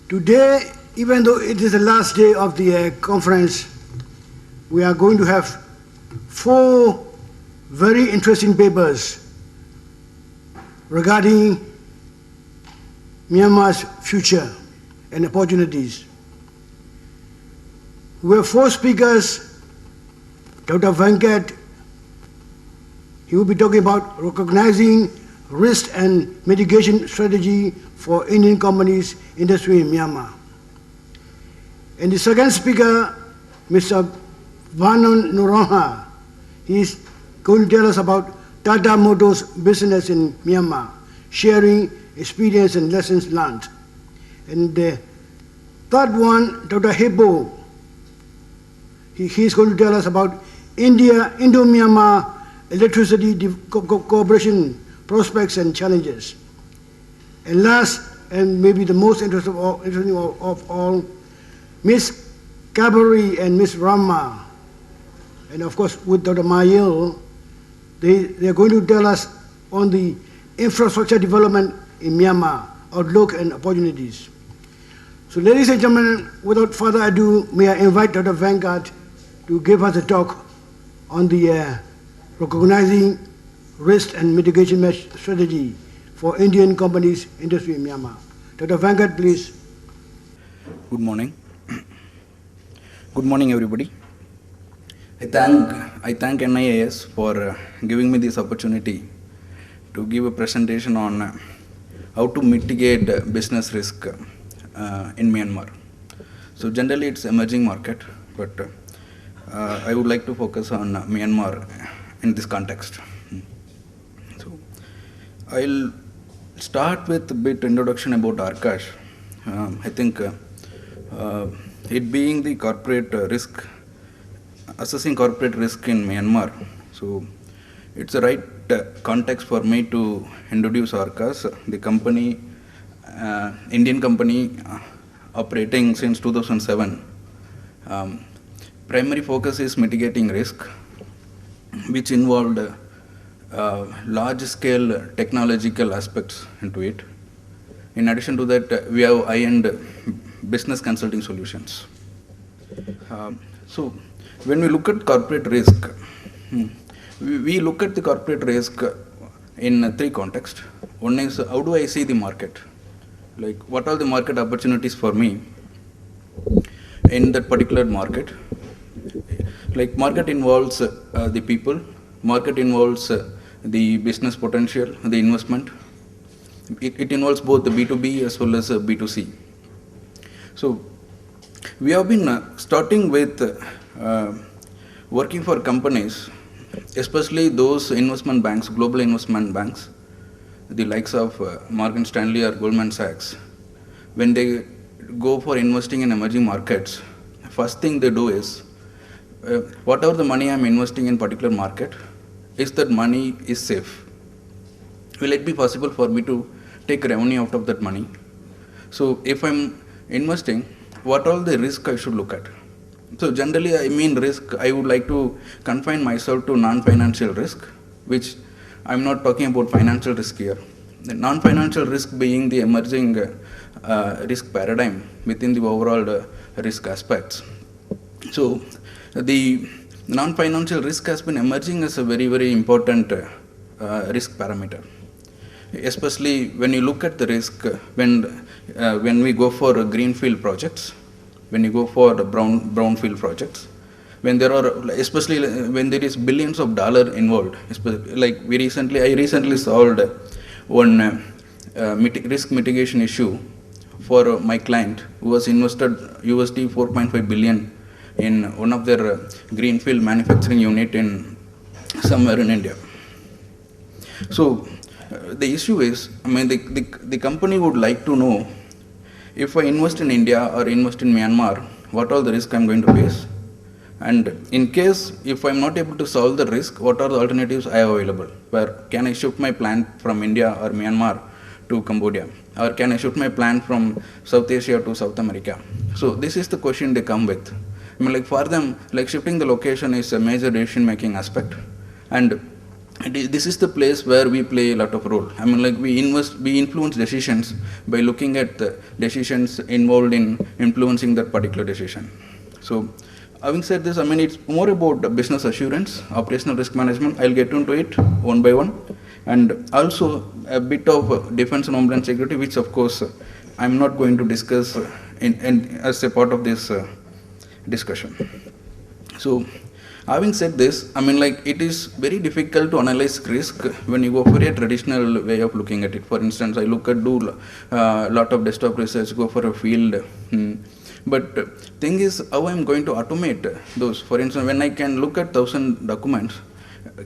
Today, even though it is the last day of the conference, we are going to have 4 very interesting papers regarding Myanmar's future and opportunities. We have 4 speakers. Dr. Sanket, he will be talking about recognizing risk and mitigation strategy for Indian companies industry in Myanmar. And the second speaker, Mr. Vernon Noronha, he is going to tell us about Tata Motors business in Myanmar, sharing experience and lessons learned. And the third one, Dr. Hippu, he is going to tell us about Indo-Myanmar electricity cooperation prospects and challenges. And last, and maybe the most interesting of all, Ms. Kaveri and Ms. Rama, and of course with Dr. Mayil, they are going to tell us on the infrastructure development in Myanmar, outlook and opportunities. So ladies and gentlemen, without further ado, may I invite Dr. Venkat to give us a talk on the recognizing risk and mitigation strategy for Indian companies industry in Myanmar. Dr. Sanket, please. Good morning. Good morning, everybody. I thank NIAS for giving me this opportunity to give a presentation on how to mitigate business risk in Myanmar. So generally it's emerging market, but I would like to focus on Myanmar in this context. So I'll start with a bit introduction about Arkash. I think it being the corporate risk, assessing corporate risk in Myanmar, so it's the right context for me to introduce Arkash, the company, Indian company operating since 2007. Primary focus is mitigating risk, which involved large-scale technological aspects into it. In addition to that, we have high-end business consulting solutions. So, when we look at corporate risk, we look at the corporate risk in 3 contexts. One is, how do I see the market? Like, what are the market opportunities for me in that particular market? Like, market involves the people, market involves the business potential, the investment. It involves both the B2B as well as B2C. So, we have been starting with working for companies, especially those investment banks, global investment banks, the likes of Morgan Stanley or Goldman Sachs. When they go for investing in emerging markets, first thing they do is, whatever the money I'm investing in particular market, is that money is safe? Will it be possible for me to take revenue out of that money? So if I'm investing, what all the risk I should look at? So generally, I mean risk, I would like to confine myself to non-financial risk, which I'm not talking about financial risk here. The non-financial risk being the emerging risk paradigm within the overall risk aspects. So the non-financial risk has been emerging as a very, very important risk parameter. Especially when you look at the risk, when we go for greenfield projects, when you go for brownfield projects, when there are, especially when there is billions of dollars involved, like I recently solved one risk mitigation issue for my client who was invested USD 4.5 billion in one of their greenfield manufacturing unit in somewhere in India. So the issue is, I mean, the company would like to know, if I invest in India or invest in Myanmar, what are the risk I'm going to face? And in case, if I'm not able to solve the risk, what are the alternatives I have available? Where can I shift my plant from India or Myanmar to Cambodia? Or can I shift my plant from South Asia to South America? So this is the question they come with. I mean, like for them, like shifting the location is a major decision-making aspect. And this is the place where we play a lot of role. I mean, like we influence decisions by looking at the decisions involved in influencing that particular decision. So, having said this, I mean, it's more about business assurance, operational risk management. I'll get into it one by one, and also a bit of defense and homeland security, which of course I'm not going to discuss as a part of this discussion. So, having said this, I mean, like, it is very difficult to analyze risk when you go for a traditional way of looking at it. For instance, I do lot of desktop research, go for a field. But thing is, how I'm going to automate those. For instance, when I can look at 1,000 documents,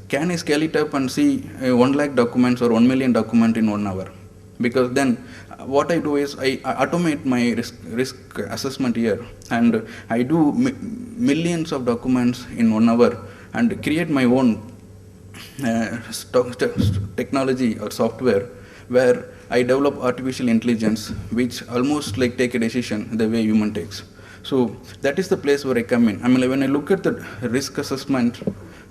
can I scale it up and see 1 lakh documents or 1 million documents in 1 hour? Because then what I do is I automate my risk assessment here, and I do millions of documents in 1 hour and create my own technology or software where I develop artificial intelligence, which almost like take a decision the way human takes. So that is the place where I come in. I mean, when I look at the risk assessment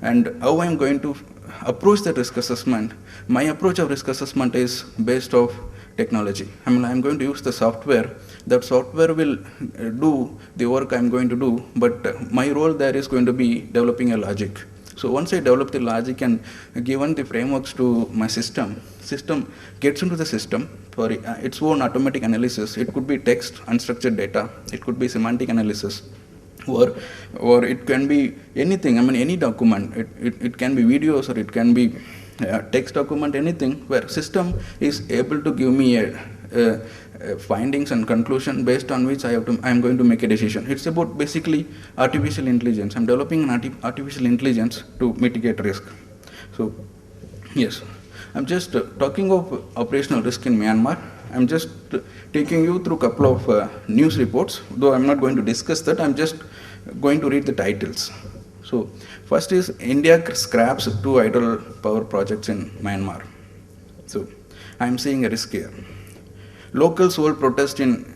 and how I'm going to approach the risk assessment, my approach of risk assessment is based off technology. I mean, I'm going to use the software. That software will do the work I'm going to do, but my role there is going to be developing a logic. So once I develop the logic and given the frameworks to my system gets into the system for its own automatic analysis. It could be text, unstructured data, it could be semantic analysis, or it can be anything. I mean, any document. It can be videos, or it can be text document, anything where system is able to give me findings and conclusion based on which I'm going to make a decision. It's about basically artificial intelligence. I'm developing an artificial intelligence to mitigate risk. So, yes, I'm just talking of operational risk in Myanmar. I'm just taking you through a couple of news reports, though I'm not going to discuss that. I'm just going to read the titles. So, first is India scraps 2 idle power projects in Myanmar. So, I'm seeing a risk here. Locals hold protest in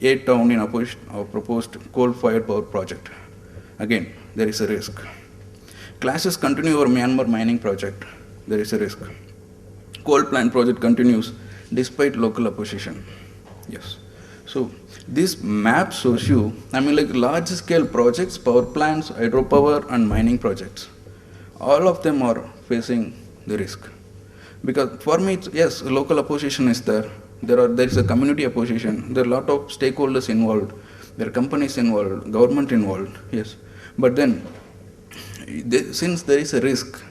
a town in opposition of proposed coal-fired power project. Again, there is a risk. Clashes continue over Myanmar mining project. There is a risk. Coal plant project continues despite local opposition. Yes. So this map shows you, I mean, like large-scale projects, power plants, hydropower, and mining projects. All of them are facing the risk. Because for me, yes, local opposition is there. There is a community opposition. There are a lot of stakeholders involved. There are companies involved, government involved. Yes, but then since there is a risk,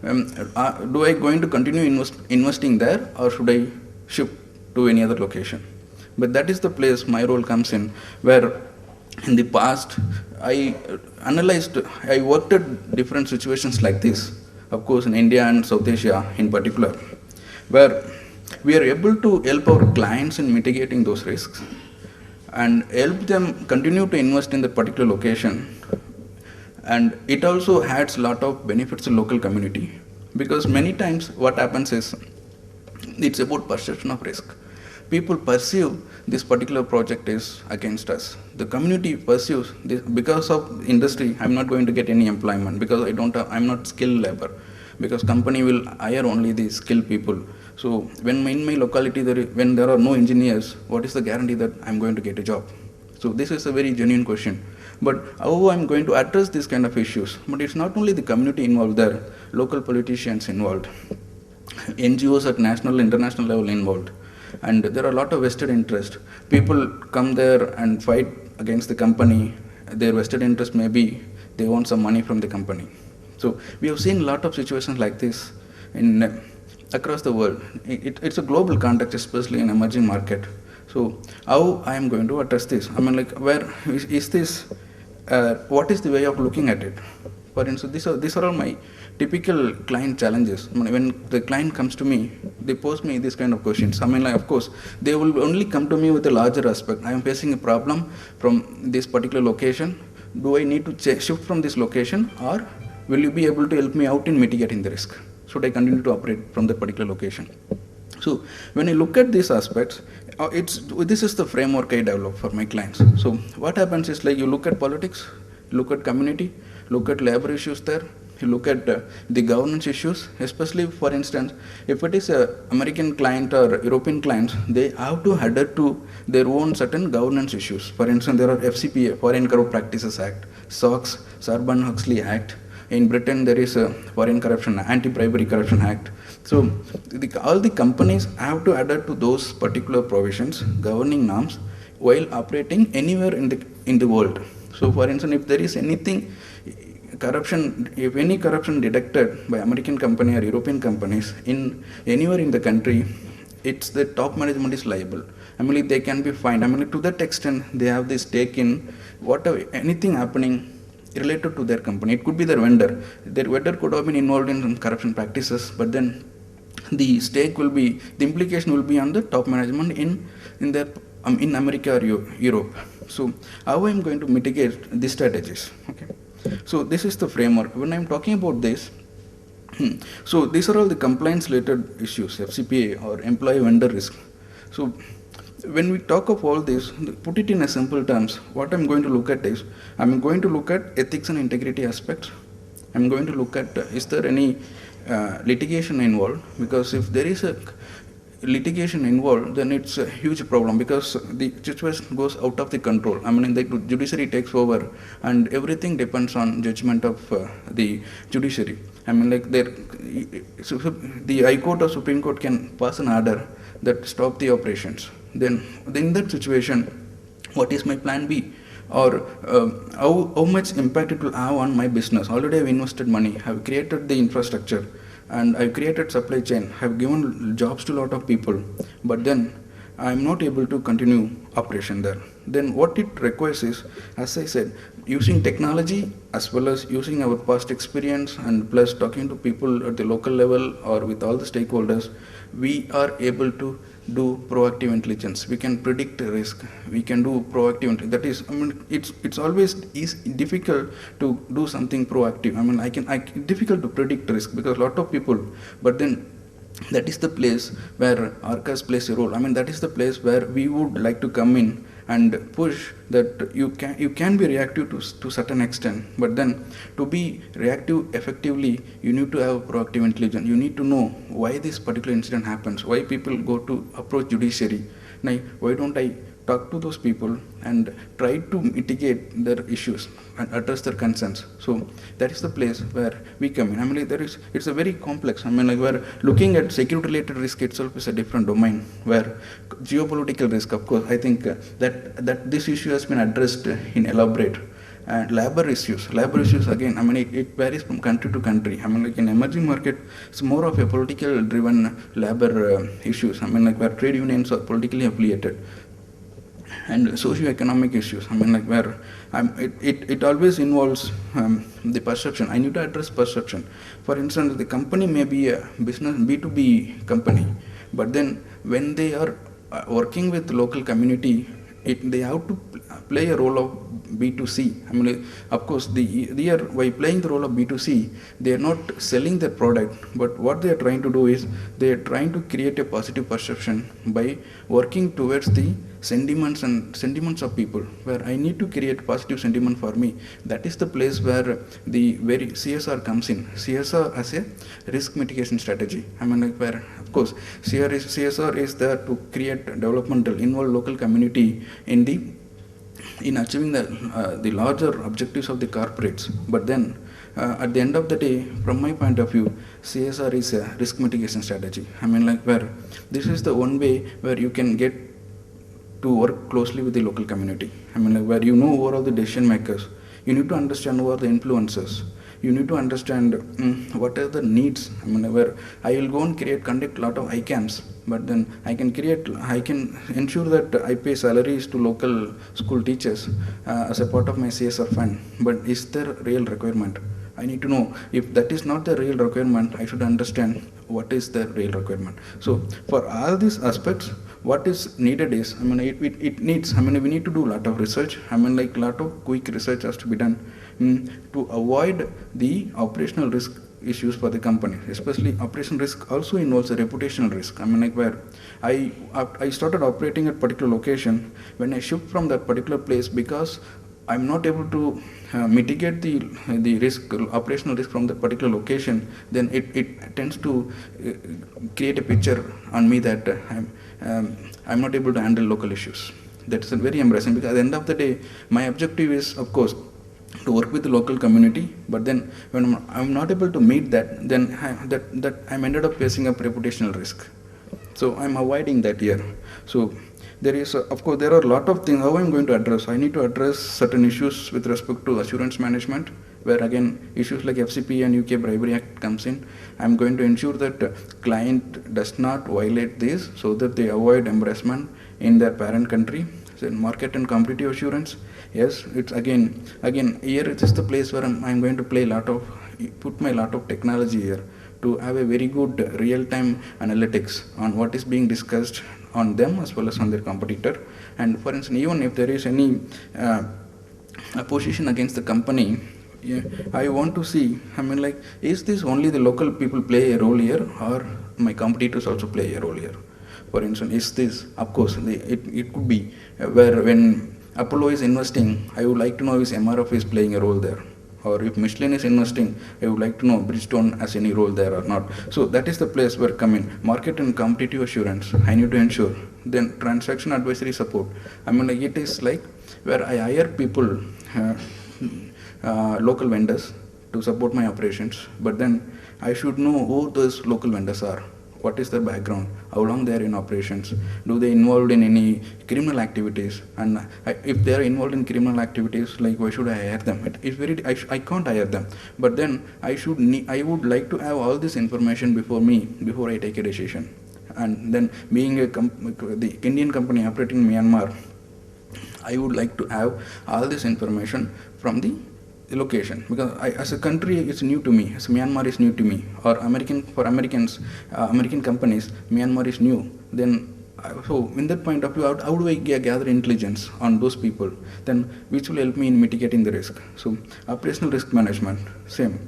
do I going to continue investing there, or should I shift to any other location? But that is the place my role comes in, where in the past I worked at different situations like this. Of course, in India and South Asia in particular, where we are able to help our clients in mitigating those risks and help them continue to invest in that particular location. And it also adds a lot of benefits to local community, because many times what happens is it's about perception of risk. People perceive this particular project is against us. The community perceives this, because of industry, I'm not going to get any employment because I'm not skilled labor, because company will hire only the skilled people. So when in my locality, when there are no engineers, what is the guarantee that I'm going to get a job? So this is a very genuine question. But how I'm going to address these kind of issues? But it's not only the community involved there, local politicians involved, NGOs at national, international level involved. And there are a lot of vested interest. People come there and fight against the company. Their vested interest may be they want some money from the company. So we have seen a lot of situations like this across the world. It's a global context, especially in emerging market. So how I am going to address this? I mean, like, where is this? What is the way of looking at it? For instance, these are all my typical client challenges. I mean, when the client comes to me, they pose me these kind of questions. I mean, like, of course, they will only come to me with a larger aspect. I am facing a problem from this particular location. Do I need to shift from this location, or will you be able to help me out in mitigating the risk? Should I continue to operate from that particular location? So when I look at these aspects, this is the framework I develop for my clients. So what happens is, like, you look at politics, look at community, look at labor issues there, you look at the governance issues, especially for instance, if it is a American client or European clients, they have to adhere to their own certain governance issues. For instance, there are FCPA, Foreign Corrupt Practices Act, SOX, Sarbanes-Oxley Act. In Britain, there is a Foreign Corruption, Anti-Bribery Corruption Act. So all the companies have to adhere to those particular provisions, governing norms, while operating anywhere in the world. So for instance, if there is anything corruption, if any corruption detected by American company or European companies in anywhere in the country, it's the top management is liable. I mean, they can be fined. I mean, to that extent, they have this stake in whatever, anything happening related to their company. It could be their vendor. Their vendor could have been involved in some corruption practices, but then the stake will be, the implication will be on the top management in America or Europe. So how I am going to mitigate these strategies? Okay. So this is the framework. When I am talking about this, so these are all the compliance related issues, FCPA or employee vendor risk. So when we talk of all this, put it in a simple terms, what I'm going to look at is, I'm going to look at ethics and integrity aspects. I'm going to look at, is there any litigation involved? Because if there is a litigation involved, then it's a huge problem, because the situation goes out of the control. I mean, the judiciary takes over and everything depends on judgment of the judiciary. I mean, like so the High Court or Supreme Court can pass an order that stop the operations. Then in that situation, what is my plan B? Or how much impact it will have on my business? Already I've invested money, I've created the infrastructure, and I've created supply chain, I've given jobs to a lot of people, but then I'm not able to continue operation there. Then what it requires is, as I said, using technology as well as using our past experience and plus talking to people at the local level or with all the stakeholders, we are able to do proactive intelligence. We can predict risk. We can do proactive. That is, I mean, it's always difficult to do something proactive. I mean, difficult to predict risk because a lot of people. But then, that is the place where ARCAS plays a role. I mean, that is the place where we would like to come in and push that you can be reactive to certain extent, but then to be reactive effectively, you need to have proactive intelligence. You need to know why this particular incident happens, why people go to approach judiciary. Now, why don't I talk to those people and try to mitigate their issues and address their concerns? So that is the place where we come in. I mean, it's a very complex. I mean, like we're looking at security-related risk itself is a different domain. Where geopolitical risk, of course, I think that this issue has been addressed in elaborate. And labor issues again, I mean, it varies from country to country. I mean, like in emerging market, it's more of a political driven labor issues. I mean, like where trade unions are politically affiliated. And socio-economic issues, I mean, like where it always involves the perception. I need to address perception. For instance, the company may be a business B2B company, but then when they are working with local community, they have to play a role of B2C. I mean, of course, they are, by playing the role of B2C, they are not selling their product, but what they are trying to do is they are trying to create a positive perception by working towards the sentiments of people, where I need to create positive sentiment for me. That is the place where the very CSR comes in. CSR as a risk mitigation strategy. I mean, like where, of course, CSR is there to create developmental, involve local community in achieving the larger objectives of the corporates. But then, at the end of the day, from my point of view, CSR is a risk mitigation strategy. I mean, like where this is the one way where you can get to work closely with the local community. I mean, like where you know who are all the decision makers. You need to understand who are the influencers. You need to understand what are the needs. I mean, where I will go and conduct a lot of ICAMs, but then I can ensure that I pay salaries to local school teachers as a part of my CSR fund. But is there a real requirement? I need to know. If that is not the real requirement, I should understand what is the real requirement. So for all these aspects, what is needed is, I mean, it needs, I mean, we need to do a lot of research. I mean, like a lot of quick research has to be done to avoid the operational risk issues for the company. Especially operational risk also involves a reputational risk. I mean, like where I started operating at particular location, when I shift from that particular place, because I'm not able to mitigate the risk, operational risk from that particular location, then it tends to create a picture on me that I'm not able to handle local issues. That's very embarrassing, because at the end of the day, my objective is, of course, to work with the local community, but then when I'm not able to meet that, then I'm ended up facing a reputational risk. So I'm avoiding that here. So there is, of course, there are a lot of things how I'm going to address. I need to address certain issues with respect to assurance management, where again issues like FCP and UK Bribery Act comes in. I'm going to ensure that client does not violate this, so that they avoid embarrassment in their parent country. So market and competitive assurance, yes, it's again here it is the place where I'm going to put my lot of technology here to have a very good real-time analytics on what is being discussed on them as well as on their competitor. And for instance, even if there is any opposition against the company, yeah, I want to see, is this only the local people play a role here, or my competitors also play a role here? For instance, is this, of course, it could be where when Apollo is investing, I would like to know if MRF is playing a role there. Or if Michelin is investing, I would like to know Bridgestone has any role there or not. So that is the place where come in. Market and competitive assurance, I need to ensure. Then transaction advisory support. It is like where I hire people, local vendors to support my operations, but then I should know who those local vendors are. What is their background? How long they are in operations? Do they involved in any criminal activities? And if they are involved in criminal activities, like why should I hire them? I can't hire them. But then I would like to have all this information before I take a decision. And then being the Indian company operating in Myanmar, I would like to have all this information from the location, because as a country it's new to me, as Myanmar is new to me, or for Americans, American companies, Myanmar is new. Then so in that point of view, how do I gather intelligence on those people, then which will help me in mitigating the risk? So operational risk management, same.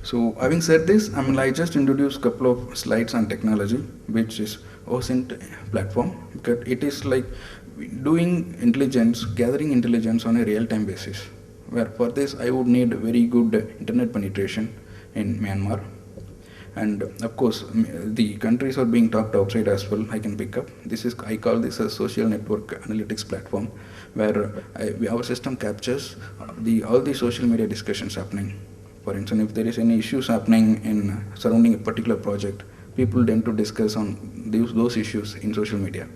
So having said this, I just introduced a couple of slides on technology, which is OSINT platform, because it is like doing intelligence, gathering intelligence on a real-time basis, where for this I would need very good internet penetration in Myanmar. And of course, the countries are being talked outside as well, I can pick up. I call this a social network analytics platform, where our system captures all the social media discussions happening. For instance, if there is any issues happening in surrounding a particular project, people tend to discuss on those issues in social media.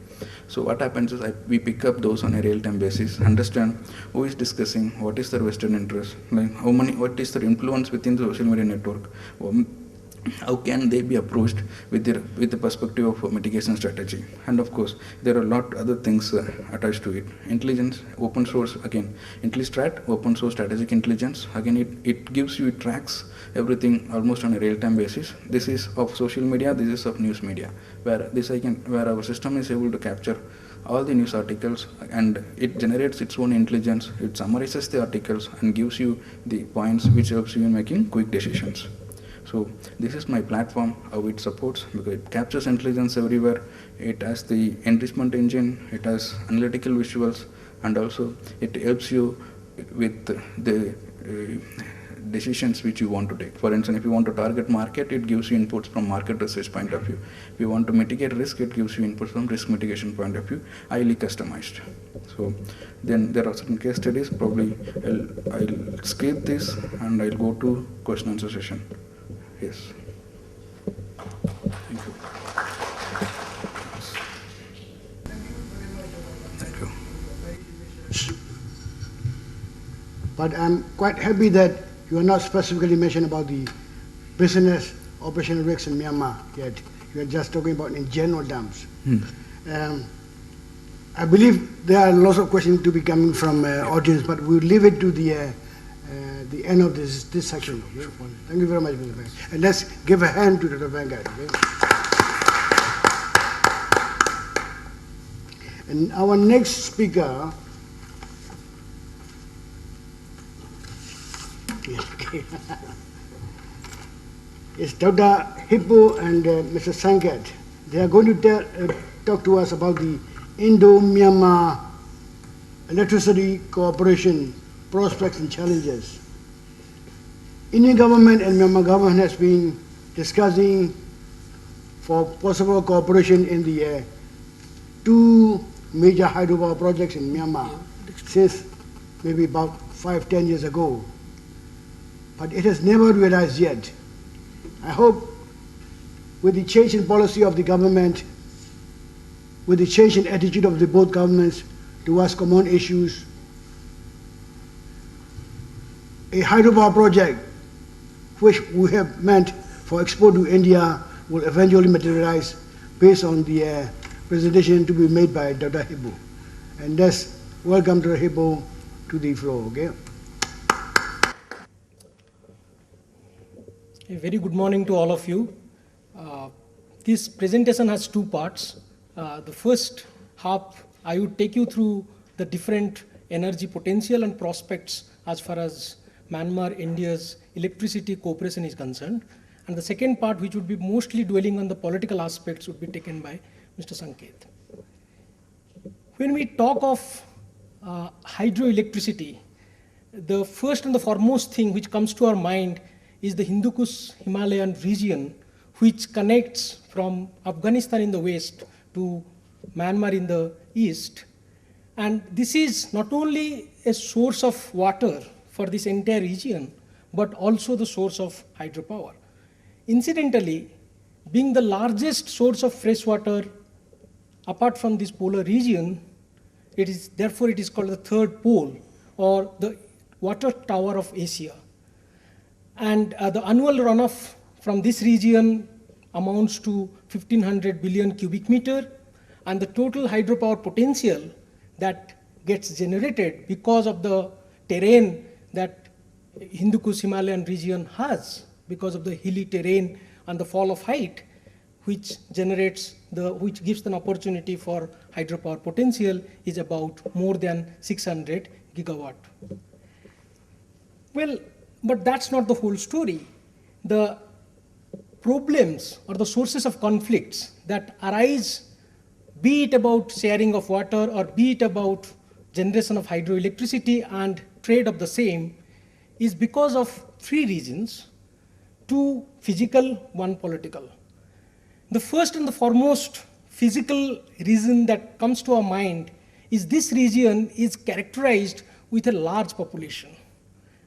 So what happens is we pick up those on a real-time basis, understand who is discussing, what is their vested interest, what is their influence within the social media network, how can they be approached with the perspective of mitigation strategy. And of course, there are a lot other things attached to it. Intelligence, open source, again, IntelliStrat, open source strategic intelligence, again it tracks everything almost on a real-time basis. This is of social media, this is of news media, where our system is able to capture all the news articles, and it generates its own intelligence. It summarizes the articles and gives you the points which helps you in making quick decisions. So this is my platform, how it supports, because it captures intelligence everywhere. It has the enrichment engine, it has analytical visuals, and also it helps you with the decisions which you want to take. For instance, if you want to target market, it gives you inputs from market research point of view. If you want to mitigate risk, it gives you inputs from risk mitigation point of view, highly customized. So then there are certain case studies. Probably I'll skip this and I'll go to question and answer session. Yes. Thank you. Thank you. But I'm quite happy that you are not specifically mentioned about the business operational risks in Myanmar yet. You are just talking about in general terms. I believe there are lots of questions to be coming from audience, but we'll leave it to the end of this section. Okay? Thank you very much, Mr. Venkat. And let's give a hand to Dr. Venkat. Okay? And our next speaker is Dr. Hippu and Mr. Sanket. They are going to talk to us about the Indo-Myanmar electricity cooperation prospects and challenges. Indian government and Myanmar government has been discussing for possible cooperation in the two major hydropower projects in Myanmar since maybe about 5-10 years ago. But it has never realized yet. I hope with the change in policy of the government, with the change in attitude of the both governments towards common issues, a hydropower project which we have meant for export to India will eventually materialize based on the presentation to be made by Dr. Hippu. And thus, welcome Dr. Hippu to the floor, okay? A very good morning to all of you. This presentation has two parts. The first half, I would take you through the different energy potential and prospects as far as Myanmar, India's electricity cooperation is concerned. And the second part, which would be mostly dwelling on the political aspects, would be taken by Mr. Sanket. When we talk of hydroelectricity, the first and the foremost thing which comes to our mind is the Hindu Kush Himalayan region, which connects from Afghanistan in the west to Myanmar in the east. And this is not only a source of water for this entire region, but also the source of hydropower. Incidentally, being the largest source of fresh water apart from this polar region, therefore it is called the third pole or the water tower of Asia. And the annual runoff from this region amounts to 1500 billion cubic meter, and the total hydropower potential that gets generated because of the terrain that Hindu Kush Himalayan region has, because of the hilly terrain and the fall of height, which gives an opportunity for hydropower potential, is about more than 600 gigawatt. Well, but that's not the whole story. The problems or the sources of conflicts that arise, be it about sharing of water or be it about generation of hydroelectricity and trade of the same, is because of three reasons: two physical, one political. The first and the foremost physical reason that comes to our mind is this region is characterized with a large population.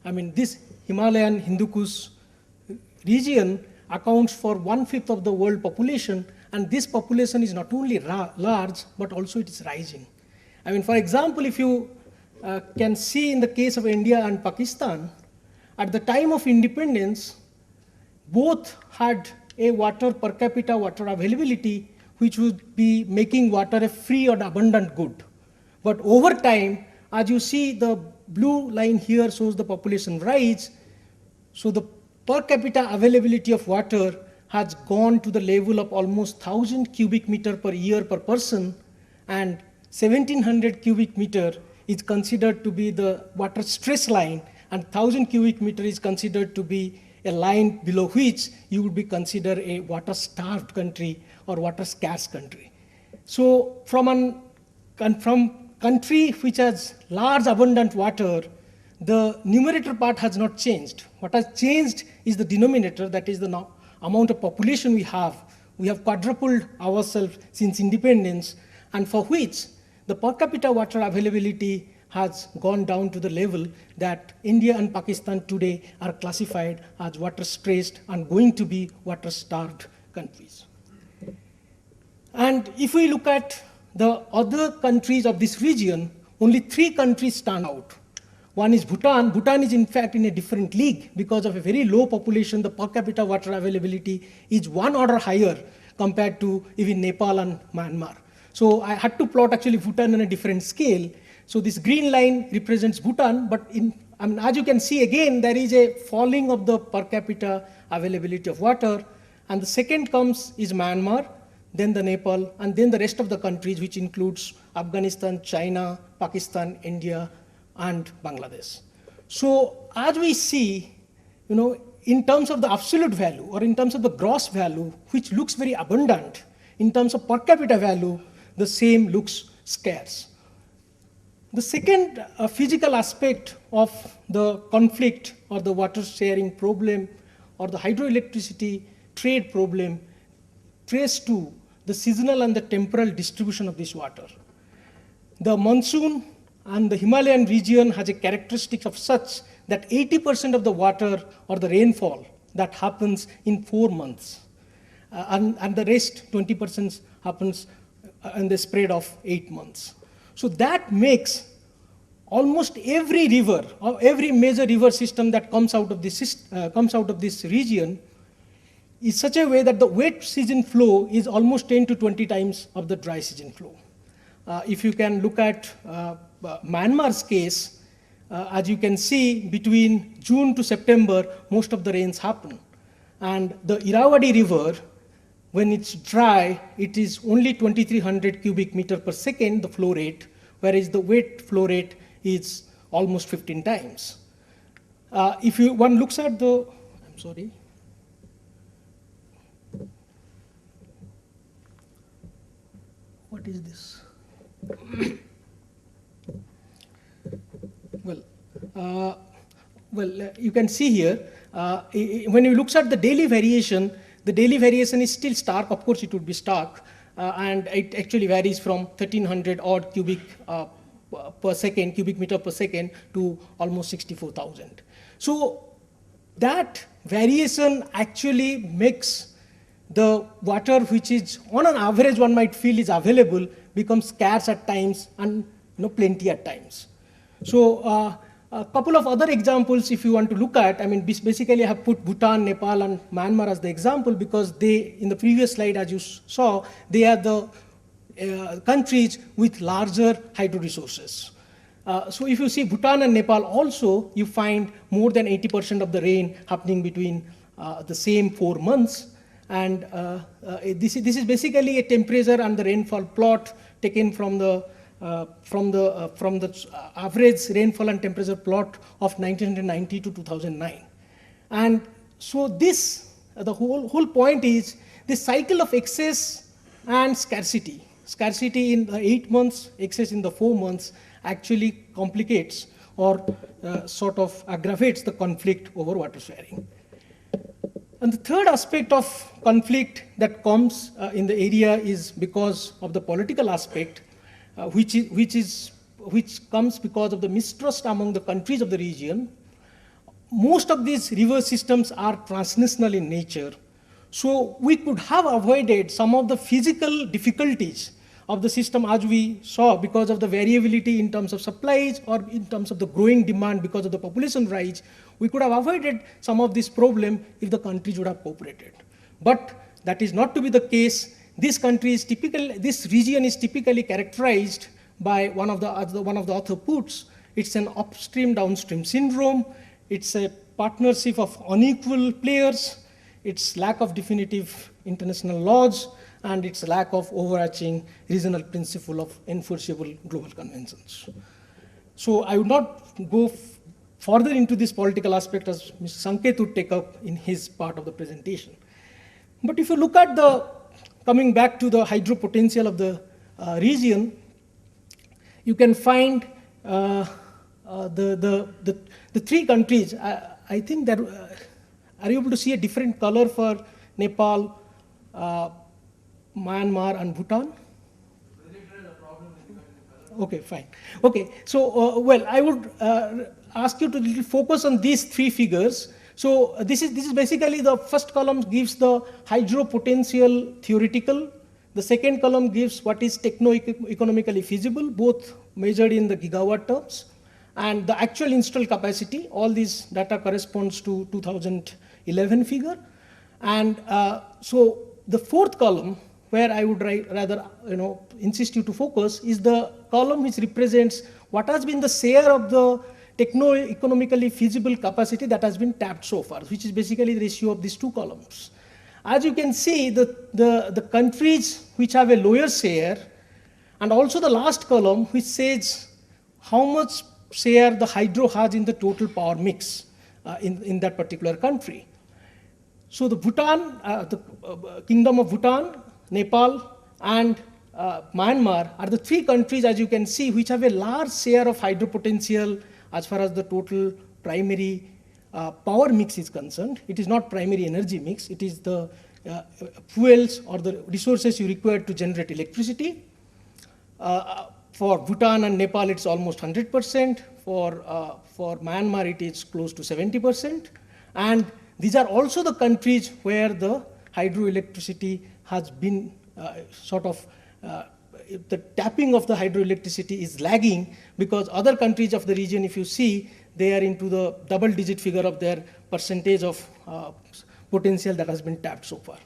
I mean, this Himalayan Hindu Kush region accounts for 1/5 of the world population, and this population is not only large, but also it is rising. I mean, for example, if you can see in the case of India and Pakistan, at the time of independence, both had a water per capita water availability, which would be making water a free or abundant good. But over time, as you see, the blue line here shows the population rise. So the per capita availability of water has gone to the level of almost 1000 cubic meter per year per person, and 1700 cubic meter is considered to be the water stress line, and 1000 cubic meter is considered to be a line below which you would be considered a water-starved country or water-scarce country. So from country which has large abundant water, the numerator part has not changed. What has changed is the denominator, that is the amount of population we have. We have quadrupled ourselves since independence, and for which the per capita water availability has gone down to the level that India and Pakistan today are classified as water-stressed and going to be water-starved countries. And if we look at the other countries of this region, only 3 countries stand out. One is Bhutan. Bhutan is in fact in a different league because of a very low population. The per capita water availability is 1 order higher compared to even Nepal and Myanmar. So I had to plot actually Bhutan on a different scale. So this green line represents Bhutan, but as you can see again, there is a falling of the per capita availability of water. And the second is Myanmar, then the Nepal, and then the rest of the countries, which includes Afghanistan, China, Pakistan, India, and Bangladesh. So as we see, in terms of the absolute value or in terms of the gross value, which looks very abundant, in terms of per capita value, the same looks scarce. The second physical aspect of the conflict or the water sharing problem or the hydroelectricity trade problem trace to the seasonal and the temporal distribution of this water. The monsoon and the Himalayan region has a characteristic of such that 80% of the water or the rainfall that happens in 4 months, and the rest 20% happens in the spread of 8 months. So that makes almost every river or every major river system that comes out of this region is such a way that the wet season flow is almost 10 to 20 times of the dry season flow. If you can look at Myanmar's case, as you can see, between June to September, most of the rains happen. And the Irrawaddy River, when it's dry, it is only 2,300 cubic meter per second, the flow rate, whereas the wet flow rate is almost 15 times. If one looks at the, I'm sorry. What is this? You can see here, when you look at the daily variation is still stark. Of course, it would be stark, and it actually varies from 1,300 odd cubic meter per second to almost 64,000. So that variation actually makes the water, which is on an average one might feel is available, becomes scarce at times and plenty at times. So a couple of other examples if you want to look at, I mean basically I have put Bhutan, Nepal and Myanmar as the example because they, in the previous slide as you saw, they are the countries with larger hydro resources. So if you see Bhutan and Nepal also, you find more than 80% of the rain happening between the same 4 months. And this is basically a temperature and the rainfall plot taken from the average rainfall and temperature plot of 1990 to 2009. And so this, the whole point is this cycle of excess and scarcity. Scarcity in the 8 months, excess in the 4 months actually complicates or sort of aggravates the conflict over water sharing. And the third aspect of conflict that comes in the area is because of the political aspect, which comes because of the mistrust among the countries of the region. Most of these river systems are transnational in nature. So we could have avoided some of the physical difficulties of the system as we saw because of the variability in terms of supplies or in terms of the growing demand because of the population rise. We could have avoided some of this problem if the countries would have cooperated. But that is not to be the case. This region is typically characterized by one of the author puts, it's an upstream-downstream syndrome, it's a partnership of unequal players, its lack of definitive international laws, and its lack of overarching regional principle of enforceable global conventions. So I would not go further into this political aspect as Mr. Sanket would take up in his part of the presentation. But if you look at coming back to the hydro potential of the region, you can find the three countries. I think that, are you able to see a different color for Nepal, Myanmar and Bhutan? Okay, fine. Okay, so I would ask you to focus on these three figures. So this is basically the first column gives the hydro potential theoretical. The second column gives what is techno-economically feasible, both measured in the gigawatt terms, and the actual installed capacity. All these data corresponds to 2011 figure. And so the fourth column, where I would rather insist you to focus, is the column which represents what has been the share of the techno-economically feasible capacity that has been tapped so far, which is basically the ratio of these two columns. As you can see, the countries which have a lower share, and also the last column which says how much share the hydro has in the total power mix in that particular country. So the Bhutan, the Kingdom of Bhutan, Nepal, and Myanmar are the three countries, as you can see, which have a large share of hydro potential as far as the total primary power mix is concerned. It is not primary energy mix, it is the fuels or the resources you require to generate electricity. For Bhutan and Nepal, it's almost 100%. For Myanmar, it is close to 70%. And these are also the countries where the hydroelectricity has been the tapping of the hydroelectricity is lagging, because other countries of the region, if you see, they are into the double-digit figure of their percentage of potential that has been tapped so far.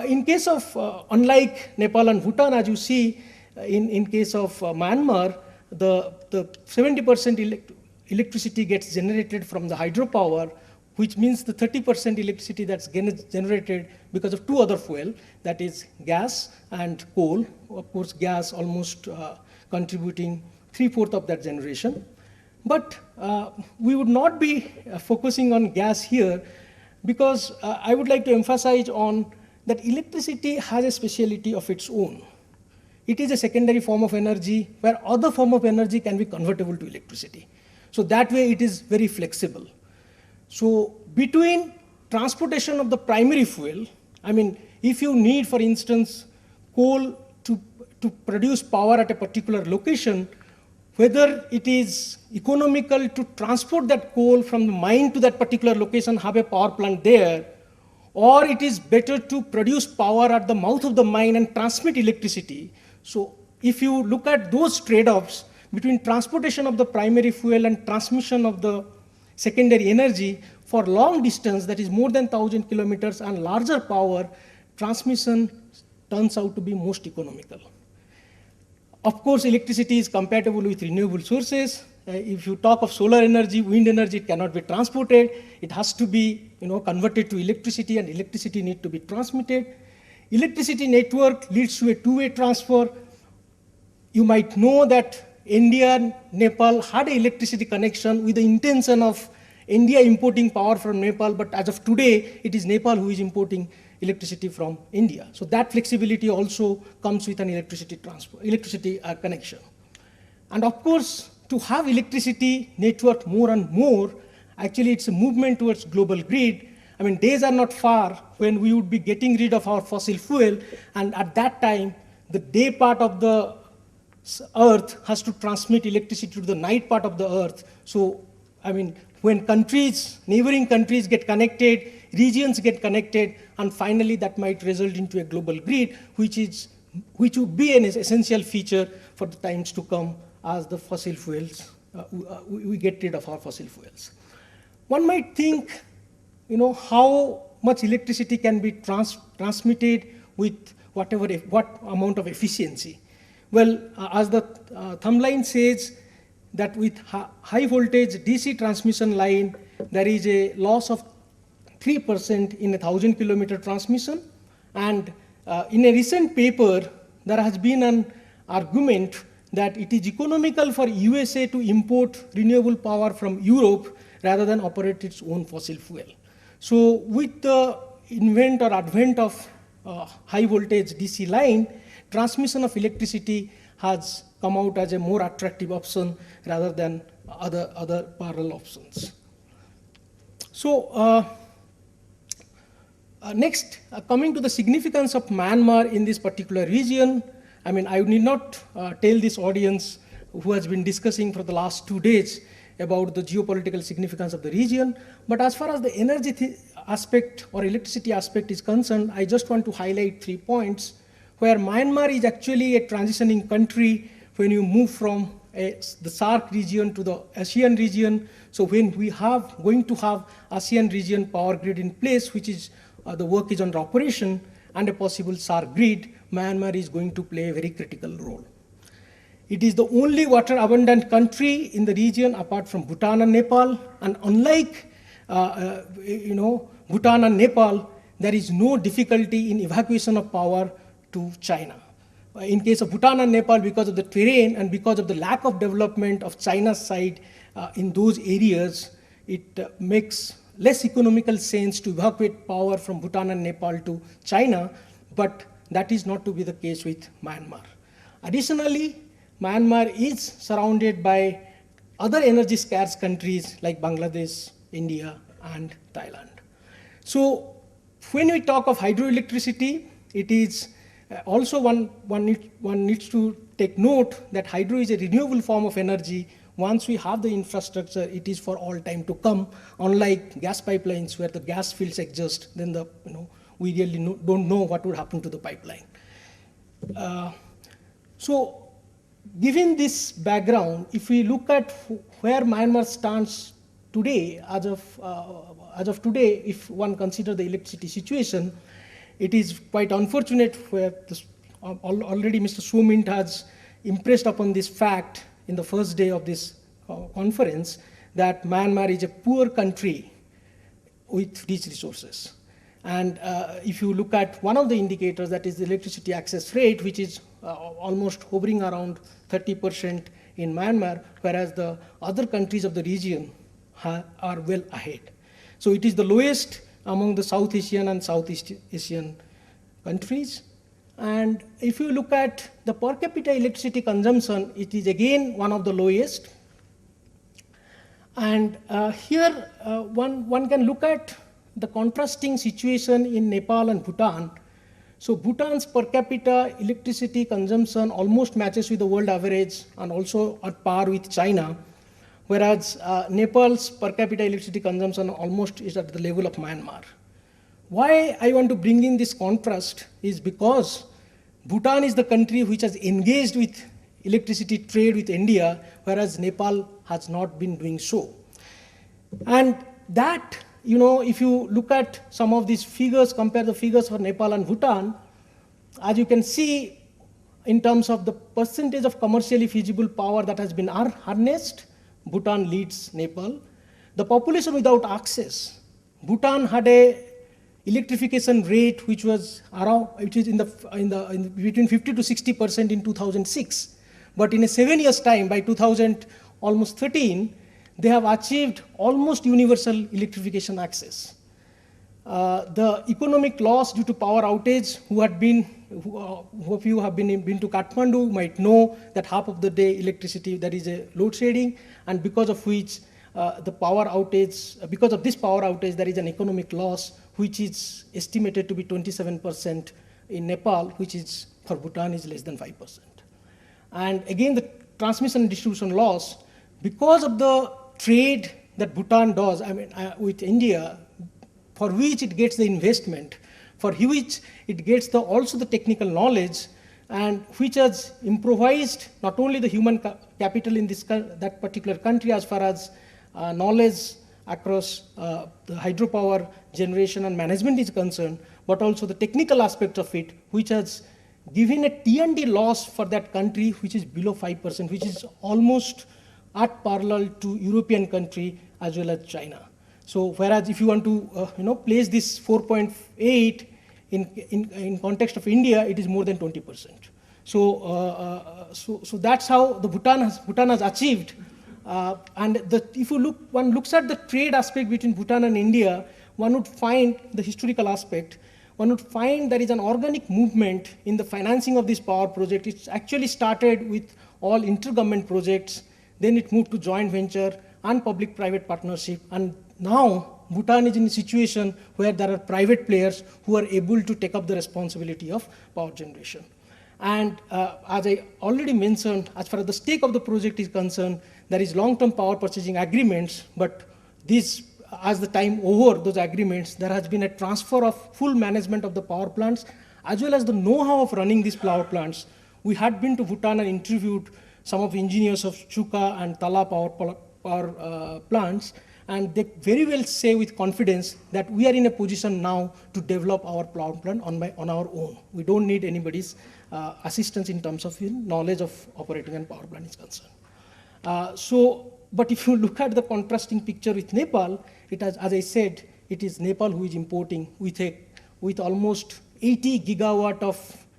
In case of, unlike Nepal and Bhutan, as you see, in case of Myanmar, the 70% electricity gets generated from the hydropower, which means the 30% electricity that's generated because of two other fuel, that is gas and coal. Of course, gas almost contributing 3/4 of that generation. But we would not be focusing on gas here, because I would like to emphasize on that electricity has a speciality of its own. It is a secondary form of energy where other form of energy can be convertible to electricity. So that way it is very flexible. So between transportation of the primary fuel, I mean, if you need, for instance, coal to produce power at a particular location, whether it is economical to transport that coal from the mine to that particular location, have a power plant there, or it is better to produce power at the mouth of the mine and transmit electricity. So if you look at those trade-offs between transportation of the primary fuel and transmission of the secondary energy for long distance, that is more than 1,000 kilometers and larger power, transmission turns out to be most economical. Of course, electricity is compatible with renewable sources. If you talk of solar energy, wind energy, it cannot be transported. It has to be converted to electricity, and electricity needs to be transmitted. Electricity network leads to a two-way transfer. You might know that India and Nepal had an electricity connection with the intention of India importing power from Nepal, but as of today, it is Nepal who is importing electricity from India. So that flexibility also comes with an electricity connection. And of course, to have electricity network more and more, actually it's a movement towards global grid. I mean, days are not far when we would be getting rid of our fossil fuel, and at that time, the day part of the earth has to transmit electricity to the night part of the earth. So, I mean, when neighboring countries get connected, regions get connected, and finally that might result into a global grid, which would be an essential feature for the times to come as the fossil fuels, we get rid of our fossil fuels. One might think, how much electricity can be transmitted with what amount of efficiency. Well, as the thumbline says, that with high voltage DC transmission line, there is a loss of 3% in a 1,000 kilometer transmission. And in a recent paper, there has been an argument that it is economical for USA to import renewable power from Europe rather than operate its own fossil fuel. So with the advent of high voltage DC line, transmission of electricity has come out as a more attractive option rather than other parallel options. So next, coming to the significance of Myanmar in this particular region, I mean, I need not tell this audience who has been discussing for the last 2 days about the geopolitical significance of the region, but as far as the energy aspect or electricity aspect is concerned, I just want to highlight 3 points where Myanmar is actually a transitioning country when you move from the SAARC region to the ASEAN region. So when we going to have ASEAN region power grid in place, which is the work is under operation, and a possible SAARC grid, Myanmar is going to play a very critical role. It is the only water abundant country in the region apart from Bhutan and Nepal, and unlike Bhutan and Nepal, there is no difficulty in evacuation of power to China. In case of Bhutan and Nepal, because of the terrain and because of the lack of development of China's side in those areas, it makes less economical sense to evacuate power from Bhutan and Nepal to China. but that is not to be the case with Myanmar. Additionally, Myanmar is surrounded by other energy scarce countries like Bangladesh, India, and Thailand. So when we talk of hydroelectricity, it is also one needs to take note that hydro is a renewable form of energy. Once we have the infrastructure, it is for all time to come. Unlike gas pipelines, where the gas fields exist, then we really don't know what would happen to the pipeline. So, given this background, if we look at where Myanmar stands today, as of today, if one considers the electricity situation, it is quite unfortunate where already Mr. Soe Myint has impressed upon this fact in the first day of this conference, that Myanmar is a poor country with rich resources. And if you look at one of the indicators, that is the electricity access rate, which is almost hovering around 30% in Myanmar, whereas the other countries of the region are well ahead. So it is the lowest among the South Asian and Southeast Asian countries. And if you look at the per capita electricity consumption, it is again one of the lowest. And here one can look at the contrasting situation in Nepal and Bhutan. So Bhutan's per capita electricity consumption almost matches with the world average and also at par with China, whereas Nepal's per capita electricity consumption almost is at the level of Myanmar. Why I want to bring in this contrast is because Bhutan is the country which has engaged with electricity trade with India, whereas Nepal has not been doing so. And that, if you look at some of these figures, compare the figures for Nepal and Bhutan, as you can see, in terms of the percentage of commercially feasible power that has been harnessed, Bhutan leads Nepal. The population without access, Bhutan had a electrification rate which was between 50 to 60% in 2006. But in a 7 years' time, by 2013, they have achieved almost universal electrification access. The economic loss due to power outage, who of you have been to Kathmandu might know that half of the day electricity, there is a load shedding, and because of which because of this power outage, there is an economic loss which is estimated to be 27% in Nepal, which is for Bhutan is less than 5%. And again, the transmission and distribution loss, because of the trade that Bhutan does, with India, for which it gets the investment, for which it gets also the technical knowledge, and which has improvised not only the human capital in that particular country as far as knowledge across the hydropower generation and management is concerned, but also the technical aspect of it, which has given a T&D loss for that country which is below 5%, which is almost at parallel to European country as well as China. So whereas if you want to place this 4.8 in context of India, it is more than 20%. So that's how the Bhutan has achieved. And if one looks at the trade aspect between Bhutan and India, one would find the historical aspect. One would find there is an organic movement in the financing of this power project. It actually started with all intergovernment projects, then it moved to joint venture and public-private partnership, and now Bhutan is in a situation where there are private players who are able to take up the responsibility of power generation. And as I already mentioned, as far as the stake of the project is concerned, there is long-term power purchasing agreements, but as the time over those agreements, there has been a transfer of full management of the power plants, as well as the know-how of running these power plants. We had been to Bhutan and interviewed some of the engineers of Chuka and Tala power plants, and they very well say with confidence that we are in a position now to develop our power plant on our own. We don't need anybody's assistance in terms of knowledge of operating a power plant is concerned. But if you look at the contrasting picture with Nepal, as I said, it is Nepal who is importing with almost 80 gigawatt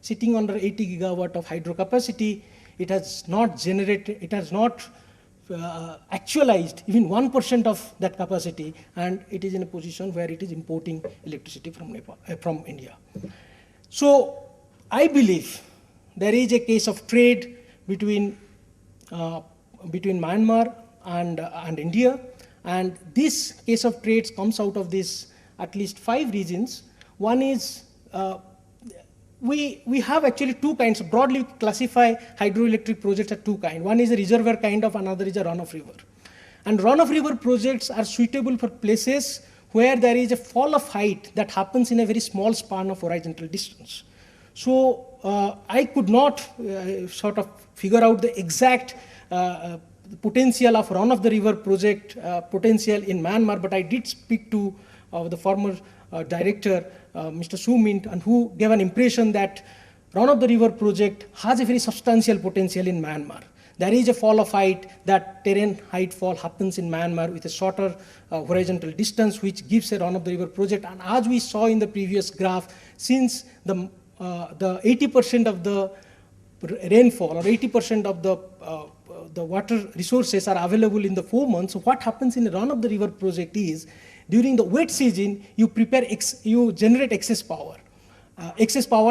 sitting under 80 gigawatt of hydro capacity. It has not actualized even 1% of that capacity, and it is in a position where it is importing electricity from India. So I believe there is a case of trade between Myanmar and India, and this case of trade comes out of this at least 5 regions. One is we have actually 2 kinds. Broadly classify hydroelectric projects as 2 kinds. One is a reservoir kind of, another is a runoff river. And runoff river projects are suitable for places where there is a fall of height that happens in a very small span of horizontal distance. So I could not sort of figure out the exact potential of run-of-the-river project potential in Myanmar, but I did speak to the former director, Mr. Soe Myint, and who gave an impression that run-of-the-river project has a very substantial potential in Myanmar. There is a fall of height, that terrain height fall happens in Myanmar with a shorter horizontal distance, which gives a run-of-the-river project. And as we saw in the previous graph, since the 80% of the rainfall or 80% of the water resources are available in the 4 months, so what happens in a run-of-the-river project is, during the wet season, you generate excess power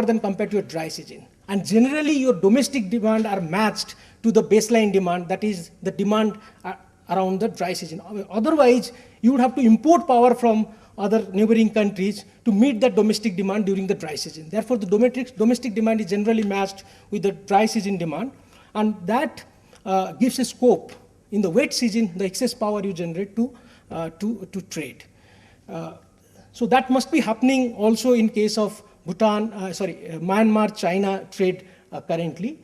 than compared to a dry season. And generally, your domestic demand are matched to the baseline demand, that is the demand around the dry season. Otherwise, you would have to import power from other neighboring countries to meet that domestic demand during the dry season. Therefore, the domestic demand is generally matched with the dry season demand, and that gives a scope in the wet season, the excess power you generate to trade. So that must be happening also in case of Myanmar-China trade currently.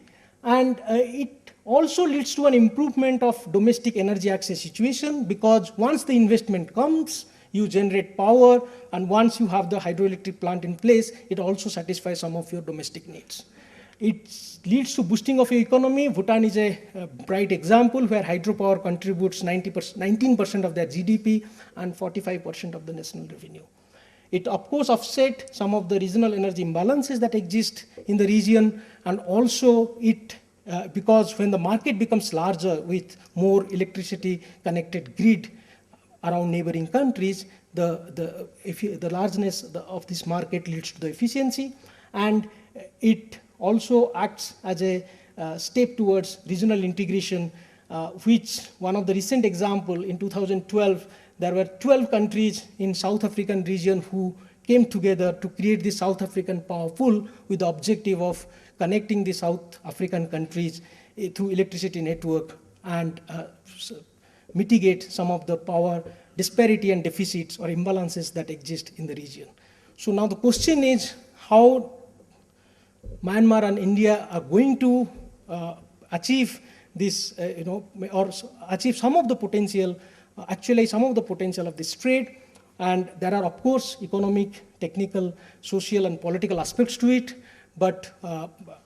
And it also leads to an improvement of domestic energy access situation, because once the investment comes, you generate power, and once you have the hydroelectric plant in place, it also satisfies some of your domestic needs. It leads to boosting of your economy. Bhutan is a bright example where hydropower contributes 19% of their GDP and 45% of the national revenue. It, of course, offset some of the regional energy imbalances that exist in the region, and also because when the market becomes larger with more electricity connected grid around neighboring countries, the largeness of this market leads to the efficiency, and it also acts as a step towards regional integration, which one of the recent example in 2012, there were 12 countries in South African region who came together to create the South African Power Pool with the objective of connecting the South African countries through electricity network and mitigate some of the power disparity and deficits or imbalances that exist in the region. So now the question is how Myanmar and India are going to achieve this, or achieve some of the potential, actualize some of the potential of this trade. And there are, of course, economic, technical, social, and political aspects to it. But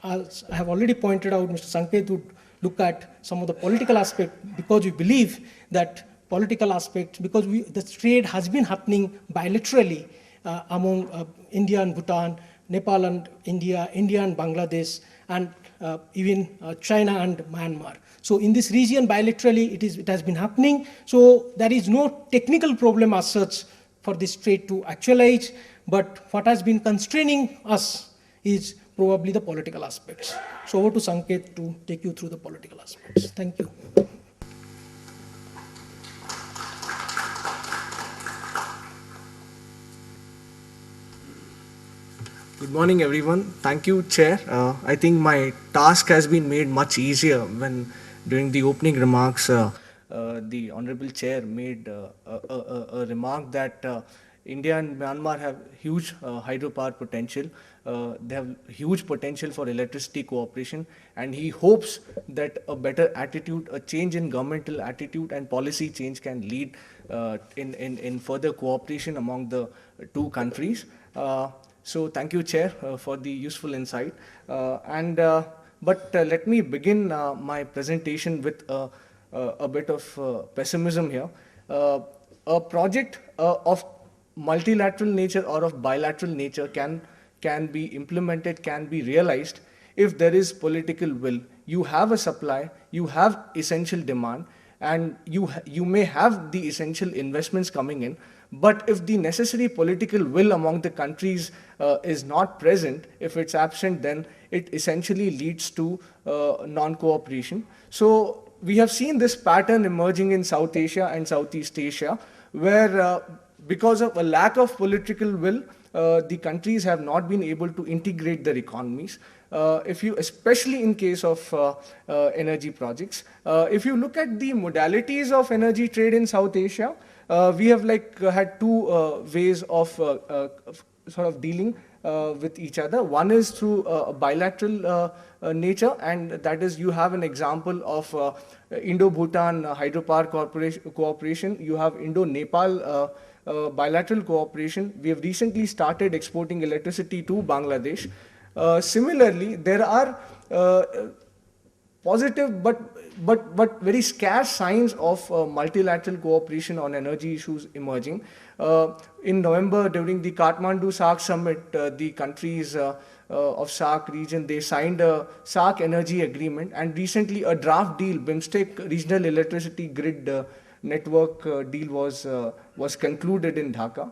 as I have already pointed out, Mr. Sanket would look at some of the political aspect, because we believe that political aspect, because the trade has been happening bilaterally among India and Bhutan, Nepal and India, India and Bangladesh, and even China and Myanmar. So in this region, bilaterally, it has been happening. So there is no technical problem as such for this trade to actualize, but what has been constraining us is probably the political aspects. So over to Sanket to take you through the political aspects. Thank you. Good morning, everyone. Thank you, Chair. I think my task has been made much easier when, during the opening remarks, the Honorable Chair made a remark that India and Myanmar have huge hydropower potential. They have huge potential for electricity cooperation, and he hopes that a better attitude, a change in governmental attitude and policy change can lead in further cooperation among the two countries. So thank you, Chair, for the useful insight. But let me begin my presentation with a bit of pessimism here. A project of multilateral nature or of bilateral nature can be implemented, can be realized if there is political will. You have a supply, you have essential demand, and you may have the essential investments coming in, But if the necessary political will among the countries is not present, if it's absent, then it essentially leads to non-cooperation. So we have seen this pattern emerging in South Asia and Southeast Asia, where because of a lack of political will, the countries have not been able to integrate their economies. Especially in case of energy projects, if you look at the modalities of energy trade in South Asia, we have had two ways of sort of dealing with each other. One is through a bilateral nature, and that is, you have an example of Indo-Bhutan hydropower cooperation. You have Indo-Nepal bilateral cooperation. We have recently started exporting electricity to Bangladesh. Similarly, there are positive but very scarce signs of multilateral cooperation on energy issues emerging. In November, during the Kathmandu SAARC summit, the countries of SAARC region, they signed a SAARC energy agreement, and recently a draft deal, BIMSTEC regional electricity grid network deal was concluded in Dhaka.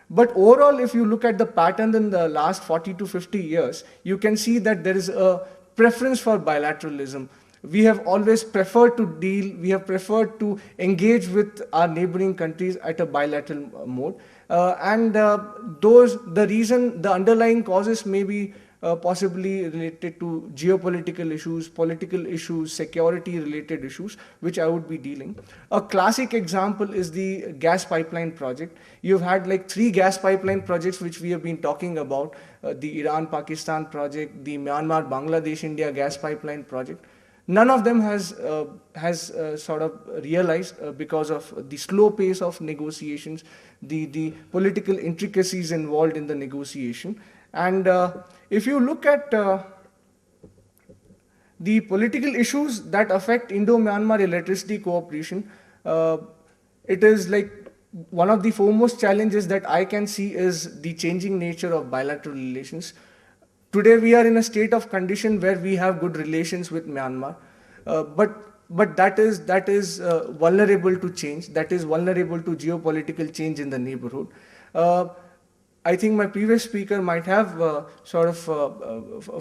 But overall, if you look at the pattern in the last 40 to 50 years, you can see that there is a preference for bilateralism. We have always preferred to deal, we have preferred to engage with our neighboring countries at a bilateral mode. The underlying causes may be possibly related to geopolitical issues, political issues, security-related issues, which I would be dealing. A classic example is the gas pipeline project. You've had 3 gas pipeline projects which we have been talking about, the Iran-Pakistan project, the Myanmar-Bangladesh-India gas pipeline project. None of them has sort of realized because of the slow pace of negotiations, the political intricacies involved in the negotiation. And if you look at the political issues that affect Indo-Myanmar electricity cooperation, it is one of the foremost challenges that I can see is the changing nature of bilateral relations. Today we are in a state of condition where we have good relations with Myanmar, but that is vulnerable to change. That is vulnerable to geopolitical change in the neighborhood. I think my previous speaker might have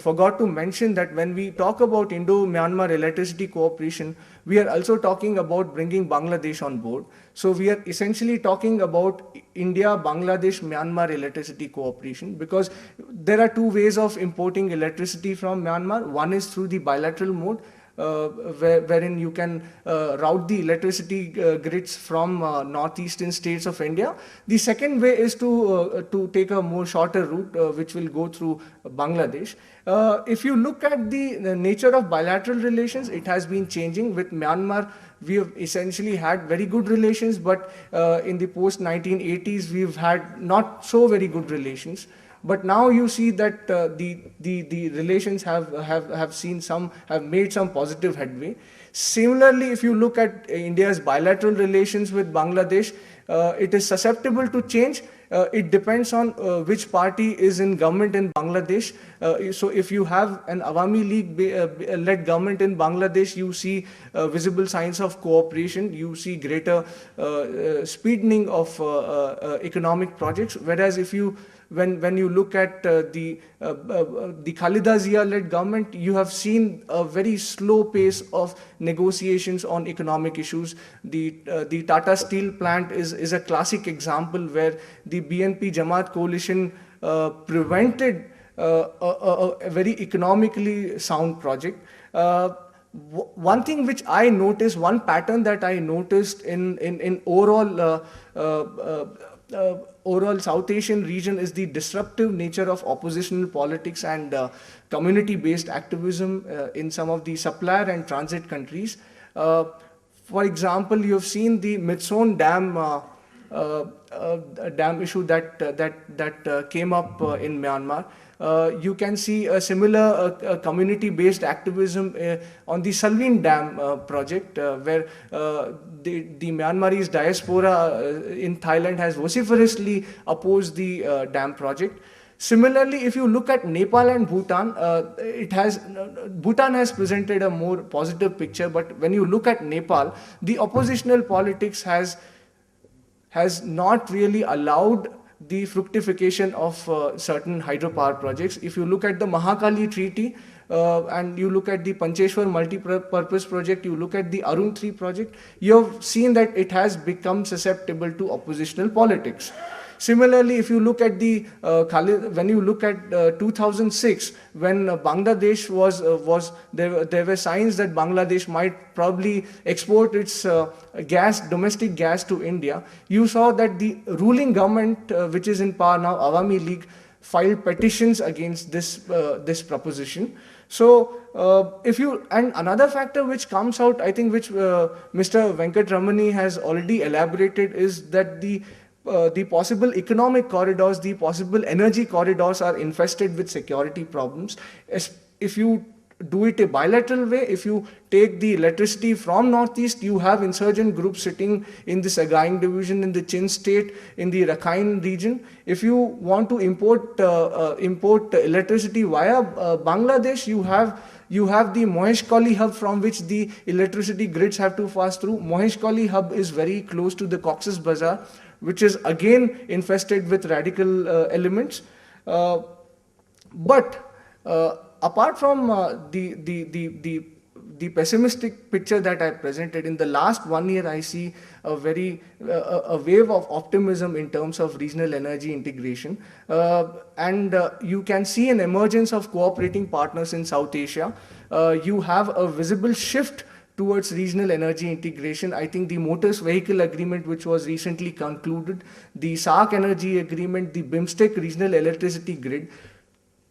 forgot to mention that when we talk about Indo-Myanmar electricity cooperation, we are also talking about bringing Bangladesh on board. So we are essentially talking about India, Bangladesh, Myanmar electricity cooperation, because there are 2 ways of importing electricity from Myanmar. One is through the bilateral mode, wherein you can route the electricity grids from northeastern states of India. The second way is to take a more shorter route, which will go through Bangladesh. If you look at the nature of bilateral relations, it has been changing. With Myanmar, we have essentially had very good relations, but in the post-1980s, we've had not so very good relations. But now you see that the relations have made some positive headway. Similarly, if you look at India's bilateral relations with Bangladesh, it is susceptible to change. It depends on which party is in government in Bangladesh. So if you have an Awami League-led government in Bangladesh, you see visible signs of cooperation. You see greater speeding of economic projects. Whereas when you look at the Khalida Zia-led government, you have seen a very slow pace of negotiations on economic issues. The Tata Steel plant is a classic example where the BNP Jamaat coalition prevented a very economically sound project. One thing which I noticed, one pattern that I noticed in overall South Asian region is the disruptive nature of oppositional politics and community-based activism in some of the supplier and transit countries. For example, you have seen the Mitson Dam issue that came up in Myanmar. You can see a similar community-based activism on the Salween Dam project, where the Myanmarese diaspora in Thailand has vociferously opposed the dam project. Similarly, if you look at Nepal and Bhutan, Bhutan has presented a more positive picture, but when you look at Nepal, the oppositional politics has has not really allowed the fructification of certain hydropower projects. If you look at the Mahakali Treaty, and you look at the Pancheshwar multi-purpose project, you look at the Arun 3 project, you have seen that it has become susceptible to oppositional politics. Similarly, if you look at the when you look at 2006, when Bangladesh was there were signs that Bangladesh might probably export its domestic gas to India. You saw that the ruling government, which is in power now, Awami League, filed petitions against this proposition. So and another factor which comes out, I think, which Mr. Venkataramani has already elaborated, is that the possible economic corridors, the possible energy corridors are infested with security problems. If you do it a bilateral way, if you take the electricity from northeast, you have insurgent groups sitting in the Sagaing division, in the Chin state, in the Rakhine region. If you want to import electricity via Bangladesh, you have the Moheshkhali hub from which the electricity grids have to pass through. Moheshkhali hub is very close to the Cox's Bazar, which is again infested with radical elements. But apart from the pessimistic picture that I presented, in the last 1 year, I see a wave of optimism in terms of regional energy integration. And you can see an emergence of cooperating partners in South Asia. You have a visible shift towards regional energy integration. I think the Motors Vehicle Agreement, which was recently concluded, the SAARC Energy Agreement, the BIMSTEC Regional Electricity Grid,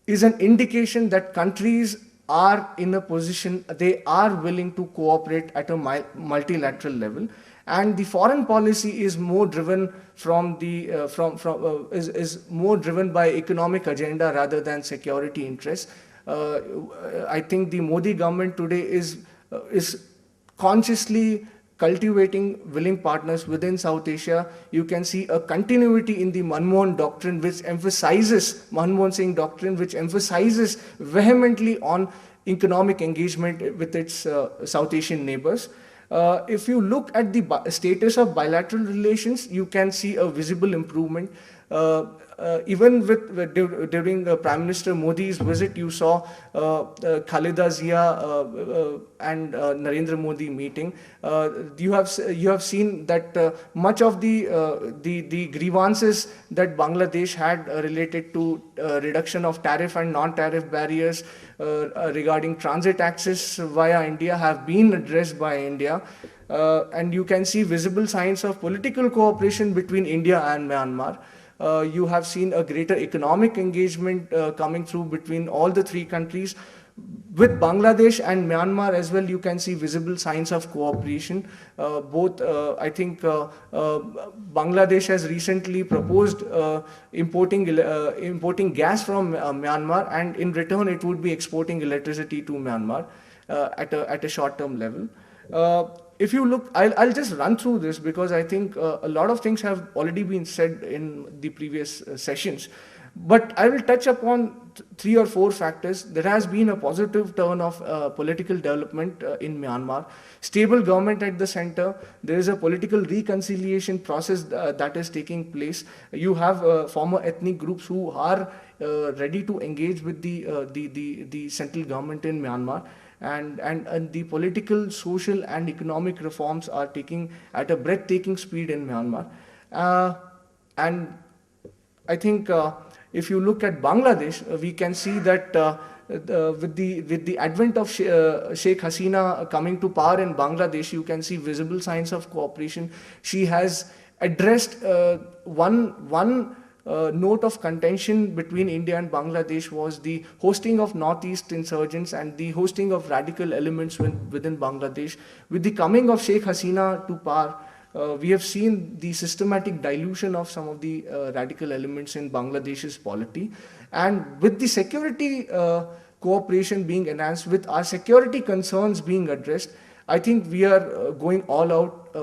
is an indication that countries are in a position, they are willing to cooperate at a multilateral level. And the foreign policy is more driven is more driven by economic agenda rather than security interests. I think the Modi government today is consciously cultivating willing partners within South Asia. You can see a continuity in the Manmohan doctrine, Manmohan Singh doctrine, which emphasizes vehemently on economic engagement with its South Asian neighbors. If you look at the status of bilateral relations, you can see a visible improvement. Even during Prime Minister Modi's visit, you saw Khalida Zia and Narendra Modi meeting. You have seen that much of the grievances that Bangladesh had related to reduction of tariff and non-tariff barriers regarding transit access via India have been addressed by India. And you can see visible signs of political cooperation between India and Myanmar. You have seen a greater economic engagement coming through between all the three countries. With Bangladesh and Myanmar as well, you can see visible signs of cooperation. I think Bangladesh has recently proposed importing gas from Myanmar, and in return it would be exporting electricity to Myanmar at a short-term level. If you look, I'll just run through this because I think a lot of things have already been said in the previous sessions. But I will touch upon 3 or 4 factors. There has been a positive turn of political development in Myanmar. Stable government at the center. There is a political reconciliation process that is taking place. You have former ethnic groups who are ready to engage with the central government in Myanmar. And the political, social and economic reforms are taking at a breathtaking speed in Myanmar. And I think if you look at Bangladesh, we can see that with the advent of Sheikh Hasina coming to power in Bangladesh, you can see visible signs of cooperation. She has addressed one note of contention between India and Bangladesh was the hosting of Northeast insurgents and the hosting of radical elements within Bangladesh. With the coming of Sheikh Hasina to power, we have seen the systematic dilution of some of the radical elements in Bangladesh's polity. And with the security cooperation being enhanced, with our security concerns being addressed, I think we are going all out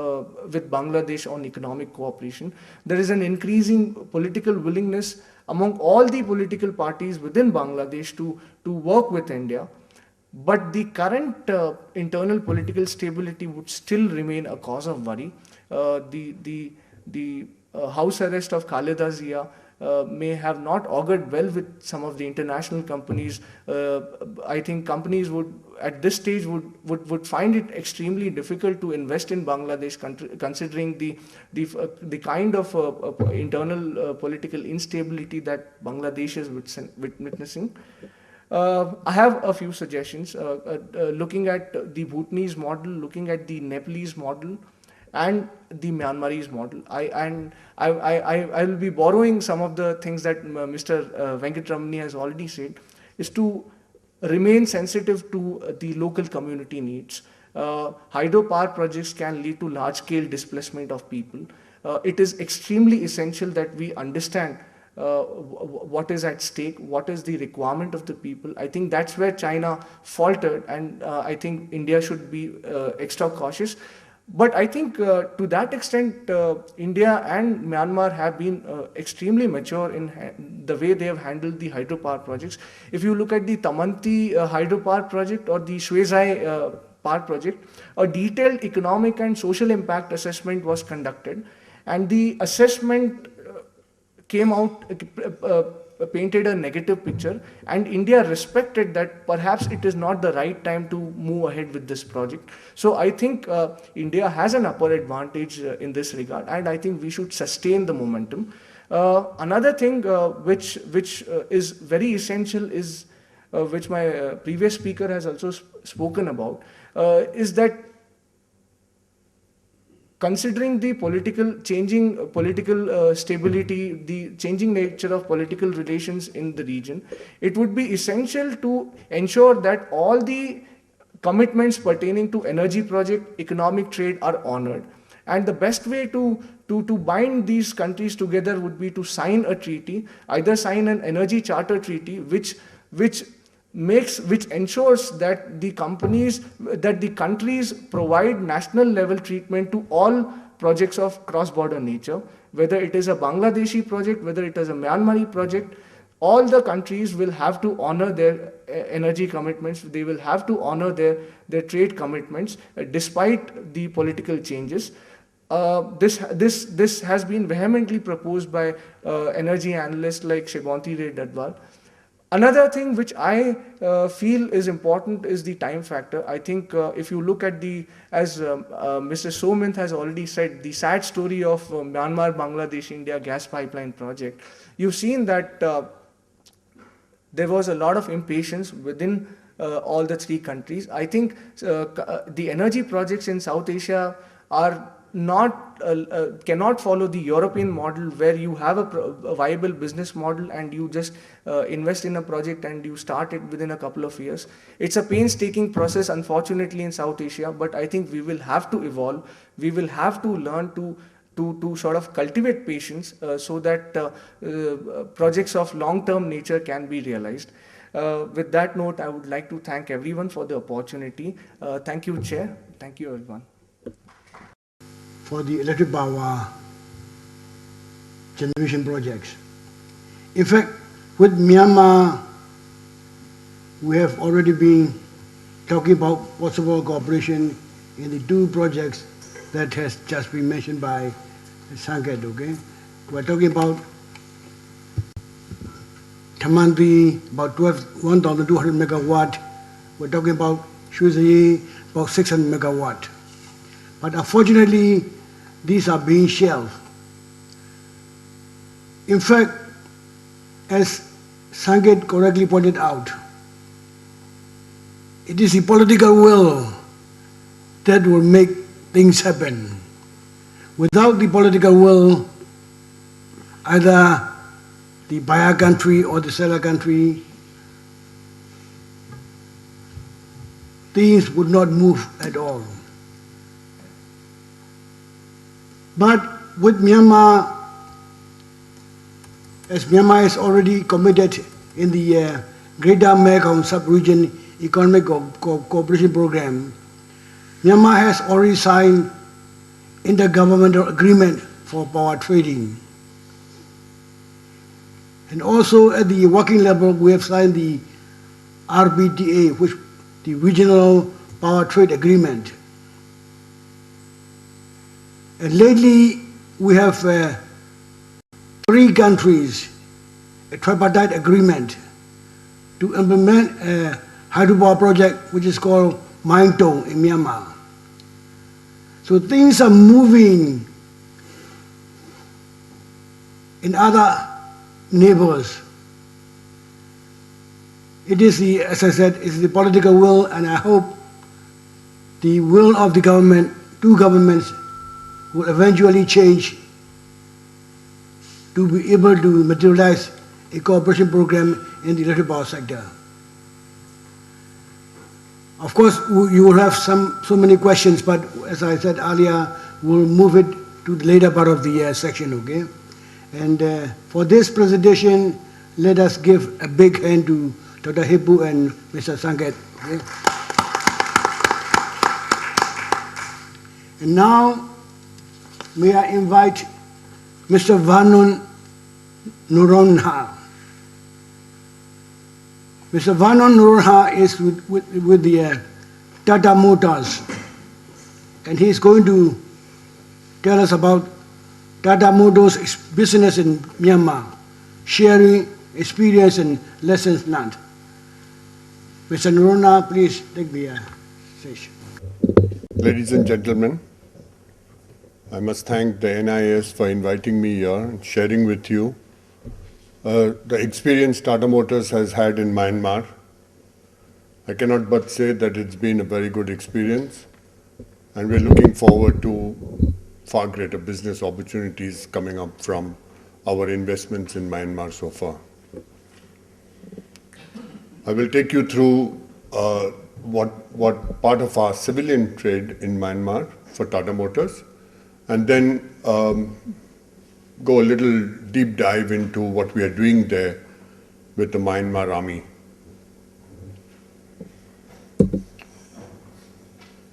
with Bangladesh on economic cooperation. There is an increasing political willingness among all the political parties within Bangladesh to work with India. But the current internal political stability would still remain a cause of worry. The the house arrest of Khaleda Zia may have not augured well with some of the international companies. I think companies would, at this stage, would find it extremely difficult to invest in Bangladesh, considering the kind of internal political instability that Bangladesh is witnessing. I have a few suggestions. Looking at the Bhutanese model, looking at the Nepalese model, and the Myanmarese model. I will be borrowing some of the things that Mr. Venkataramani has already said, is to remain sensitive to the local community needs. Hydropower projects can lead to large-scale displacement of people. It is extremely essential that we understand what is at stake, what is the requirement of the people. I think that's where China faltered, and I think India should be extra cautious. But I think to that extent, India and Myanmar have been extremely mature in the way they have handled the hydropower projects. If you look at the Tamanti hydropower project or the Shuezai power project, a detailed economic and social impact assessment was conducted, and the assessment came out, painted a negative picture, and India respected that perhaps it is not the right time to move ahead with this project. So I think India has an upper advantage in this regard, and I think we should sustain the momentum. Another thing which is very essential is, which my previous speaker has also spoken about, is that considering the changing political stability, the changing nature of political relations in the region, it would be essential to ensure that all the commitments pertaining to energy project, economic trade are honored. And the best way to bind these countries together would be to sign a treaty, either sign an energy charter treaty, which ensures that the countries provide national level treatment to all projects of cross-border nature, whether it is a Bangladeshi project, whether it is a Myanmari project. All the countries will have to honor their energy commitments. They will have to honor their trade commitments despite the political changes. This has been vehemently proposed by energy analysts like Shegonti Ray Dadwal. Another thing which I feel is important is the time factor. I think if you look at as Mr. Soe Myint has already said, the sad story of Myanmar-Bangladesh-India gas pipeline project, you've seen that there was a lot of impatience within all the three countries. I think the energy projects in South Asia are cannot follow the European model, where you have a viable business model and you just invest in a project and you start it within a couple of years. It's a painstaking process, unfortunately, in South Asia, but I think we will have to evolve. We will have to learn to sort of cultivate patience so that projects of long-term nature can be realized. With that note, I would like to thank everyone for the opportunity. Thank you, Chair. Thank you, everyone. For the electric power generation projects. In fact, with Myanmar, we have already been talking about possible cooperation in the two projects that has just been mentioned by Sanket, okay? We're talking about Tamanti, about 1,200 megawatt. We're talking about Shuezai, about 600 megawatt. But unfortunately, these are being shelved. In fact, as Sanket correctly pointed out, it is the political will that will make things happen. Without the political will, either the buyer country or the seller country, things would not move at all. But with Myanmar, as Myanmar is already committed in the Greater Mekong Sub-Region Economic Cooperation Program, Myanmar has already signed intergovernmental agreement for power trading. And also at the working level, we have signed the RBTA, which the Regional Power Trade Agreement. And lately, we have 3 countries, a tripartite agreement to implement a hydropower project which is called Myint in Myanmar. So things are moving in other neighbors. It is the, as I said, it's the political will, and I hope the will of the government, 2 governments, will eventually change to be able to materialize a cooperation program in the electric power sector. Of course, you will have so many questions, but as I said earlier, we'll move it to the later part of the section, okay? And for this presentation, let us give a big hand to Dr. Hippu and Mr. Sanket. Okay? And now, may I invite Mr. Vernon Noronha. Mr. Vernon Noronha is with the Tata Motors, and he is going to tell us about Tata Motors' business in Myanmar, sharing experience and lessons learned. Mr. Noronha, please take the session. Ladies and gentlemen, I must thank the NIS for inviting me here and sharing with you the experience Tata Motors has had in Myanmar. I cannot but say that it's been a very good experience, and we're looking forward to far greater business opportunities coming up from our investments in Myanmar so far. I will take you through what part of our civilian trade in Myanmar for Tata Motors, and then go a little deep dive into what we are doing there with the Myanmar Army.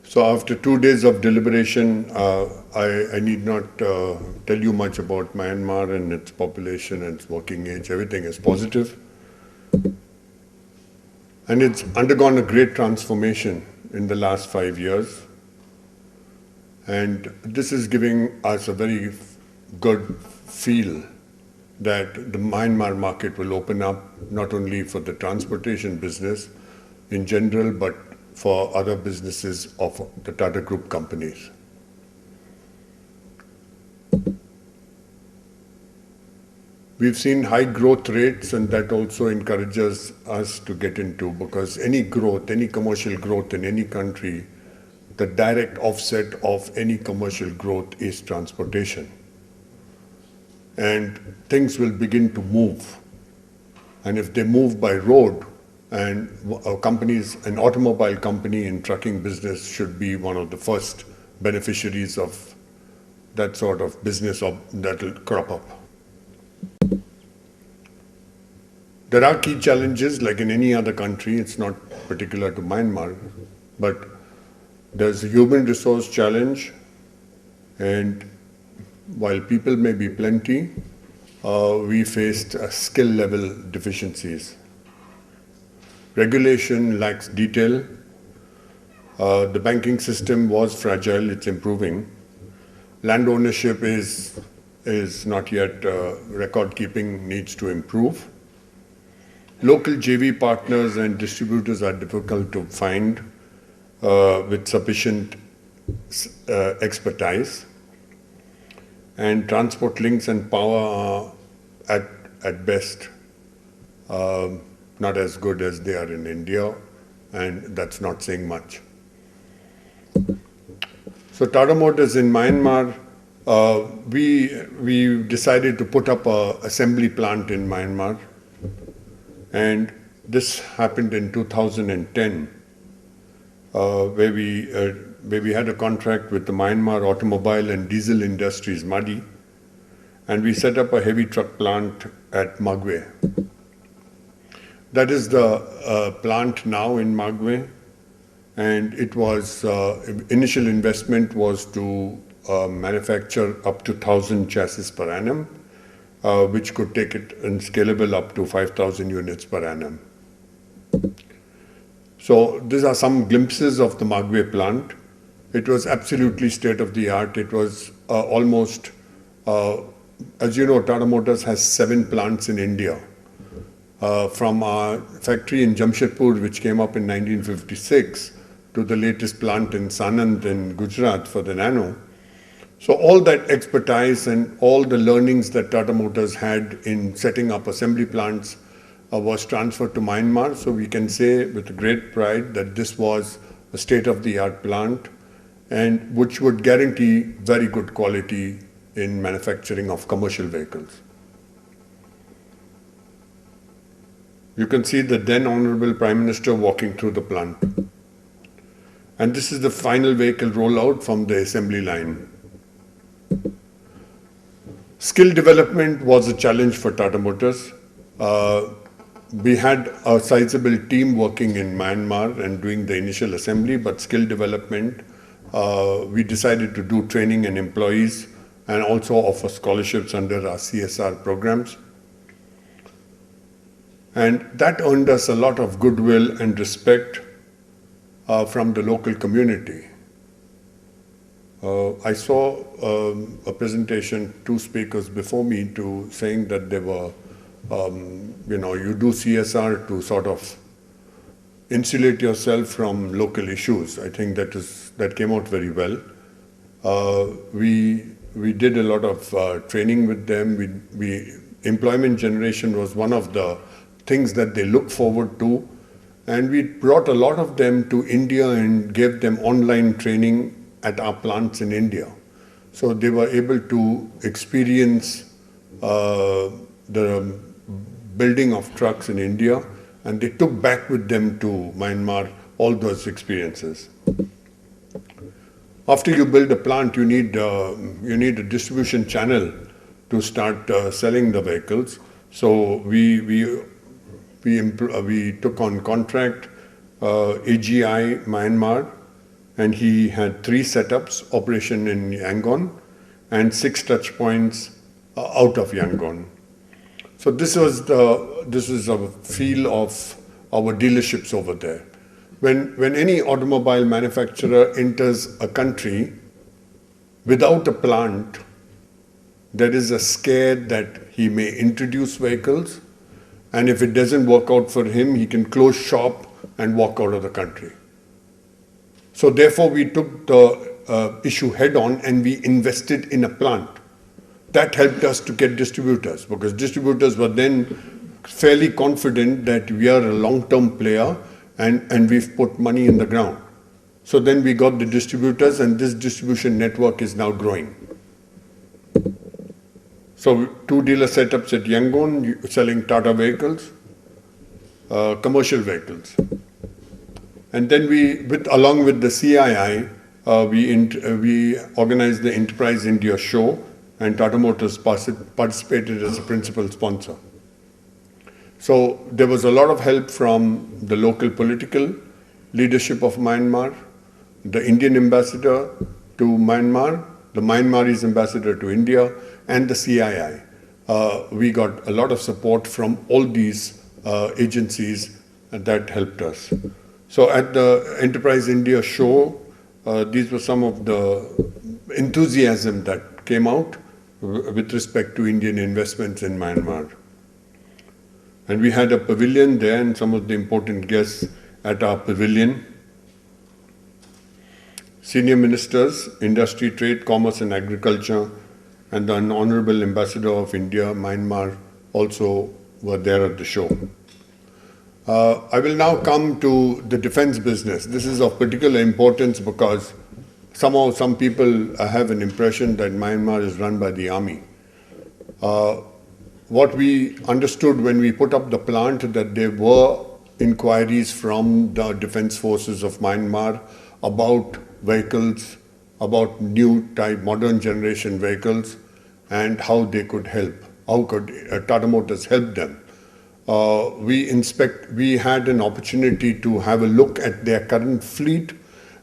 So after 2 days of deliberation, I need not tell you much about Myanmar and its population and its working age. Everything is positive. And it's undergone a great transformation in the last 5 years. And this is giving us a very good feel that the Myanmar market will open up not only for the transportation business in general, but for other businesses of the Tata Group companies. We've seen high growth rates, and that also encourages us to get into, because any growth, any commercial growth in any country, the direct offset of any commercial growth is transportation. And things will begin to move. And if they move by road, and an automobile company in trucking business should be one of the first beneficiaries of that sort of business that will crop up. There are key challenges, like in any other country. It's not particular to Myanmar, but there's a human resource challenge, and while people may be plenty, we faced skill level deficiencies. Regulation lacks detail. The banking system was fragile, it's improving. Land ownership is not yet, record keeping needs to improve. Local JV partners and distributors are difficult to find with sufficient expertise. And transport links and power are at best not as good as they are in India, and that's not saying much. So Tata Motors in Myanmar, we decided to put up an assembly plant in Myanmar, and this happened in 2010, where we had a contract with the Myanmar Automobile and Diesel Industries, MADI, and we set up a heavy truck plant at Magwe. That is the plant now in Magwe, and it was, initial investment was to manufacture up to 1,000 chassis per annum, which could take it and scalable up to 5,000 units per annum. So these are some glimpses of the Magwe plant. It was absolutely state of the art. It was almost As you know, Tata Motors has 7 plants in India. From our factory in Jamshedpur, which came up in 1956, to the latest plant in Sanand in Gujarat for the Nano. So all that expertise and all the learnings that Tata Motors had in setting up assembly plants was transferred to Myanmar. So we can say with great pride that this was a state-of-the-art plant, and which would guarantee very good quality in manufacturing of commercial vehicles. You can see the then Honorable Prime Minister walking through the plant. And this is the final vehicle rollout from the assembly line. Skill development was a challenge for Tata Motors. We had a sizable team working in Myanmar and doing the initial assembly, but skill development, we decided to do training and employees and also offer scholarships under our CSR programs. And that earned us a lot of goodwill and respect from the local community. I saw a presentation, 2 speakers before me, saying that they were, you do CSR to sort of insulate yourself from local issues. I think that came out very well. We did a lot of training with them. Employment generation was one of the things that they look forward to, and we brought a lot of them to India and gave them online training at our plants in India. So they were able to experience the building of trucks in India, and they took back with them to Myanmar all those experiences. After you build a plant, you need a distribution channel to start selling the vehicles. So we took on contract AGI Myanmar, and he had 3 setups, operation in Yangon, and 6 touch points out of Yangon. So this is a feel of our dealerships over there. When any automobile manufacturer enters a country without a plant, there is a scare that he may introduce vehicles, and if it doesn't work out for him, he can close shop and walk out of the country. So therefore, we took the issue head on and we invested in a plant. That helped us to get distributors, because distributors were then fairly confident that we are a long-term player and we've put money in the ground. So then we got the distributors, and this distribution network is now growing. So 2 dealer setups at Yangon selling Tata vehicles, commercial vehicles. And then along with the CII, we organized the Enterprise India show, and Tata Motors participated as a principal sponsor. So there was a lot of help from the local political leadership of Myanmar, the Indian ambassador to Myanmar, the Myanmarese ambassador to India, and the CII. We got a lot of support from all these agencies that helped us. So at the Enterprise India show, these were some of the enthusiasm that came out with respect to Indian investments in Myanmar. And we had a pavilion there, and some of the important guests at our pavilion. Senior ministers, industry, trade, commerce and agriculture, and the Honorable Ambassador of India, Myanmar, also were there at the show. I will now come to the defense business. This is of particular importance because somehow some people have an impression that Myanmar is run by the army. What we understood when we put up the plant, that there were inquiries from the defense forces of Myanmar about vehicles, about new type, modern generation vehicles, and how they could help. How could Tata Motors help them? We had an opportunity to have a look at their current fleet,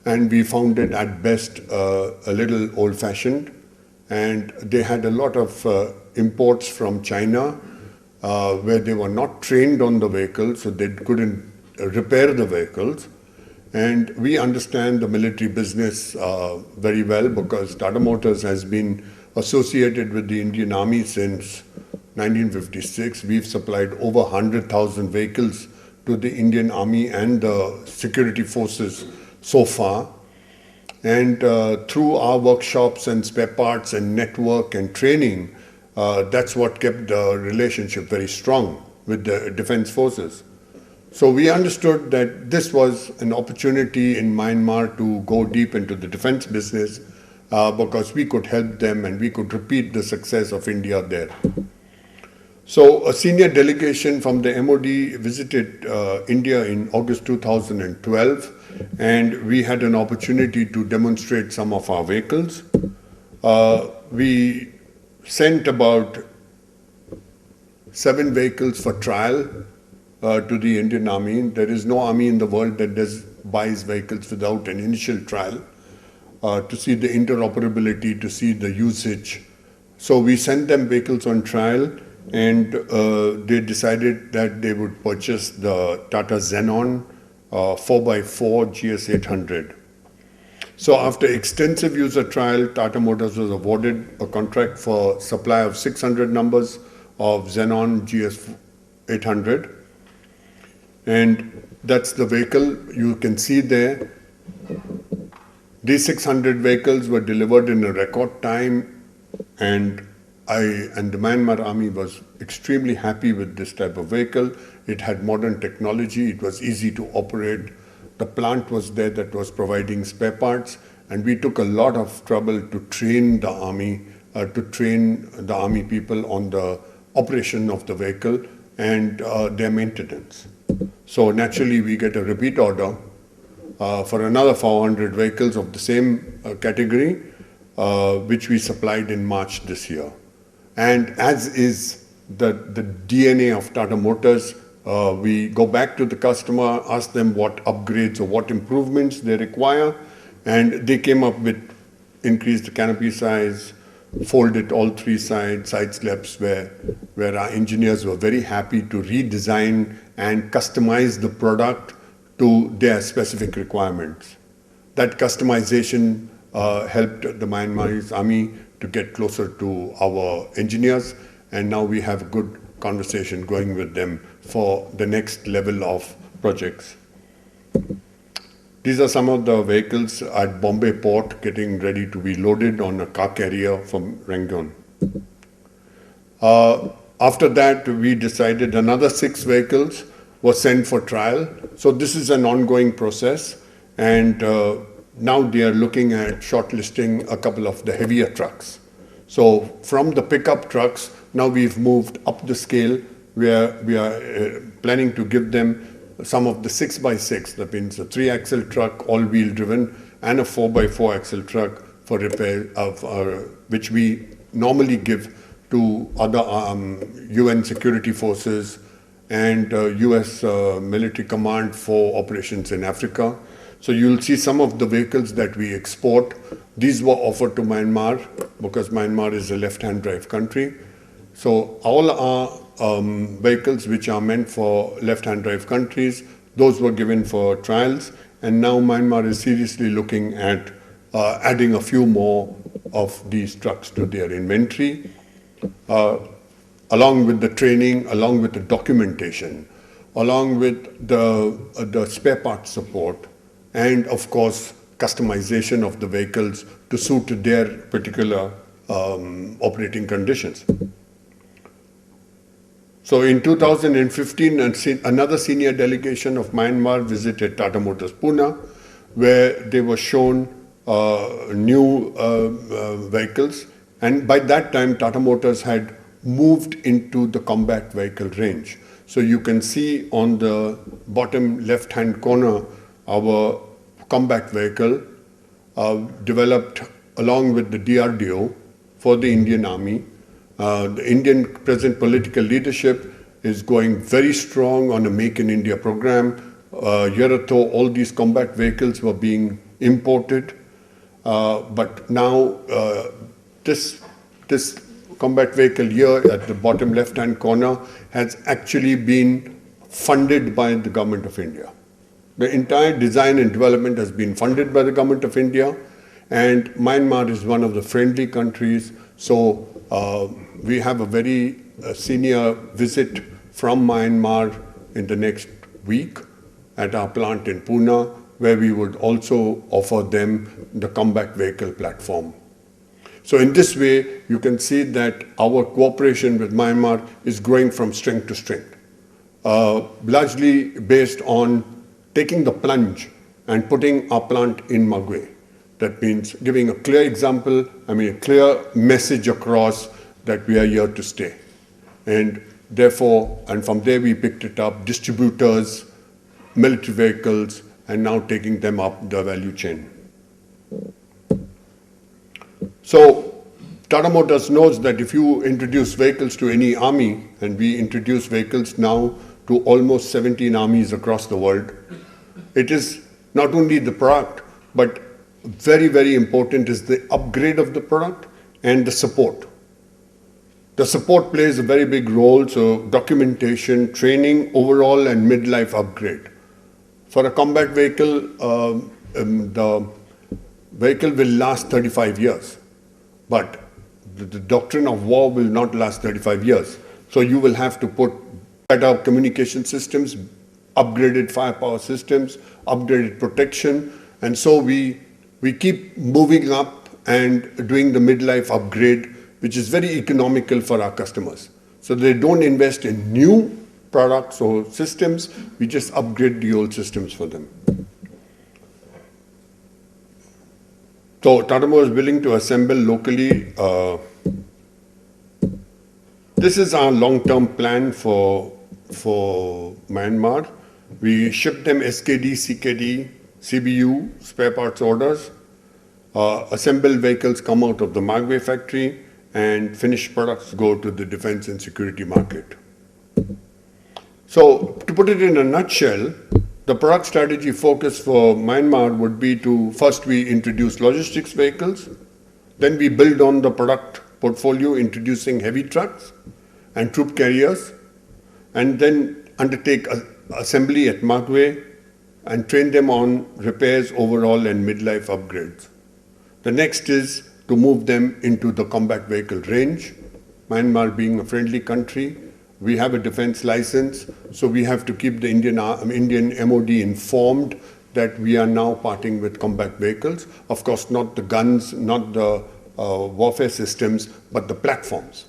and we found it at best a little old-fashioned, and they had a lot of imports from China where they were not trained on the vehicles, so they couldn't repair the vehicles. And we understand the military business very well, because Tata Motors has been associated with the Indian Army since 1956. We've supplied over 100,000 vehicles to the Indian Army and the security forces so far. And through our workshops and spare parts and network and training, that's what kept the relationship very strong with the defense forces. So we understood that this was an opportunity in Myanmar to go deep into the defense business because we could help them and we could repeat the success of India there. So a senior delegation from the MOD visited India in August 2012, and we had an opportunity to demonstrate some of our vehicles. We sent about 7 vehicles for trial to the Indian Army. There is no army in the world that buys vehicles without an initial trial to see the interoperability, to see the usage. So we sent them vehicles on trial, and they decided that they would purchase the Tata Xenon 4x4 GS800. So after extensive user trial, Tata Motors was awarded a contract for supply of 600 numbers of Xenon GS800. And that's the vehicle you can see there. These 600 vehicles were delivered in a record time, and the Myanmar Army was extremely happy with this type of vehicle. It had modern technology, it was easy to operate. The plant was there that was providing spare parts, and we took a lot of trouble to train the army, people on the operation of the vehicle and their maintenance. So naturally we get a repeat order for another 400 vehicles of the same category, which we supplied in March this year. And as is the DNA of Tata Motors, we go back to the customer, ask them what upgrades or what improvements they require, and they came up with increased the canopy size, folded all 3 side slabs, where our engineers were very happy to redesign and customize the product to their specific requirements. That customization helped the Myanmarese army to get closer to our engineers, and now we have a good conversation going with them for the next level of projects. These are some of the vehicles at Bombay port getting ready to be loaded on a car carrier from Rangoon. After that, we decided another 6 vehicles were sent for trial. So this is an ongoing process, and now they are looking at shortlisting a couple of the heavier trucks. So from the pickup trucks, now we've moved up the scale, where we are planning to give them some of the 6x6, that means a 3-axle truck, all-wheel driven, and a 4x4 axle truck for repair, which we normally give to other UN security forces and US military command for operations in Africa. So you'll see some of the vehicles that we export. These were offered to Myanmar because Myanmar is a left-hand drive country. So all our vehicles which are meant for left-hand drive countries, those were given for trials, and now Myanmar is seriously looking at adding a few more of these trucks to their inventory, along with the training, along with the documentation, along with the spare parts support, and of course customization of the vehicles to suit their particular operating conditions. So in 2015, another senior delegation of Myanmar visited Tata Motors Pune, where they were shown new vehicles. And by that time, Tata Motors had moved into the combat vehicle range. So you can see on the bottom left-hand corner, our combat vehicle developed along with the DRDO for the Indian Army. The Indian present political leadership is going very strong on a Make in India program. A year ago, all these combat vehicles were being imported, but now this combat vehicle here at the bottom left-hand corner has actually been funded by the government of India. The entire design and development has been funded by the government of India, and Myanmar is one of the friendly countries, So we have a very senior visit from Myanmar in the next week at our plant in Pune, where we would also offer them the comeback vehicle platform. So in this way, you can see that our cooperation with Myanmar is growing from strength to strength, largely based on taking the plunge and putting our plant in Magwe. That means giving a clear example, a clear message across that we are here to stay. And therefore, and from there we picked it up, distributors, military vehicles, and now taking them up the value chain. So Tata Motors knows that if you introduce vehicles to any army, and we introduce vehicles now to almost 17 armies across the world, it is not only the product, but very, very important is the upgrade of the product and the support. The support plays a very big role, so documentation, training, overall, and midlife upgrade. For a combat vehicle, the vehicle will last 35 years, but the doctrine of war will not last 35 years. So you will have to put better communication systems, upgraded firepower systems, upgraded protection, and so we keep moving up and doing the midlife upgrade, which is very economical for our customers. So they don't invest in new products or systems, we just upgrade the old systems for them. So Tata Motors is willing to assemble locally. This is our long-term plan for Myanmar. We ship them SKD, CKD, CBU, spare parts orders. Assembled vehicles come out of the Magwe factory, and finished products go to the defense and security market. So to put it in a nutshell, the product strategy focus for Myanmar would be to first we introduce logistics vehicles, then we build on the product portfolio introducing heavy trucks and troop carriers, and then undertake assembly at Magwe and train them on repairs, overall, and midlife upgrades. The next is to move them into the combat vehicle range. Myanmar being a friendly country, we have a defense license, so we have to keep the Indian MOD informed that we are now parting with combat vehicles. Of course, not the guns, not the warfare systems, but the platforms.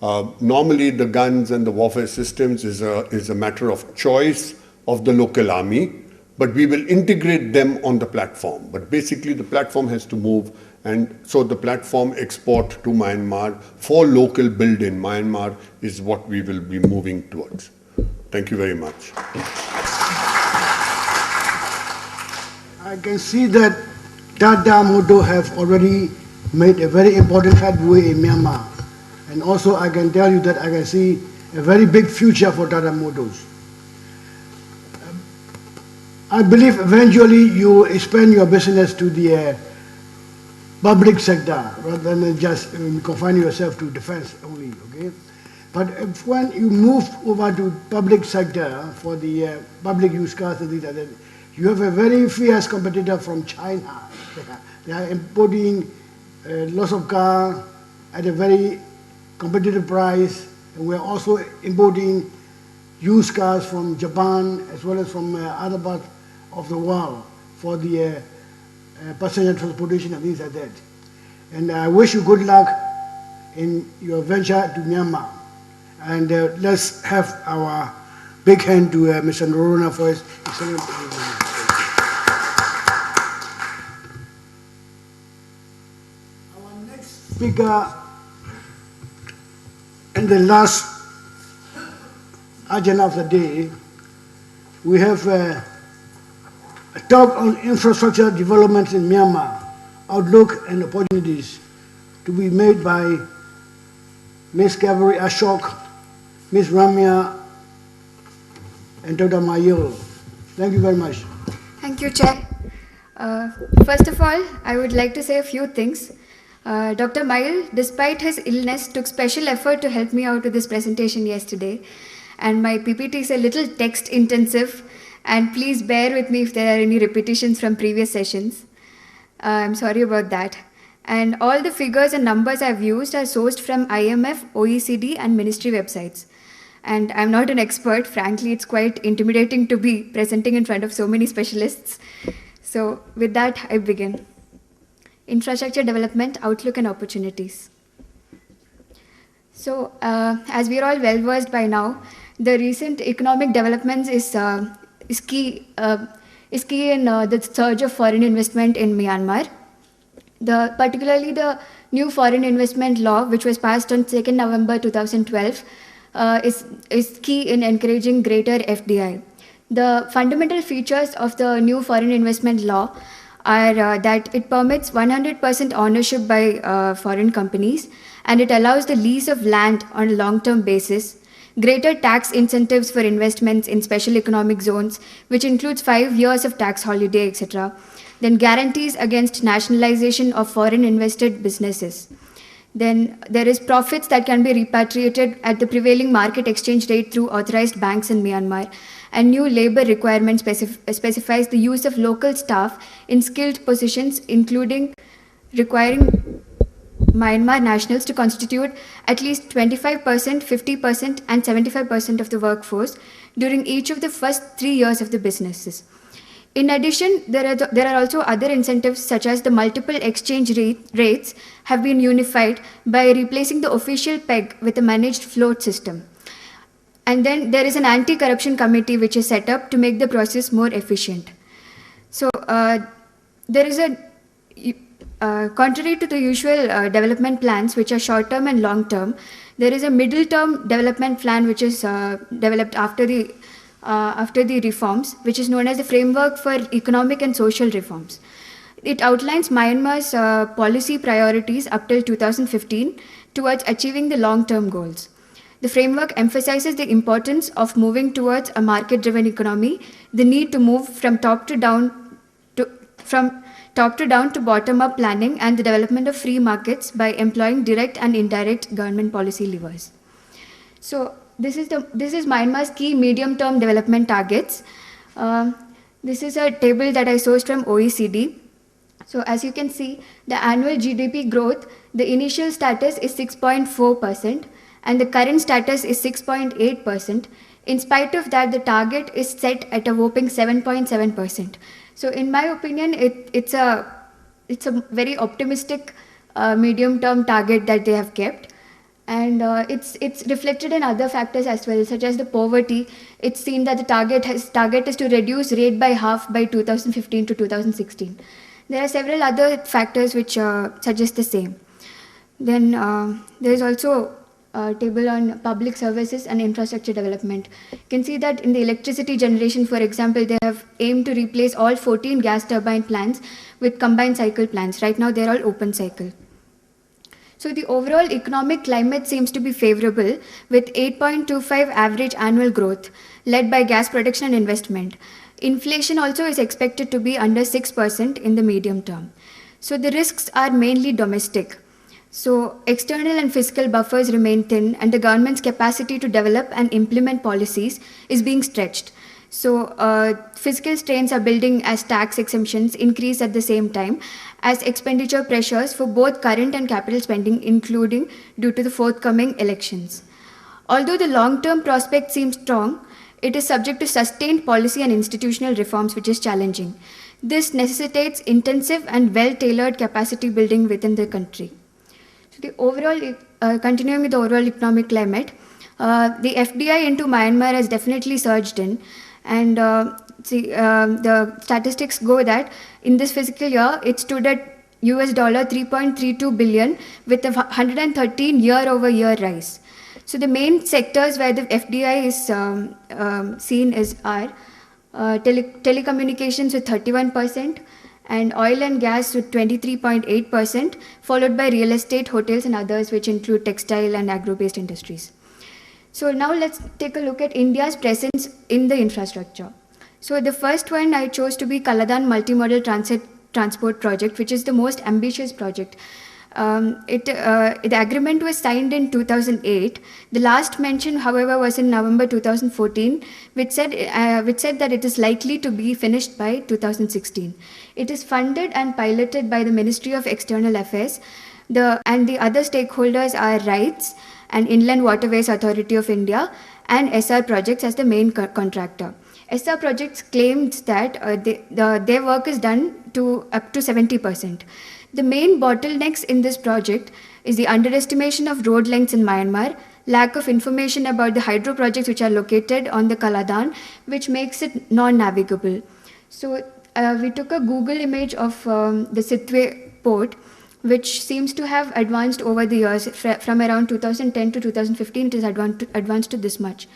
Normally, the guns and the warfare systems is a matter of choice of the local army, but we will integrate them on the platform. But basically, the platform has to move, and so the platform export to Myanmar for local build in Myanmar is what we will be moving towards. Thank you very much. I can see that Tata Motors have already made a very important headway in Myanmar. And also I can tell you that I can see a very big future for Tata Motors. I believe eventually you will expand your business to the public sector rather than just confine yourself to defense only, okay? But when you move over to public sector for the public use cars and things like that, you have a very fierce competitor from China. They are importing lots of cars at a very competitive price, and we're also importing used cars from Japan as well as from other parts of the world for the passenger transportation and things like that. And I wish you good luck in your venture to Myanmar. And let's have our big hand to Mr. Noronha for his excellent presentation. Our next speaker and the last agenda of the day, we have a talk on infrastructure development in Myanmar, outlook and opportunities, to be made by Ms. Kaveri Ashok, Ms. Ramya, and Dr. Mayil. Thank you very much. Thank you, Chair. First of all, I would like to say a few things. Dr. Mayil, despite his illness, took special effort to help me out with this presentation yesterday. And my PPT is a little text intensive, and please bear with me if there are any repetitions from previous sessions. I'm sorry about that. And all the figures and numbers I've used are sourced from IMF, OECD, and ministry websites. And I'm not an expert. Frankly, it's quite intimidating to be presenting in front of so many specialists. So with that, I begin. Infrastructure development, outlook and opportunities. So as we're all well versed by now, the recent economic developments is key in the surge of foreign investment in Myanmar. Particularly the new foreign investment law, which was passed on 2nd November 2012, is key in encouraging greater FDI. The fundamental features of the new foreign investment law are that it permits 100% ownership by foreign companies, and it allows the lease of land on a long-term basis, greater tax incentives for investments in special economic zones, which includes 5 years of tax holiday, etc., then guarantees against nationalization of foreign invested businesses. Then there is profits that can be repatriated at the prevailing market exchange rate through authorized banks in Myanmar. And new labor requirement specifies the use of local staff in skilled positions, including requiring Myanmar nationals to constitute at least 25%, 50%, and 75% of the workforce during each of the first 3 years of the businesses. In addition, there are also other incentives such as the multiple exchange rates have been unified by replacing the official peg with a managed float system. And then there is an anti-corruption committee which is set up to make the process more efficient. So there is contrary to the usual development plans, which are short-term and long-term, there is a middle-term development plan which is developed after the reforms, which is known as the Framework for Economic and Social Reforms. It outlines Myanmar's policy priorities up till 2015 towards achieving the long-term goals. The framework emphasizes the importance of moving towards a market-driven economy, the need to move from top to down to bottom-up planning, and the development of free markets by employing direct and indirect government policy levers. So this is Myanmar's key medium-term development targets. This is a table that I sourced from OECD. So as you can see, the annual GDP growth, the initial status is 6.4%, and the current status is 6.8%. In spite of that, the target is set at a whopping 7.7%. So in my opinion, it's a very optimistic medium-term target that they have kept. And it's reflected in other factors as well, such as the poverty. It's seen that the target is to reduce rate by half by 2015 to 2016. There are several other factors which suggest the same. Then there is also a table on public services and infrastructure development. You can see that in the electricity generation, for example, they have aimed to replace all 14 gas turbine plants with combined cycle plants. Right now, they're all open cycle. So the overall economic climate seems to be favorable, with 8.25 average annual growth, led by gas production and investment. Inflation also is expected to be under 6% in the medium term. So the risks are mainly domestic. So external and fiscal buffers remain thin, and the government's capacity to develop and implement policies is being stretched. So fiscal strains are building as tax exemptions increase at the same time as expenditure pressures for both current and capital spending, including due to the forthcoming elections. Although the long-term prospect seems strong, it is subject to sustained policy and institutional reforms, which is challenging. This necessitates intensive and well-tailored capacity building within the country. So the overall, continuing with the overall economic climate, the FDI into Myanmar has definitely surged in, and the statistics go that in this fiscal year, it stood at US $3.32 billion with a 113 year-over-year rise. So the main sectors where the FDI is seen are telecommunications with 31%, and oil and gas with 23.8%, followed by real estate, hotels, and others, which include textile and agro-based industries. So now let's take a look at India's presence in the infrastructure. So the first one I chose to be Kaladan Multimodal Transport Project, which is the most ambitious project. The agreement was signed in 2008. The last mention, however, was in November 2014, which said that it is likely to be finished by 2016. It is funded and piloted by the Ministry of External Affairs. And the other stakeholders are RITES and Inland Waterways Authority of India and SR Projects as the main contractor. SR Projects claims that their work is done up to 70%. The main bottlenecks in this project is the underestimation of road lengths in Myanmar, lack of information about the hydro projects which are located on the Kaladan, which makes it non-navigable. So we took a Google image of the Sitwe port, which seems to have advanced over the years. From around 2010 to 2015, it is advanced to this much.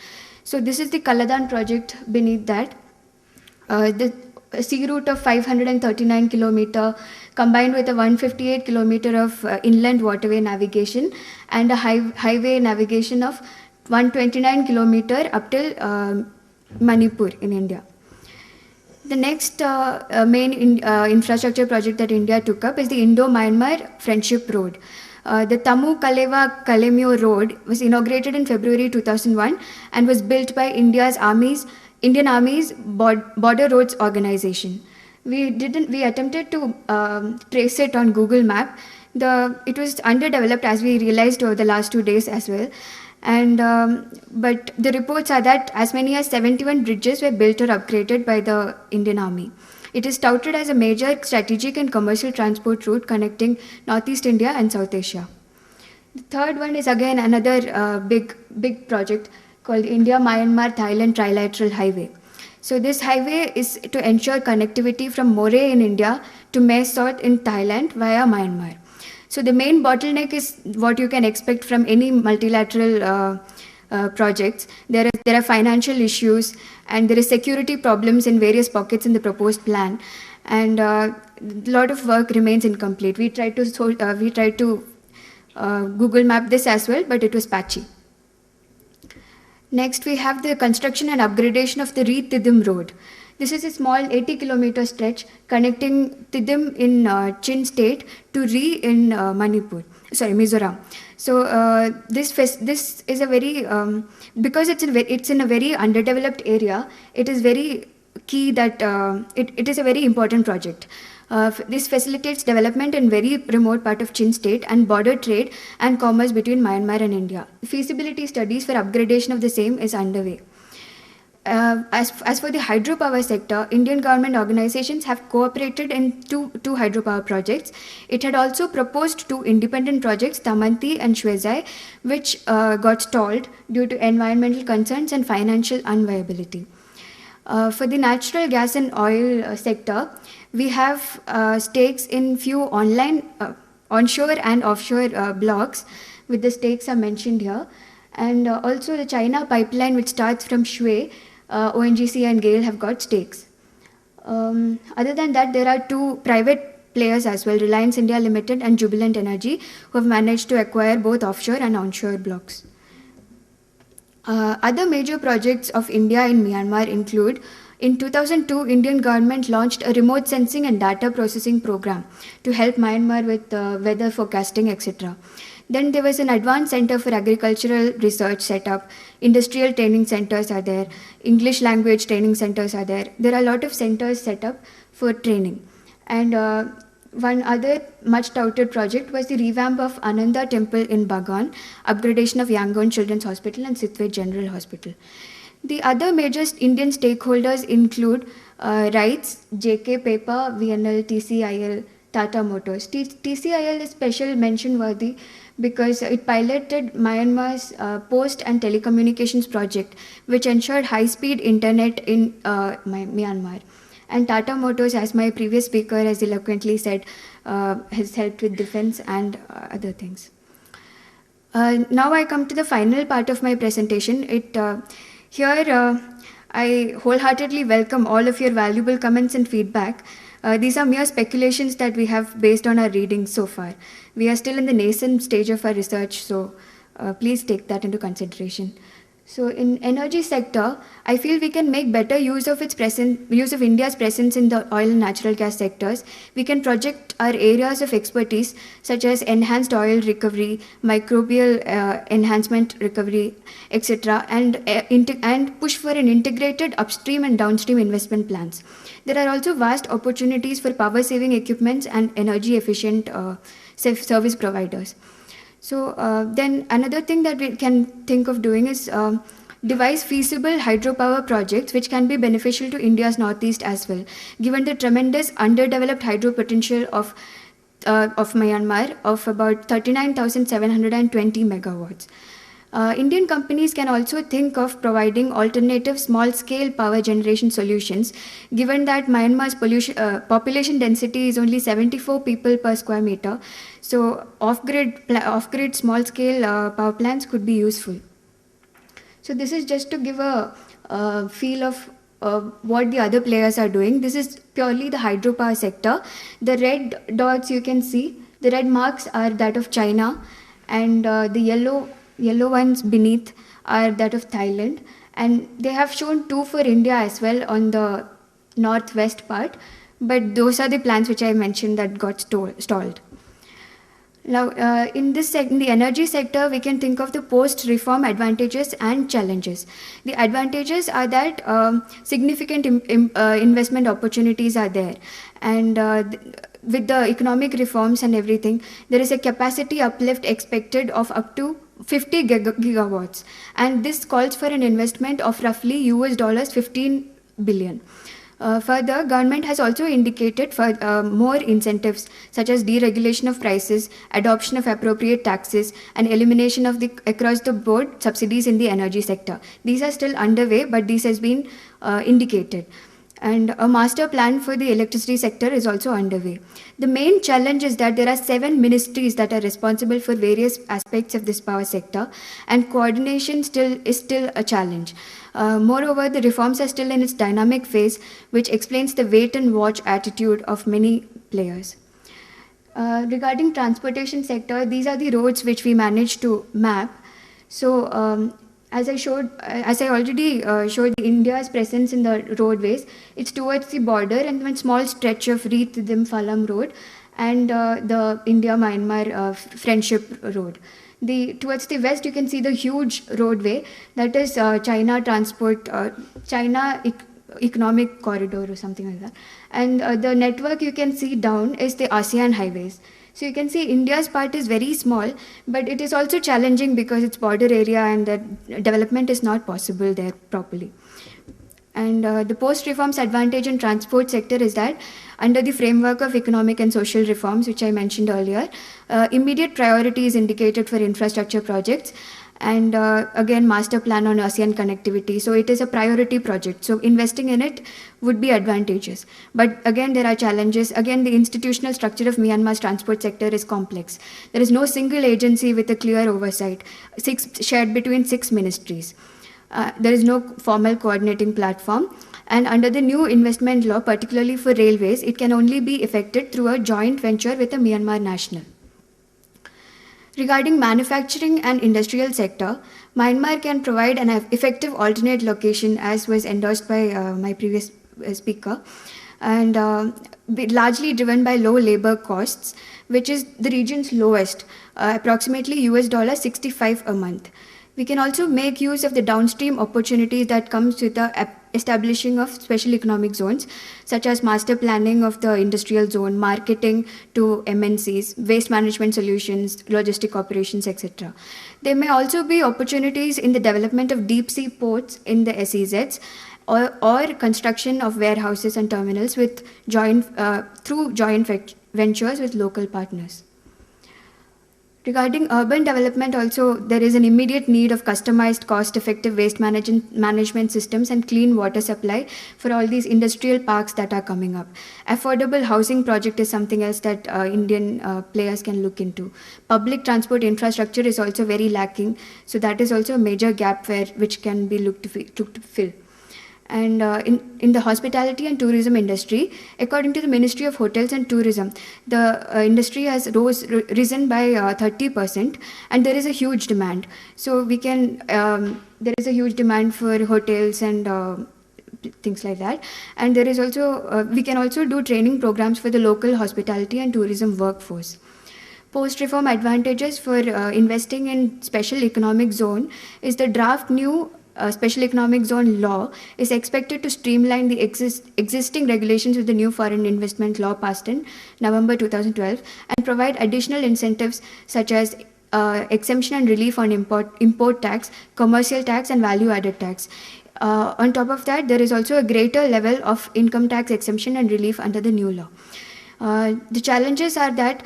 So this is the Kaladan project beneath that. The sea route of 539 kilometer combined with a 158 kilometer of inland waterway navigation and a highway navigation of 129 kilometer up till Manipur in India. The next main infrastructure project that India took up is the Indo-Myanmar Friendship Road. The Tamu Kalewa Kalemio Road was inaugurated in February 2001 and was built by Indian Army's Border Roads Organization. We attempted to trace it on Google Map. It was underdeveloped, as we realized over the last 2 days as well. But the reports are that as many as 71 bridges were built or upgraded by the Indian Army. It is touted as a major strategic and commercial transport route connecting Northeast India and South Asia. The third one is again another big project called India-Myanmar-Thailand Trilateral Highway. So this highway is to ensure connectivity from Moreh in India to Mae Sot in Thailand via Myanmar. So the main bottleneck is what you can expect from any multilateral projects. There are financial issues and there is security problems in various pockets in the proposed plan, and a lot of work remains incomplete. We tried to Google map this as well, but it was patchy. Next, we have the construction and upgradation of the Re-Tidim Road. This is a small 80-kilometer stretch connecting Tidim in Chin State to Re in Mizoram. So this is a very because it's in a very underdeveloped area. It is very key that it is a very important project. This facilitates development in very remote part of Chin State and border trade and commerce between Myanmar and India. Feasibility studies for upgradation of the same is underway. As for the hydropower sector, Indian government organizations have cooperated in two hydropower projects. It had also proposed 2 independent projects, Tamanti and Shwezai, which got stalled due to environmental concerns and financial unviability. For the natural gas and oil sector, we have stakes in few onshore and offshore blocks, with the stakes are mentioned here. And also the China pipeline, which starts from Shui, ONGC and GAIL have got stakes. Other than that, there are 2 private players as well, Reliance India Limited and Jubilant Energy, who have managed to acquire both offshore and onshore blocks. Other major projects of India in Myanmar include, in 2002, Indian government launched a remote sensing and data processing program to help Myanmar with weather forecasting, etc. Then there was an advanced center for agricultural research set up. Industrial training centers are there. English language training centers are there. There are a lot of centers set up for training. And one other much touted project was the revamp of Ananda Temple in Bagan, upgradation of Yangon Children's Hospital and Sitwe General Hospital. The other major Indian stakeholders include RITES, JK Paper, VNL, TCIL, Tata Motors. TCIL is special mention worthy because it piloted Myanmar's post and telecommunications project, which ensured high-speed internet in Myanmar. And Tata Motors, as my previous speaker has eloquently said, has helped with defense and other things. Now I come to the final part of my presentation. Here I wholeheartedly welcome all of your valuable comments and feedback. These are mere speculations that we have based on our readings so far. We are still in the nascent stage of our research, so please take that into consideration. So in energy sector, I feel we can make better use of India's presence in the oil and natural gas sectors. We can project our areas of expertise such as enhanced oil recovery, microbial enhancement recovery, etc., and push for an integrated upstream and downstream investment plans. There are also vast opportunities for power saving equipments and energy efficient service providers. So then another thing that we can think of doing is devise feasible hydropower projects which can be beneficial to India's northeast as well, given the tremendous underdeveloped hydro potential of Myanmar of about 39,720 megawatts. Indian companies can also think of providing alternative small-scale power generation solutions, given that Myanmar's population density is only 74 people per square meter. So off-grid small-scale power plants could be useful. So this is just to give a feel of what the other players are doing. This is purely the hydropower sector. The red dots you can see, the red marks are that of China, and the yellow ones beneath are that of Thailand, and they have shown two for India as well on the northwest part, but those are the plans which I mentioned that got stalled. Now, in the energy sector, we can think of the post-reform advantages and challenges. The advantages are that significant investment opportunities are there, and with the economic reforms and everything, there is a capacity uplift expected of up to 50 gigawatts, and this calls for an investment of roughly US $15 billion. Further, government has also indicated for more incentives such as deregulation of prices, adoption of appropriate taxes, and elimination of the across-the-board subsidies in the energy sector. These are still underway, but this has been indicated. And a master plan for the electricity sector is also underway. The main challenge is that there are 7 ministries that are responsible for various aspects of this power sector, and coordination is still a challenge. Moreover, the reforms are still in its dynamic phase, which explains the wait and watch attitude of many players. Regarding transportation sector, these are the roads which we managed to map. So, as I already showed India's presence in the roadways, it's towards the border and one small stretch of Reet-Dim-Phalam Road and the India-Myanmar Friendship Road. Towards the west, you can see the huge roadway that is China Economic Corridor or something like that. And the network you can see down is the ASEAN highways. So you can see India's part is very small, but it is also challenging because it's border area and the development is not possible there properly. And the post-reforms advantage in transport sector is that under the framework of economic and social reforms, which I mentioned earlier, immediate priority is indicated for infrastructure projects, and again master plan on ASEAN connectivity. So it is a priority project. So investing in it would be advantageous. But again, there are challenges. Again, the institutional structure of Myanmar's transport sector is complex. There is no single agency with a clear oversight, shared between 6 ministries. There is no formal coordinating platform. And under the new investment law, particularly for railways, it can only be effected through a joint venture with a Myanmar national. Regarding manufacturing and industrial sector, Myanmar can provide an effective alternate location, as was endorsed by my previous speaker, and largely driven by low labor costs, which is the region's lowest, approximately US $65 a month. We can also make use of the downstream opportunities that comes with the establishing of special economic zones, such as master planning of the industrial zone, marketing to MNCs, waste management solutions, logistic operations, etc. There may also be opportunities in the development of deep sea ports in the SEZs, or construction of warehouses and terminals with through joint ventures with local partners. Regarding urban development also, there is an immediate need of customized, cost-effective waste management systems and clean water supply for all these industrial parks that are coming up. Affordable housing project is something else that Indian players can look into. Public transport infrastructure is also very lacking, so that is also a major gap which can be looked to fill. And in the hospitality and tourism industry, according to the Ministry of Hotels and Tourism, the industry has risen by 30%, and there is a huge demand. So we can there is a huge demand for hotels and things like that. And there is also, we can also do training programs for the local hospitality and tourism workforce. Post-reform advantages for investing in special economic zone is the draft new special economic zone law is expected to streamline the existing regulations with the new foreign investment law passed in November 2012 and provide additional incentives such as exemption and relief on import tax, commercial tax and value added tax. On top of that, there is also a greater level of income tax exemption and relief under the new law. The challenges are that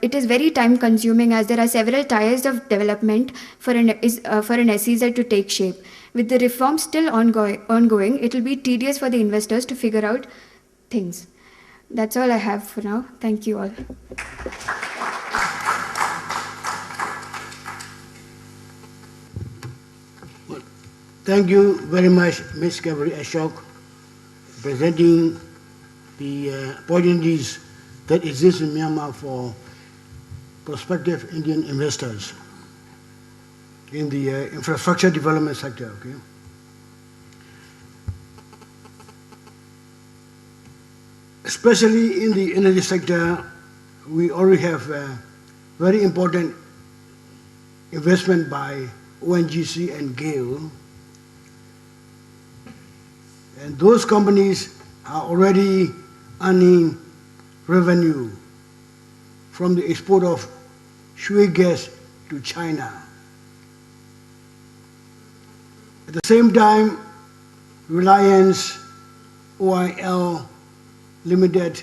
it is very time consuming as there are several tiers of development for an SEZ to take shape. With the reforms still ongoing, it will be tedious for the investors to figure out things. That's all I have for now. Thank you all. Thank you very much, Ms. Kaveri Ashok, presenting the opportunities that exist in Myanmar for prospective Indian investors in the infrastructure development sector. Okay? Especially in the energy sector, we already have very important investment by ONGC and GAIL. And those companies are already earning revenue from the export of shale gas to China. At the same time, Reliance, OIL Limited,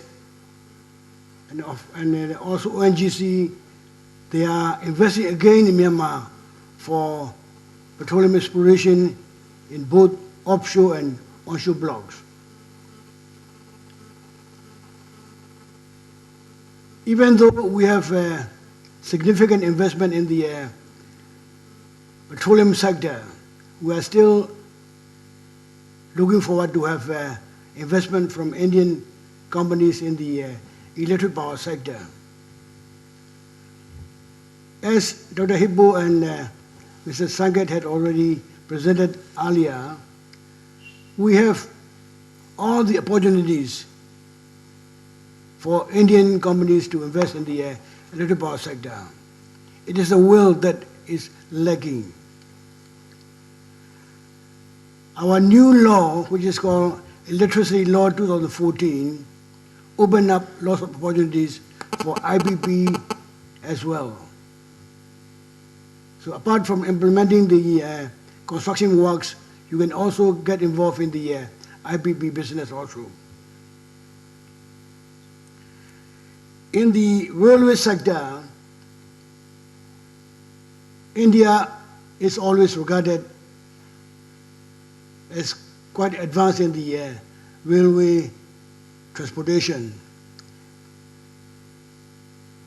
and also ONGC, they are investing again in Myanmar for petroleum exploration in both offshore and onshore blocks. Even though we have significant investment in the petroleum sector, we are still looking forward to have investment from Indian companies in the electric power sector. As Dr. Hippu and Mr. Sanket had already presented earlier, we have all the opportunities for Indian companies to invest in the electric power sector. It is the will that is lacking. Our new law, which is called Electricity Law 2014, opened up lots of opportunities for IPP as well. So apart from implementing the construction works, you can also get involved in the IPP business also. In the railway sector, India is always regarded as quite advanced in the railway transportation.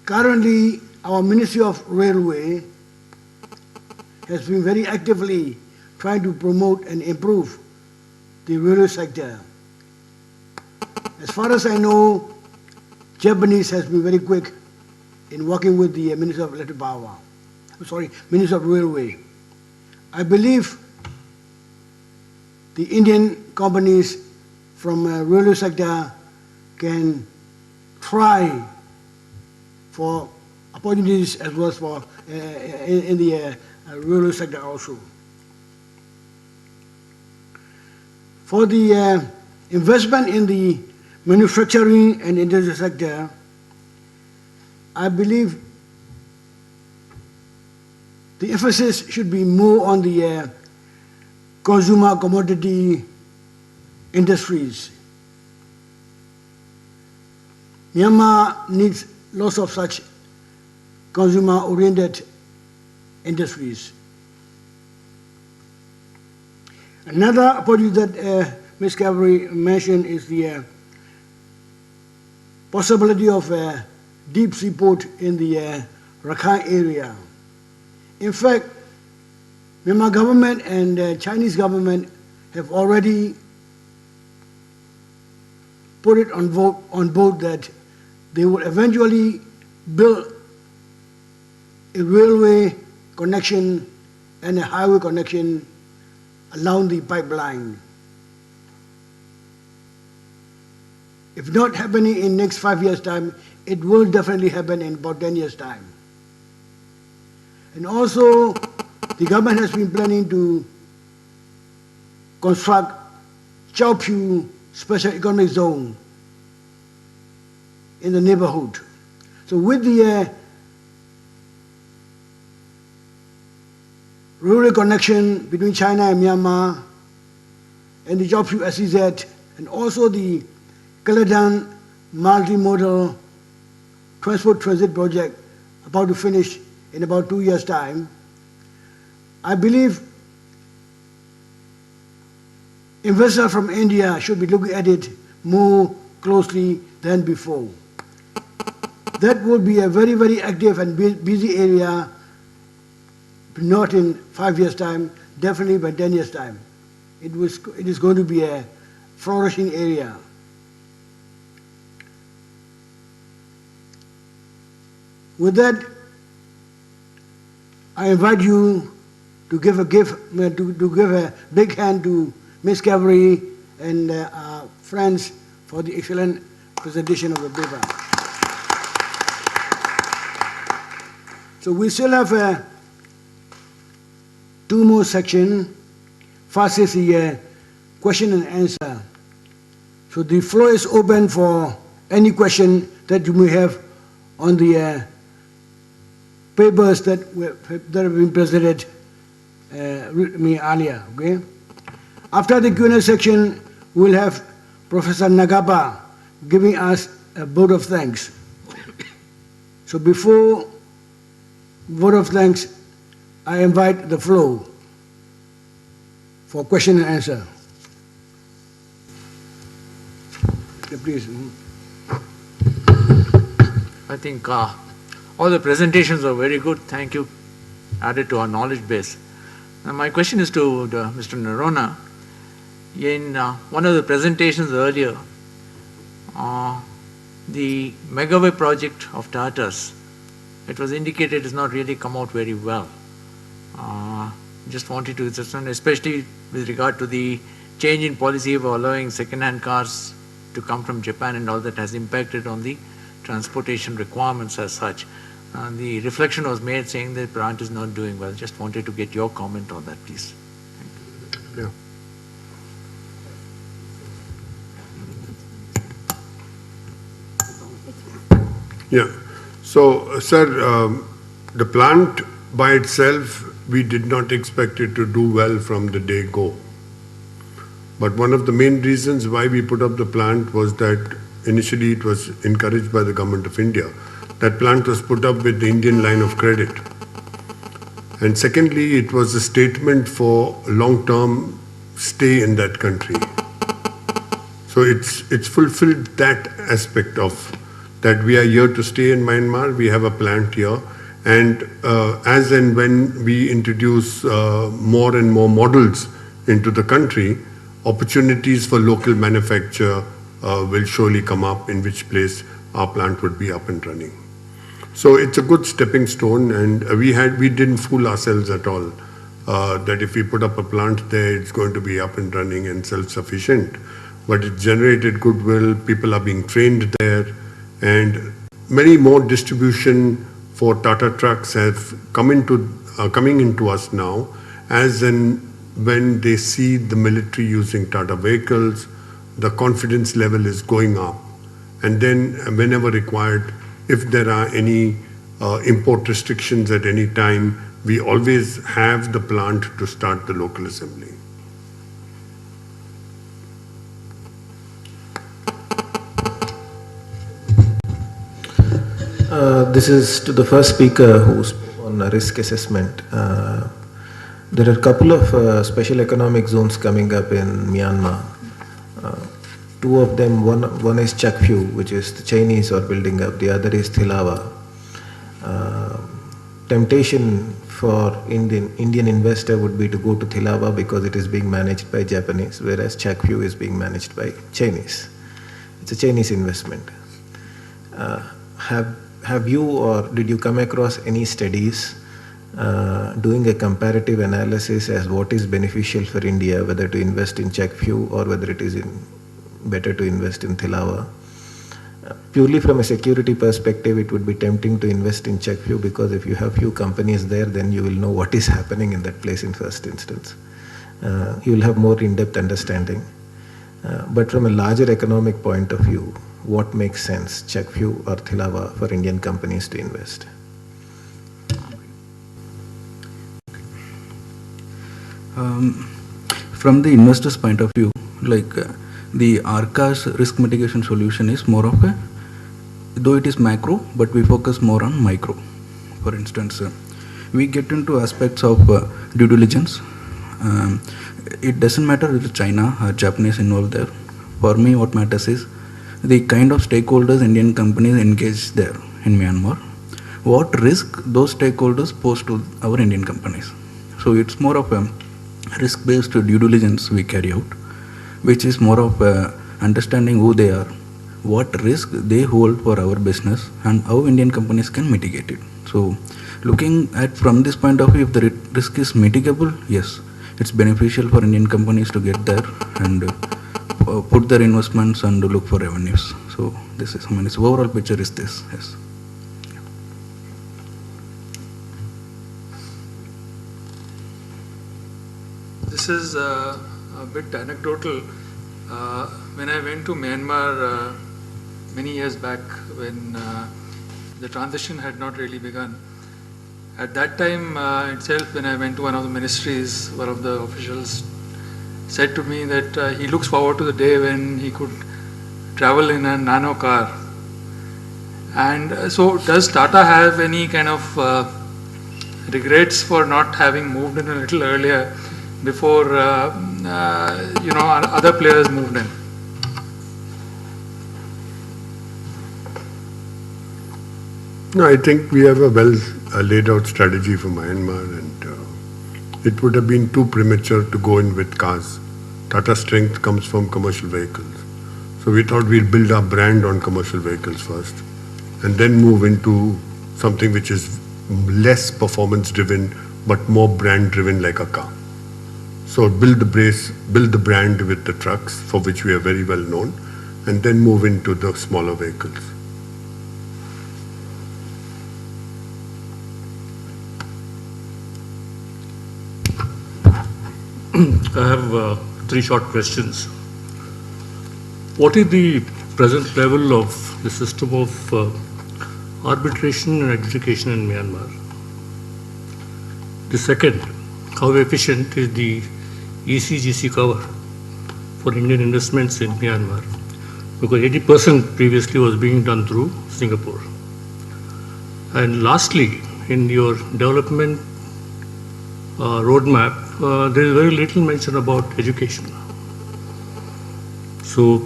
Currently, our Ministry of Railway has been very actively trying to promote and improve the railway sector. As far as I know, Japanese has been very quick in working with the Ministry of Electric Power. Ministry of Railway. I believe the Indian companies from railway sector can try for opportunities as well as for in the railway sector also. For the investment in the manufacturing and industry sector, I believe the emphasis should be more on the consumer commodity industries. Myanmar needs lots of such consumer-oriented industries. Another opportunity that Ms. Kaveri mentioned is the possibility of deep sea port in the Rakhine area. In fact, Myanmar government and Chinese government have already put it on board that they will eventually build a railway connection and a highway connection along the pipeline. If not happening in next 5 years' time, it will definitely happen in about 10 years' time. And also, the government has been planning to construct Chao Phu Special Economic Zone in the neighborhood. So with the rural connection between China and Myanmar and the Chao Phu SEZ and also the Kaladan multimodal transport transit project about to finish in about 2 years' time, I believe investors from India should be looking at it more closely than before. That would be a very, very active and busy area, not in 5 years' time, definitely by 10 years' time. It is going to be a flourishing area. With that, I invite you to give a big hand to Ms. Kaveri and our friends for the excellent presentation of the paper. So we still have 2 more sections. First is the question and answer. So the floor is open for any question that you may have on the papers that have been presented me earlier. Okay. After the Q&A section, we'll have Professor Nagappa giving us a vote of thanks. So before vote of thanks, I invite the floor for question and answer. Yeah, please. I think all the presentations are very good. Thank you. Added to our knowledge base. Now my question is to Mr. Noronha. In one of the presentations earlier, the Megaway project of Tata's, it was indicated has not really come out very well. Just wanted to understand, especially with regard to the change in policy of allowing second-hand cars to come from Japan and all that has impacted on the transportation requirements as such. The reflection was made saying that the plant is not doing well. Just wanted to get your comment on that, please. Thank you. Yeah. So, sir, the plant by itself, we did not expect it to do well from the day go. But one of the main reasons why we put up the plant was that initially it was encouraged by the government of India. That plant was put up with the Indian line of credit. And secondly, it was a statement for long-term stay in that country. So it's fulfilled that aspect of that we are here to stay in Myanmar, we have a plant here, and as and when we introduce more and more models into the country, opportunities for local manufacture will surely come up, in which place our plant would be up and running. So it's a good stepping stone, and we didn't fool ourselves at all that if we put up a plant there, it's going to be up and running and self-sufficient. But it generated goodwill, people are being trained there, and many more distribution for Tata trucks have coming into us now, as and when they see the military using Tata vehicles, the confidence level is going up. And then whenever required, if there are any import restrictions at any time, we always have the plant to start the local assembly. This is to the first speaker who spoke on risk assessment. There are a couple of special economic zones coming up in Myanmar. 2 of them, one is Chak Phu, which is the Chinese are building up. The other is Thilawa. Temptation for Indian investor would be to go to Thilawa because it is being managed by Japanese, whereas Chak Phu is being managed by Chinese. It's a Chinese investment. Have you or did you come across any studies doing a comparative analysis as what is beneficial for India, whether to invest in Czech few or whether it is better to invest in Thilawa. Purely from a security perspective, it would be tempting to invest in Czech few, because if you have few companies there, then you will know what is happening in that place in first instance. You will have more in-depth understanding. But from a larger economic point of view, what makes sense, Czech few or Thilawa, for Indian companies to invest? From the investor's point of view, the ARCA's risk mitigation solution is more of a, though it is macro, but we focus more on micro. For instance, we get into aspects of due diligence. It doesn't matter if it's China or Japanese involved there. For me, what matters is the kind of stakeholders Indian companies engage there in Myanmar. What risk those stakeholders pose to our Indian companies. So it's more of a risk-based due diligence we carry out, which is more of understanding who they are, what risk they hold for our business, and how Indian companies can mitigate it. So looking at from this point of view, if the risk is mitigable, yes, it's beneficial for Indian companies to get there and put their investments and look for revenues. So this is, its overall picture is this, yes. This is a bit anecdotal. When I went to Myanmar many years back, when the transition had not really begun, at that time itself, when I went to one of the ministries, one of the officials said to me that he looks forward to the day when he could travel in a nano car. And so does Tata have any kind of regrets for not having moved in a little earlier before other players moved in? No, I think we have a well laid out strategy for Myanmar, and it would have been too premature to go in with cars. Tata's strength comes from commercial vehicles. So we thought we'd build our brand on commercial vehicles first, and then move into something which is less performance driven, but more brand driven like a car. So build the brand with the trucks, for which we are very well known, and then move into the smaller vehicles. I have 3 short questions. What is the present level of the system of arbitration and adjudication in Myanmar? The second, how efficient is the ECGC cover for Indian investments in Myanmar? Because 80% previously was being done through Singapore. And lastly, in your development roadmap, there is very little mention about education. So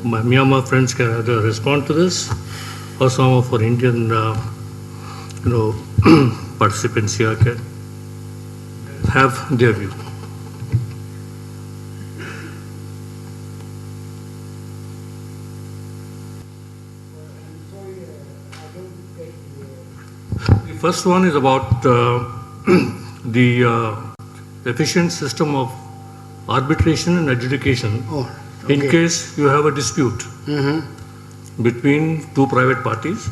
my Myanmar friends can either respond to this, or some of our Indian participants here can have their view. The first one is about the efficient system of arbitration and adjudication in case you have a dispute between 2 private parties,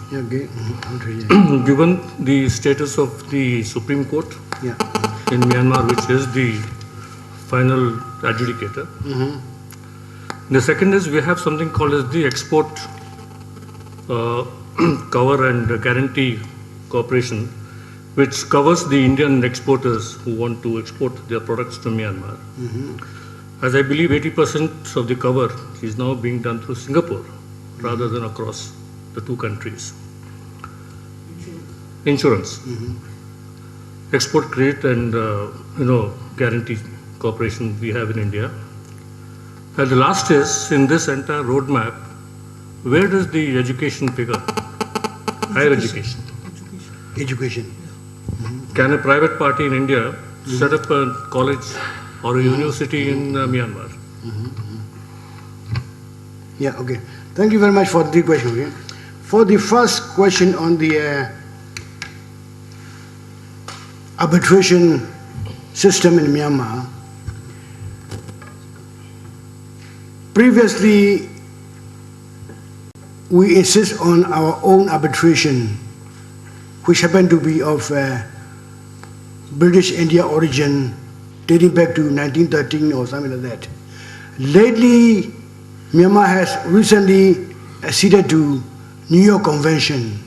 given the status of the Supreme Court in Myanmar, which is the final adjudicator. The second is we have something called as the export cover and guarantee corporation, which covers the Indian exporters who want to export their products to Myanmar. As I believe 80% of the cover is now being done through Singapore rather than across the 2 countries. Insurance. Export credit and guarantee corporation we have in India. And the last is, in this entire roadmap, where does the education figure? Higher education. Education. Can a private party in India set up a college or a university in Myanmar? Yeah, okay. Thank you very much for the question. Okay? For the first question on the arbitration system in Myanmar. Previously, we insist on our own arbitration, which happened to be of British India origin, dating back to 1913 or something like that. Lately, Myanmar has recently acceded to New York Convention.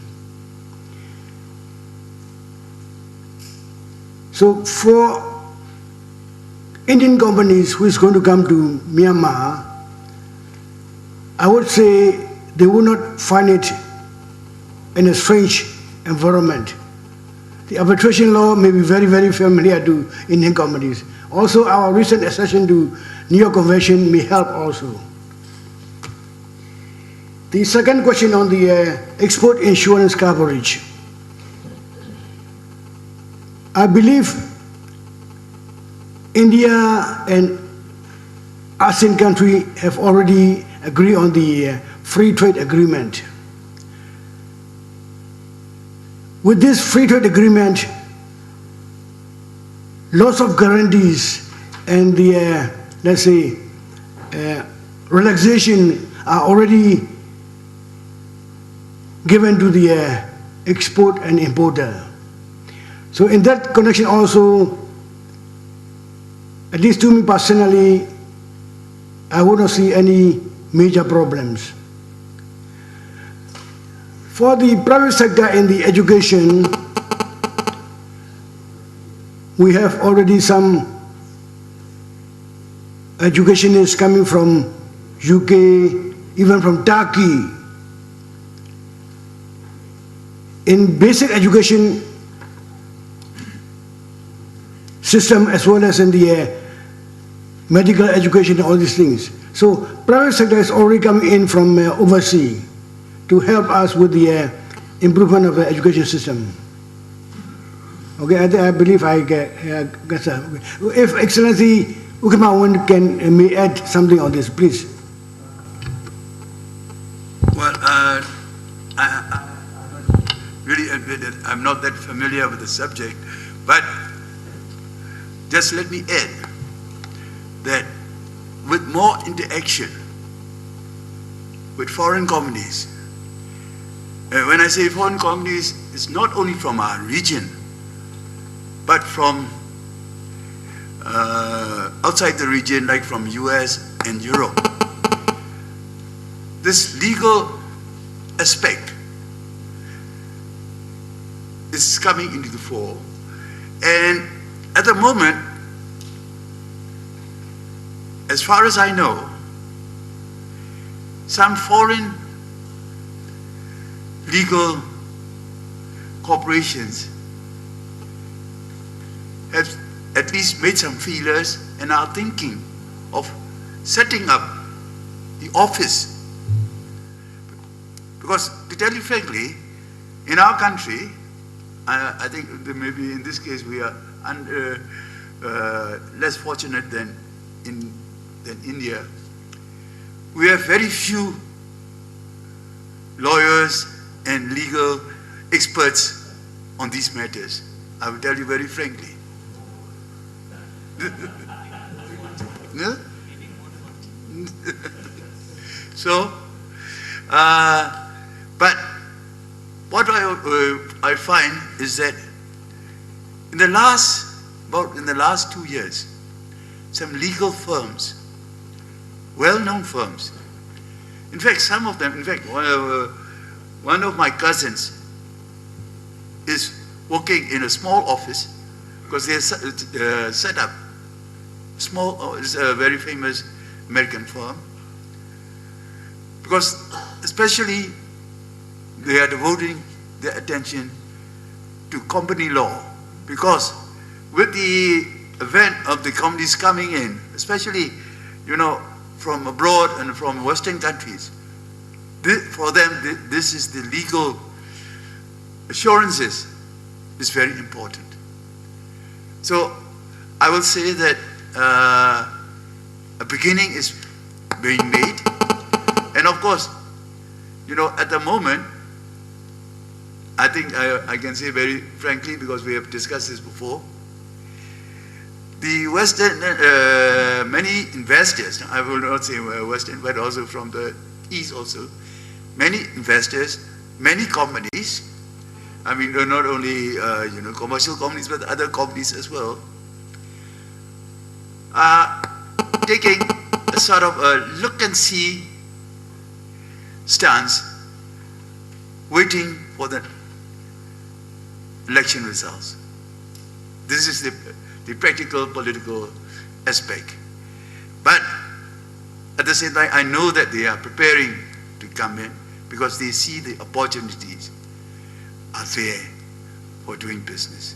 So for Indian companies who is going to come to Myanmar, I would say they will not find it in a strange environment. The arbitration law may be very, very familiar to Indian companies. Also, our recent accession to New York Convention may help also. The second question on the export insurance coverage. I believe India and ASEAN countries have already agreed on the free trade agreement. With this free trade agreement, lots of guarantees and the, let's say, relaxation are already given to the export and importer. So in that connection also, at least to me personally, I would not see any major problems. For the private sector in the education, we have already some educationists coming from UK, even from Turkey. In basic education system as well as in the medical education, all these things. So private sector is already coming in from overseas to help us with the improvement of the education system. Okay, I believe I get that. If Excellency Ukamawan may add something on this, please. Well, I really admit that I'm not that familiar with the subject, but just let me add that with more interaction with foreign companies, when I say foreign companies, it's not only from our region, but from outside the region, like from US and Europe. This legal aspect is coming into the fore. And at the moment, as far as I know, some foreign legal corporations have at least made some feelers and are thinking of setting up the office. Because to tell you frankly, in our country, I think that maybe in this case we are less fortunate than India. We have very few lawyers and legal experts on these matters. I will tell you very frankly. No? So, but what I find is that in the last 2 years, some legal firms, well-known firms, in fact, some of them, one of my cousins is working in a small office because they set up it's a very famous American firm, because especially they are devoting their attention to company law, because with the event of the companies coming in, especially, from abroad and from Western countries, for them, this is the legal assurances is very important. So I will say that a beginning is being made, and of course, at the moment, I think I can say very frankly, because we have discussed this before, the Western, many investors, I will not say Western, but also from the East also, many investors, many companies, I mean not only commercial companies but other companies as well, are taking a sort of a look and see stance, waiting for the election results. This is the practical political aspect. But at the same time, I know that they are preparing to come in because they see the opportunities are there for doing business.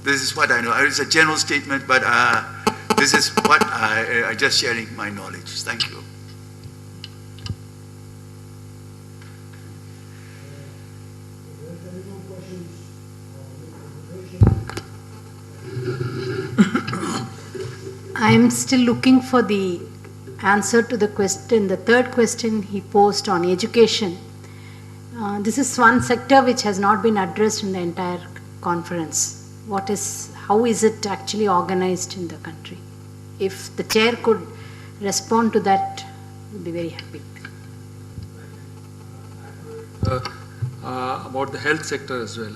This is what I know. It's a general statement, but this is what I just sharing my knowledge. Thank you. I am still looking for the answer to the question, the third question he posed on education. This is one sector which has not been addressed in the entire conference. How is it actually organized in the country? If the chair could respond to that, I would be very happy. About the health sector as well.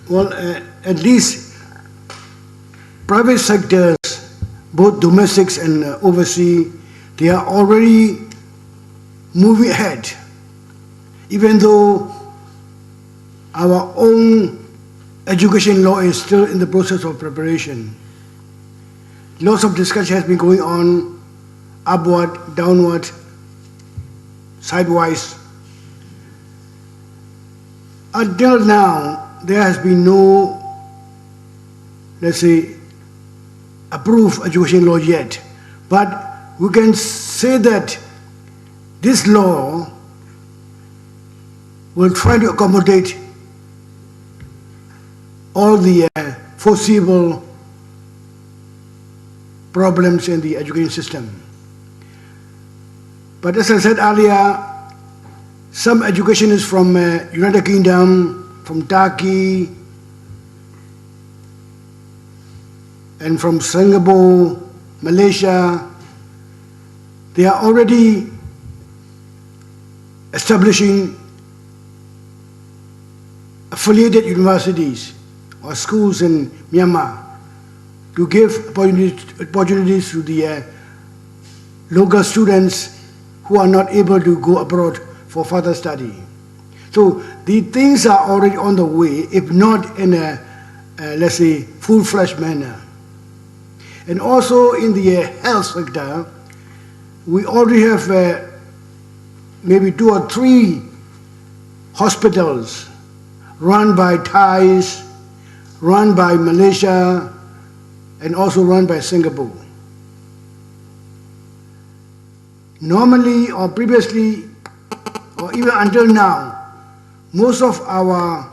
Well, at least private sectors, both domestics and overseas, they are already moving ahead. Even though our own education law is still in the process of preparation. Lots of discussion has been going on, upward, downward, sidewise. Until now, there has been no, let's say, approved education law yet. But we can say that this law will try to accommodate all the foreseeable problems in the education system. But as I said earlier, some education is from United Kingdom, from Turkey, and from Singapore, Malaysia. They are already establishing affiliated universities or schools in Myanmar to give opportunities to the local students who are not able to go abroad for further study. So the things are already on the way, if not in a, let's say, full-fledged manner. And also in the health sector, we already have maybe 2 or 3 hospitals run by Thais, run by Malaysia, and also run by Singapore. Normally or previously, or even until now, most of our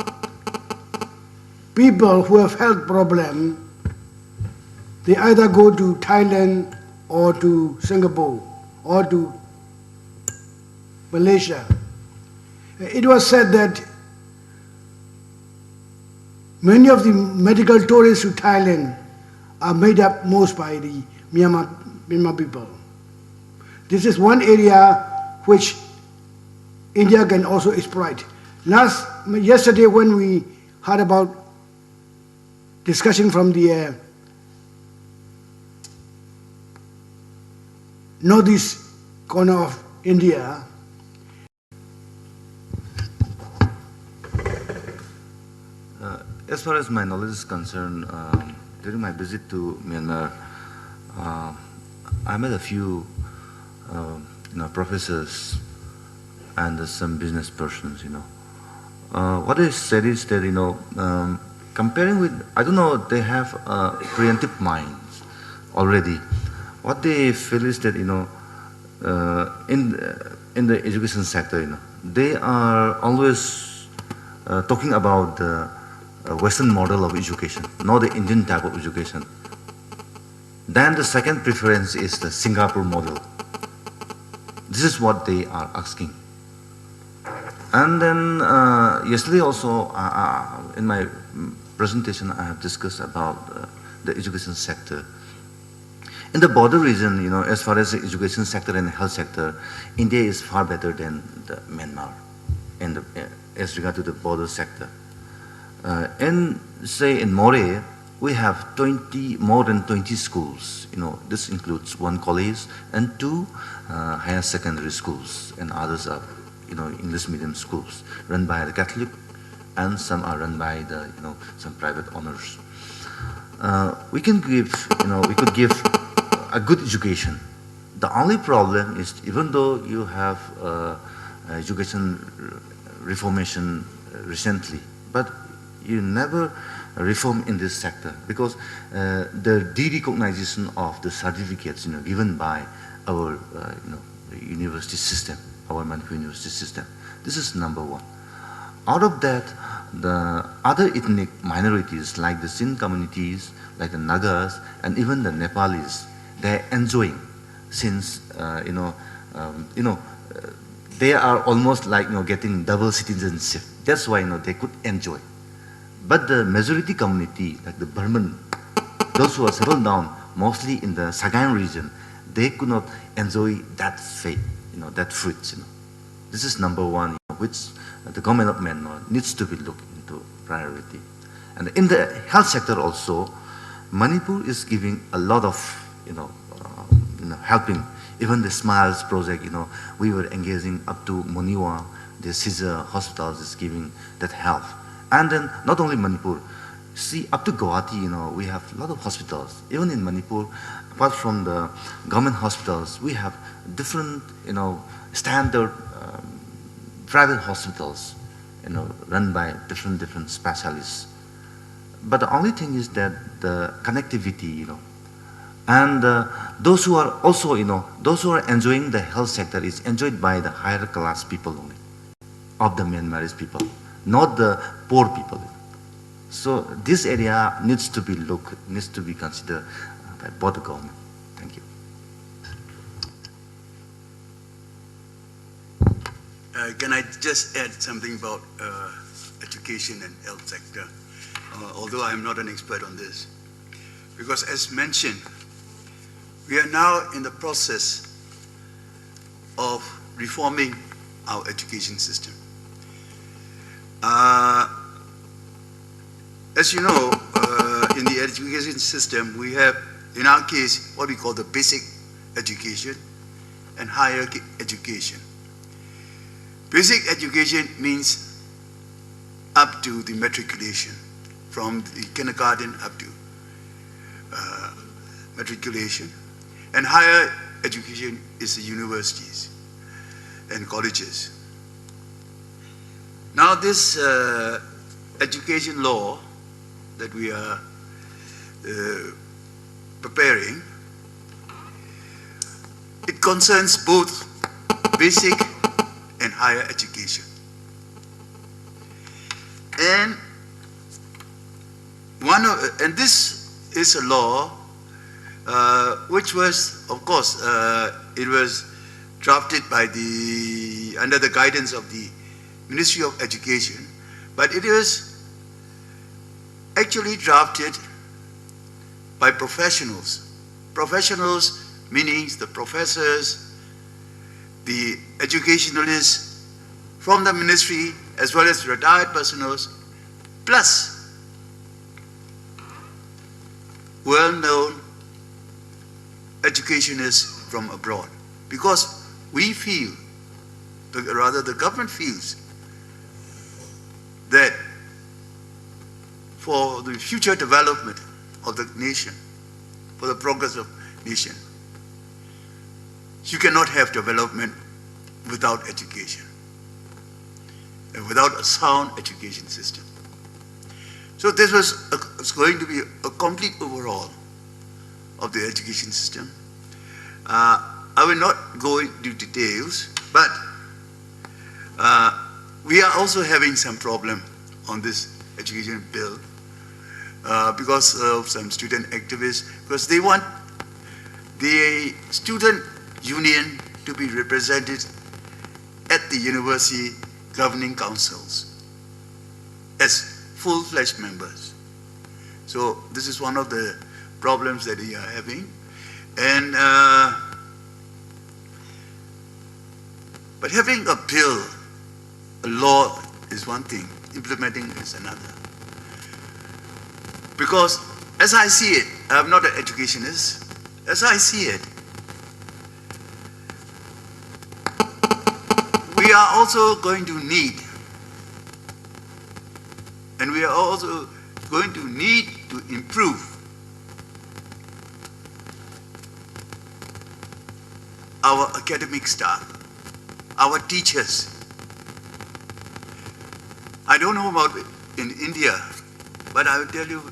people who have health problems, they either go to Thailand or to Singapore or to Malaysia. It was said that many of the medical tourists to Thailand are made up most by the Myanmar people. This is one area which India can also exploit. Yesterday when we heard about discussion from the northeast corner of India, as far as my knowledge is concerned, during my visit to Myanmar, I met a few professors and some business persons, what they said is that, comparing with, I don't know, they have preemptive minds already. What they feel is that, in the education sector, they are always talking about the Western model of education, not the Indian type of education. Then the second preference is the Singapore model. This is what they are asking. And then yesterday also, in my presentation, I have discussed about the education sector. In the border region, you know, as far as the education sector and the health sector, India is far better than the Myanmar in the, as regard to the border sector. Say in Moreh, we have more than 20 schools. You know, this includes 1 college and 2 higher secondary schools, and others are, you know, English medium schools run by the Catholic, and some are run by the, you know, some private owners. We can give, you know, we could give a good education. The only problem is, even though you have education reformation recently, but you never reform in this sector, because the de-recognition of the certificates, you know, given by our, you know, the university system, our Manipur university system. This is number 1. Out of that, the other ethnic minorities, like the Sindh communities, like the Nagas, and even the Nepalis, they're enjoying, since they are almost like, you know, getting double citizenship. That's why, you know, they could enjoy. But the majority community, like the Burman, those who are settled down mostly in the Sagaing region, they could not enjoy that fate, you know, that fruits. You know, this is number 1, you know, which the government of Myanmar needs to be looked into priority. And in the health sector also, Manipur is giving a lot of, you know, helping. Even the Smiles project, you know, we were engaging up to Moniwa, the Caesar hospitals is giving that help. And then not only Manipur, see, up to Guwahati, you know, we have a lot of hospitals. Even in Manipur, apart from the government hospitals, we have different, you know, standard private hospitals, you know, run by different specialists. But the only thing is that the connectivity, you know, and those who are also, you know, those who are enjoying the health sector is enjoyed by the higher class people only, of the Myanmarese people, not the poor people. So this area needs to be looked, needs to be considered by both the government. Thank you. Can I just add something about education and health sector, although I am not an expert on this. Because as mentioned, we are now in the process of reforming our education system. As you know, in the education system, we have, in our case, what we call the basic education and higher education. Basic education means up to the matriculation, from the kindergarten up to matriculation. And higher education is the universities and colleges. Now this education law that we are preparing, it concerns both basic and higher education. And this is a law which was, of course, it was drafted by under the guidance of the Ministry of Education, but it is actually drafted by professionals. Professionals meaning the professors, the educationalists from the ministry, as well as retired personnel, plus well-known educationists from abroad. Because we feel, rather the government feels, that for the future development of the nation, for the progress of nation, you cannot have development without education, and without a sound education system. So this was going to be a complete overhaul of the education system. I will not go into details, but we are also having some problem on this education bill because of some student activists, because they want the student union to be represented at the university governing councils as full-fledged members. So this is one of the problems that we are having. And but having a bill, a law is one thing, implementing is another. Because as I see it, I'm not an educationist, as I see it, we are also going to need, and we are also going to need to improve our academic staff, our teachers. I don't know about in India, but I will tell you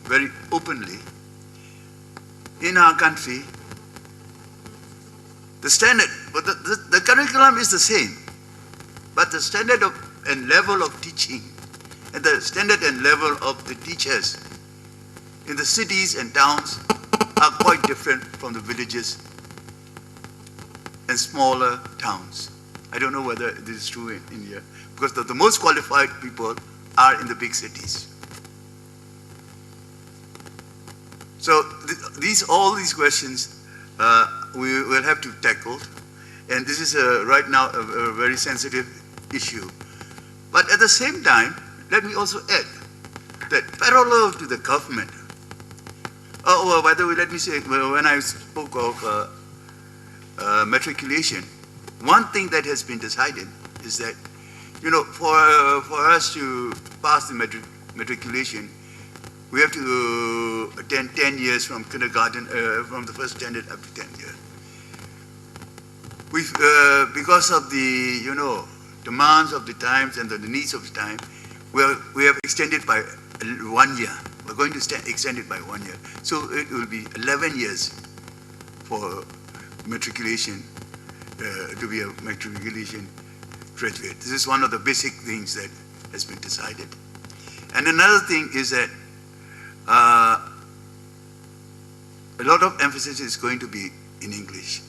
very openly, in our country, the standard, but the curriculum is the same, but the standard of, and level of teaching and the standard and level of the teachers in the cities and towns are quite different from the villages and smaller towns. I don't know whether this is true in India, because the most qualified people are in the big cities. So all these questions we will have to tackle, and this is right now a very sensitive issue. But at the same time, let me also add that parallel to the government, by the way, let me say, when I spoke of matriculation, one thing that has been decided is that, you know, for us to pass the matriculation, we have to attend 10 years from kindergarten, from the first standard up to 10 years. Because of the, you know, demands of the times and the needs of the time, we have extended by 1 year. We're going to extend it by 1 year. So it will be 11 years for matriculation, to be a matriculation graduate. This is one of the basic things that has been decided. And another thing is that a lot of emphasis is going to be in English,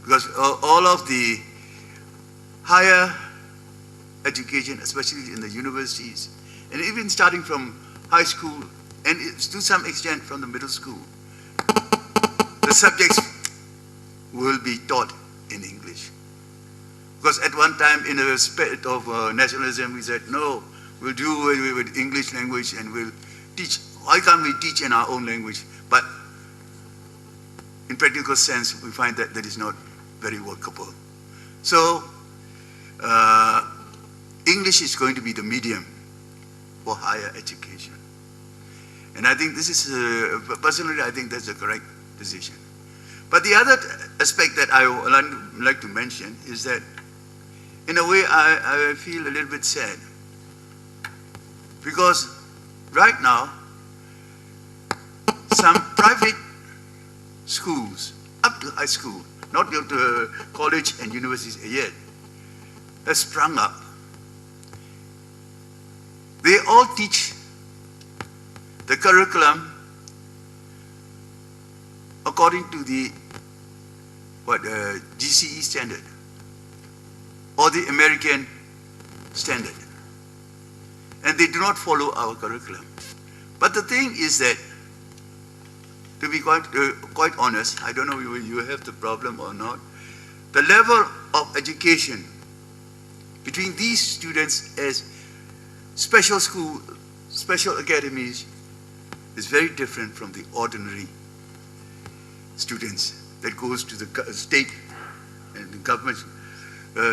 because all of the higher education, especially in the universities, and even starting from high school, and to some extent from the middle school, the subjects will be taught in English. Because at one time, in a spirit of nationalism, we said, no, we'll do away with English language and we'll teach. Why can't we teach in our own language? But in practical sense, we find that that is not very workable. So English is going to be the medium for higher education. And I think this is, personally, I think that's the correct decision. But the other aspect that I would like to mention is that, in a way, I feel a little bit sad. Because right now, some private schools, up to high school, not up to college and universities yet, have sprung up. They all teach the curriculum according to the GCE standard or the American standard, and they do not follow our curriculum. But the thing is that, to be quite honest, I don't know if you have the problem or not, the level of education between these students as special school, special academies is very different from the ordinary students that goes to the state and the government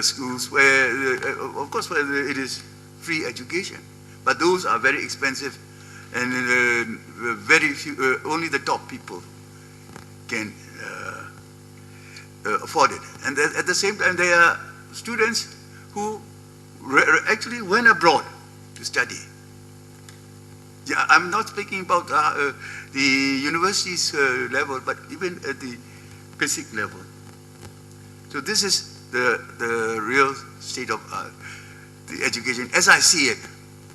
schools where, of course, where it is free education. But those are very expensive, and very few, only the top people can afford it. And at the same time, there are students who actually went abroad to study. Yeah, I'm not speaking about the university's level, but even at the basic level. So this is the real state of the education, as I see it.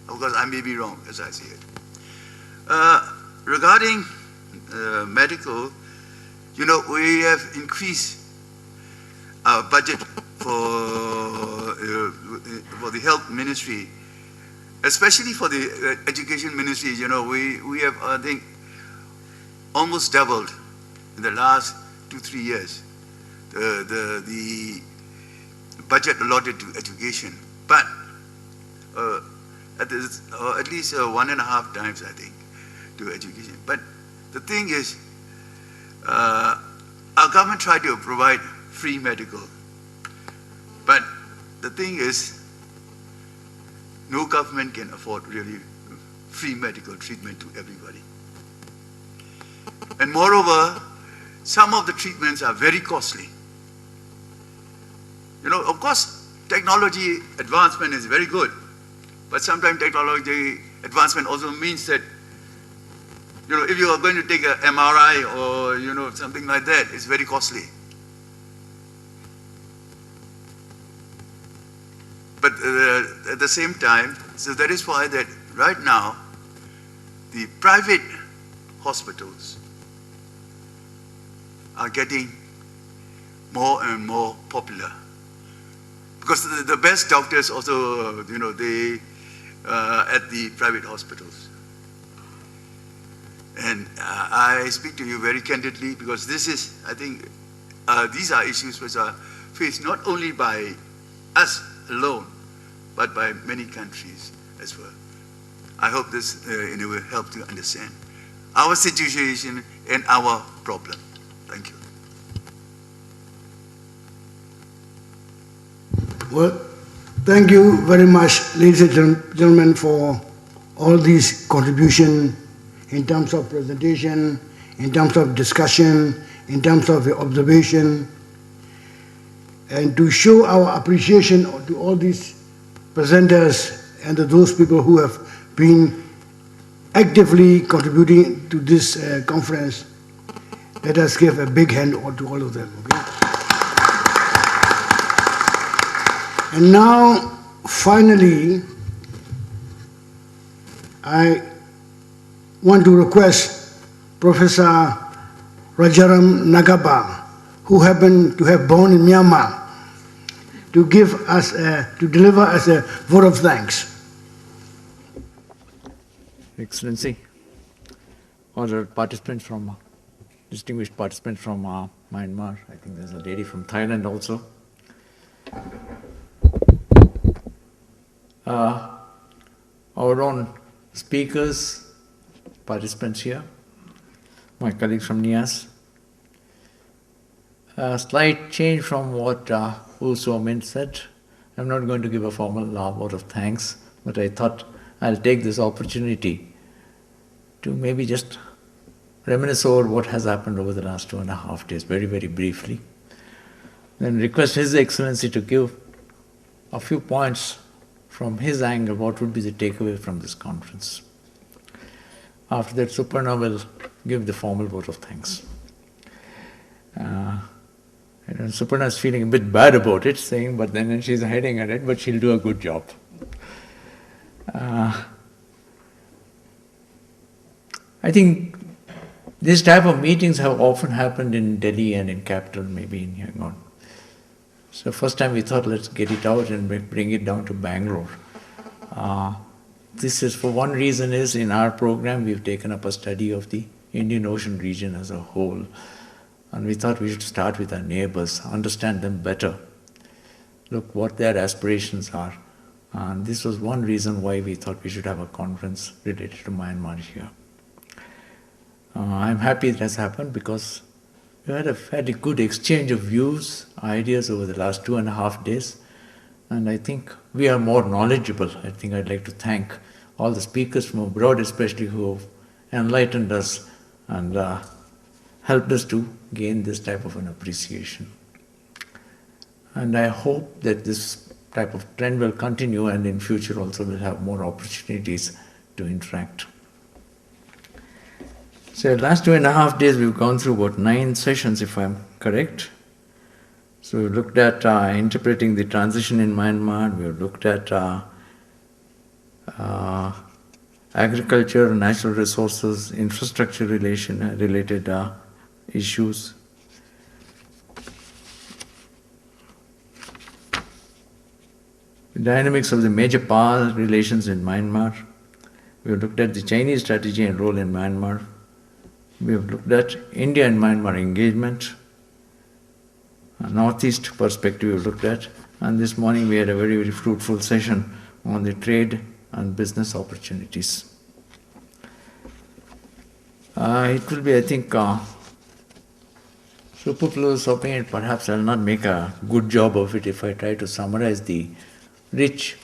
Of course, I may be wrong, as I see it. Regarding medical, you know, we have increased budget for the health ministry, especially for the education ministry, you know, we have, I think, almost doubled in the last 2-3 years the budget allotted to education, but at least 1.5 times, I think, to education. But the thing is, our government tried to provide free medical, but the thing is, no government can afford really free medical treatment to everybody. And moreover, some of the treatments are very costly. You know, of course, technology advancement is very good, but sometimes technology advancement also means that, you know, if you are going to take an MRI or, you know, something like that, it's very costly. But at the same time, so that is why that right now, the private hospitals are getting more and more popular. Because the best doctors also, you know, they at the private hospitals. And I speak to you very candidly because this is, I think, these are issues which are faced not only by us alone, but by many countries as well. I hope this will help to understand our situation and our problem. Thank you. Well, thank you very much, ladies and gentlemen, for all these contributions in terms of presentation, in terms of discussion, in terms of observation, and to show our appreciation to all these presenters and to those people who have been actively contributing to this conference. Let us give a big hand to all of them. Okay? And now, finally, I want to request Professor Rajaram Nagappa, who happened to have born in Myanmar, to give us, to deliver us a vote of thanks. Excellency, all the participants from, distinguished participants from Myanmar, I think there's a lady from Thailand also. Our own speakers, participants here, my colleagues from NIAS. A slight change from what Soe Myint said. I'm not going to give a formal vote of thanks, but I thought I'll take this opportunity to maybe just reminisce over what has happened over the last 2.5 days, very, very briefly. Then request His Excellency to give a few points from his angle, what would be the takeaway from this conference. After that, Suparna will give the formal vote of thanks. Suparna is feeling a bit bad about it, saying, but then she's heading at it, but she'll do a good job. I think this type of meetings have often happened in Delhi and in capital, maybe in Yangon. So first time we thought, let's get it out and bring it down to Bangalore. This is, for one reason is, in our program we've taken up a study of the Indian Ocean region as a whole. And we thought we should start with our neighbors, understand them better, look what their aspirations are. And this was one reason why we thought we should have a conference related to Myanmar here. I'm happy it has happened because we had a fairly good exchange of views, ideas over the last 2.5 days, and I think we are more knowledgeable. I think I'd like to thank all the speakers from abroad, especially who have enlightened us and helped us to gain this type of an appreciation. And I hope that this type of trend will continue, and in future also we'll have more opportunities to interact. So the last 2.5 days we've gone through about 9 sessions, if I'm correct. So we've looked at interpreting the transition in Myanmar, we've looked at agriculture, natural resources, infrastructure related issues. dynamics of the major power relations in Myanmar. We have looked at the Chinese strategy and role in Myanmar. We have looked at India and Myanmar engagement. A northeast perspective we have looked at. And this morning we had a very, very fruitful session on the trade and business opportunities. It will be, I think, superfluous of me, and perhaps I will not make a good job of it if I try to summarize the rich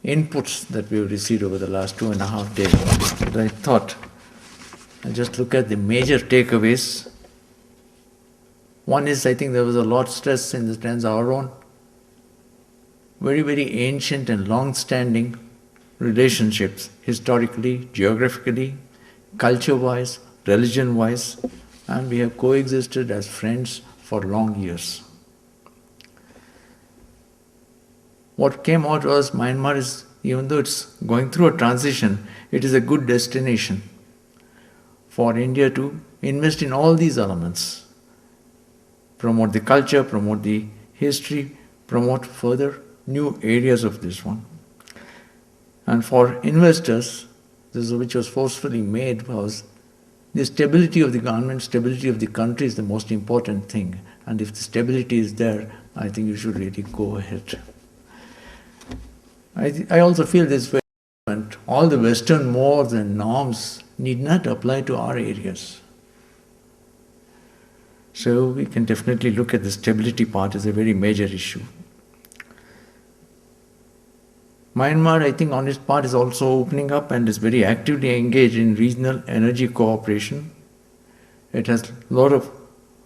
inputs that we have received over the last 2.5 days. But I thought I'll just look at the major takeaways. One is, I think there was a lot of stress in the terms of our own very, very ancient and long-standing relationships, historically, geographically, culture-wise, religion-wise, and we have coexisted as friends for long years. What came out was Myanmar is, even though it's going through a transition, it is a good destination for India to invest in all these elements, promote the culture, promote the history, promote further new areas of this one. And for investors, this which was forcefully made was the stability of the government, stability of the country is the most important thing. And if the stability is there, I think you should really go ahead. I also feel this way, and all the Western mores and norms need not apply to our areas. So we can definitely look at the stability part as a very major issue. Myanmar, I think, on its part is also opening up and is very actively engaged in regional energy cooperation. It has a lot of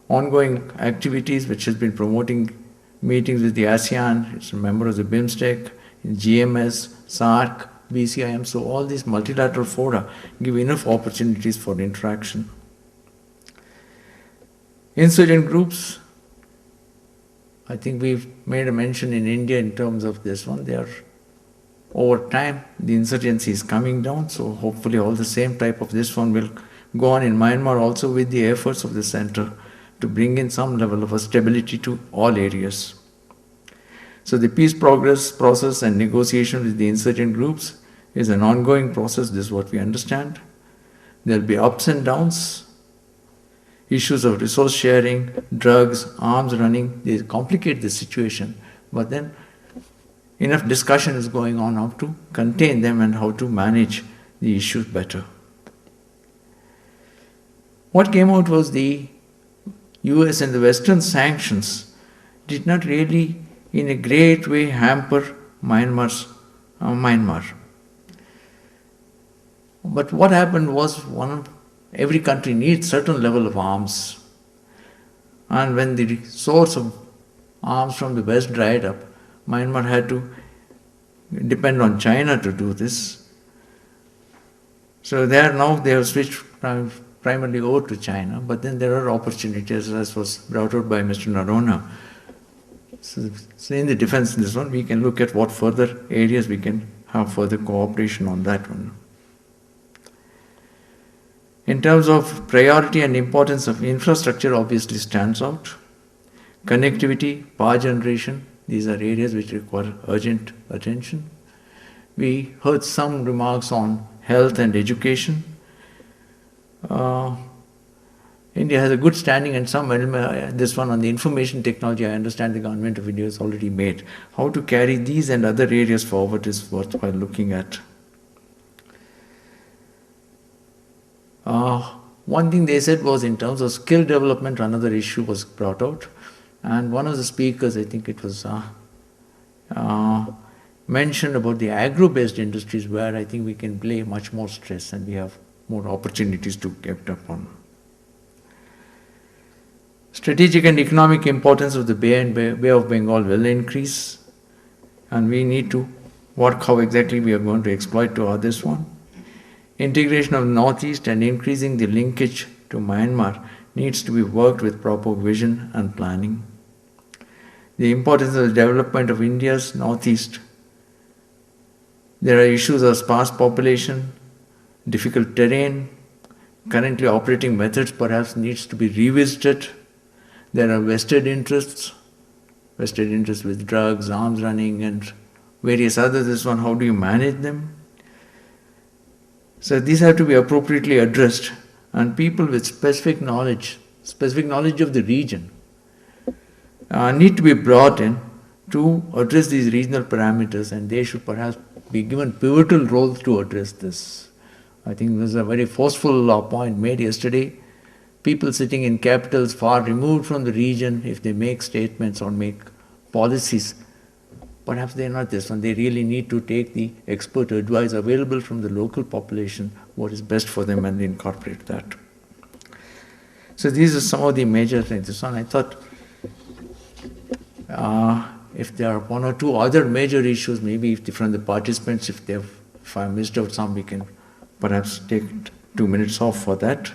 ongoing activities which has been promoting meetings with the ASEAN, it's a member of the BIMSTEC, GMS, SAARC, BCIM, so all these multilateral fora give enough opportunities for interaction. Insurgent groups, I think we've made a mention in India in terms of this one. They are, over time, the insurgency is coming down, so hopefully all the same type of this one will go on in Myanmar also with the efforts of the center to bring in some level of a stability to all areas. So the peace progress process and negotiation with the insurgent groups is an ongoing process, this is what we understand. There will be ups and downs, issues of resource sharing, drugs, arms running, they complicate the situation, but then enough discussion is going on how to contain them and how to manage the issues better. What came out was the US and the Western sanctions did not really in a great way hamper Myanmar. But what happened was every country needs certain level of arms. And when the source of arms from the West dried up, Myanmar had to depend on China to do this. So they have switched primarily over to China, but then there are opportunities, as was brought out by Mr. Noronha. So in the defense in this one, we can look at what further areas we can have further cooperation on that one. In terms of priority and importance of infrastructure, obviously stands out. Connectivity, power generation, these are areas which require urgent attention. We heard some remarks on health and education. India has a good standing and some element, this one on the information technology, I understand the government of India has already made. How to carry these and other areas forward is worthwhile looking at. One thing they said was in terms of skill development, another issue was brought out. And one of the speakers, I think it was mentioned about the agro-based industries where I think we can play much more stress and we have more opportunities to get up on. Strategic and economic importance of the Bay of Bengal will increase, and we need to work how exactly we are going to exploit to this one. Integration of Northeast and increasing the linkage to Myanmar needs to be worked with proper vision and planning. The importance of the development of India's Northeast. There are issues of sparse population, difficult terrain, currently operating methods perhaps needs to be revisited. There are vested interests with drugs, arms running and various other this one, how do you manage them? So these have to be appropriately addressed, and people with specific knowledge of the region need to be brought in to address these regional parameters, and they should perhaps be given pivotal roles to address this. I think this is a very forceful point made yesterday. People sitting in capitals far removed from the region, if they make statements or make policies, perhaps they are not this one. They really need to take the expert advice available from the local population, what is best for them, and incorporate that. So these are some of the major things. This one I thought, if there are one or two other major issues, maybe from the participants, if I missed out some, we can perhaps take 2 minutes off for that.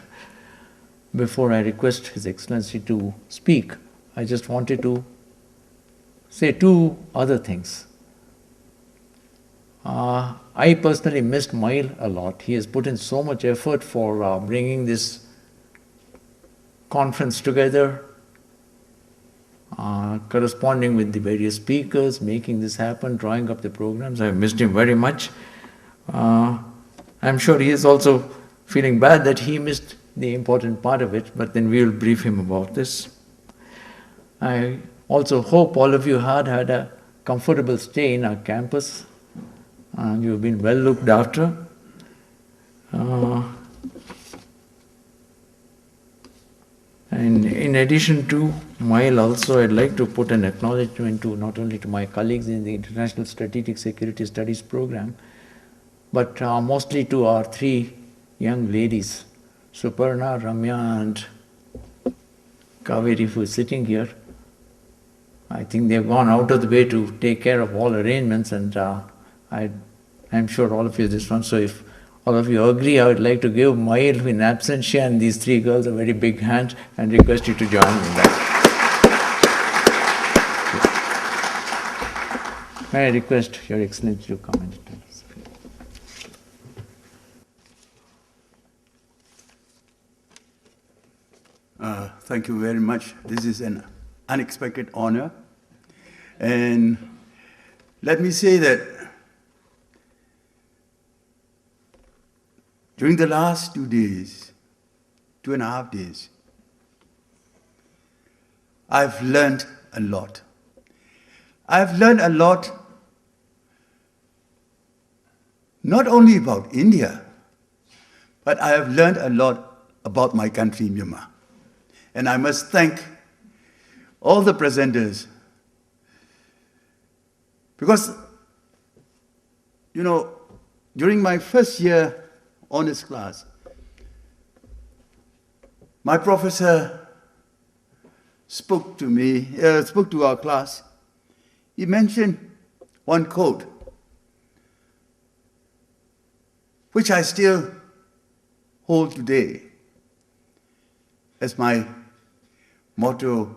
Before I request His Excellency to speak, I just wanted to say two other things. I personally missed Myint a lot. He has put in so much effort for bringing this conference together, corresponding with the various speakers, making this happen, drawing up the programs. I missed him very much. I'm sure he is also feeling bad that he missed the important part of it, but then we will brief him about this. I also hope all of you had a comfortable stay in our campus, and you've been well looked after. And in addition to Myint also, I'd like to put an acknowledgement to not only to my colleagues in the International Strategic Security Studies program, but mostly to our three young ladies, Suparna, Ramya and Kaveri, who is sitting here. I think they've gone out of the way to take care of all arrangements, and I'm sure all of you this one. So if all of you agree, I would like to give Myint in absentia and these three girls a very big hand and request you to join me in that. May I request Your Excellency to come and tell us. Thank you very much. This is an unexpected honor. And let me say that during the last 2 days, 2.5 days, I've learned a lot. I've learned a lot not only about India, but I have learned a lot about my country, Myanmar. And I must thank all the presenters, because, during my first year honors class, my professor spoke to our class. He mentioned one quote, which I still hold today as my motto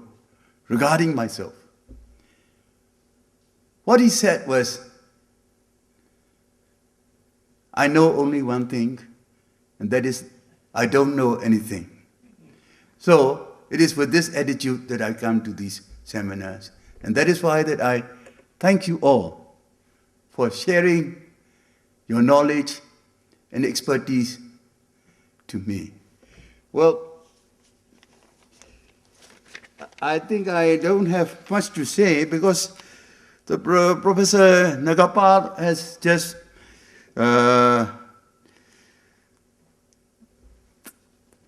regarding myself. What he said was, I know only one thing, and that is, I don't know anything. So, it is with this attitude that I come to these seminars. And that is why that I thank you all for sharing your knowledge and expertise to me. Well, I think I don't have much to say because the Professor Nagappa has just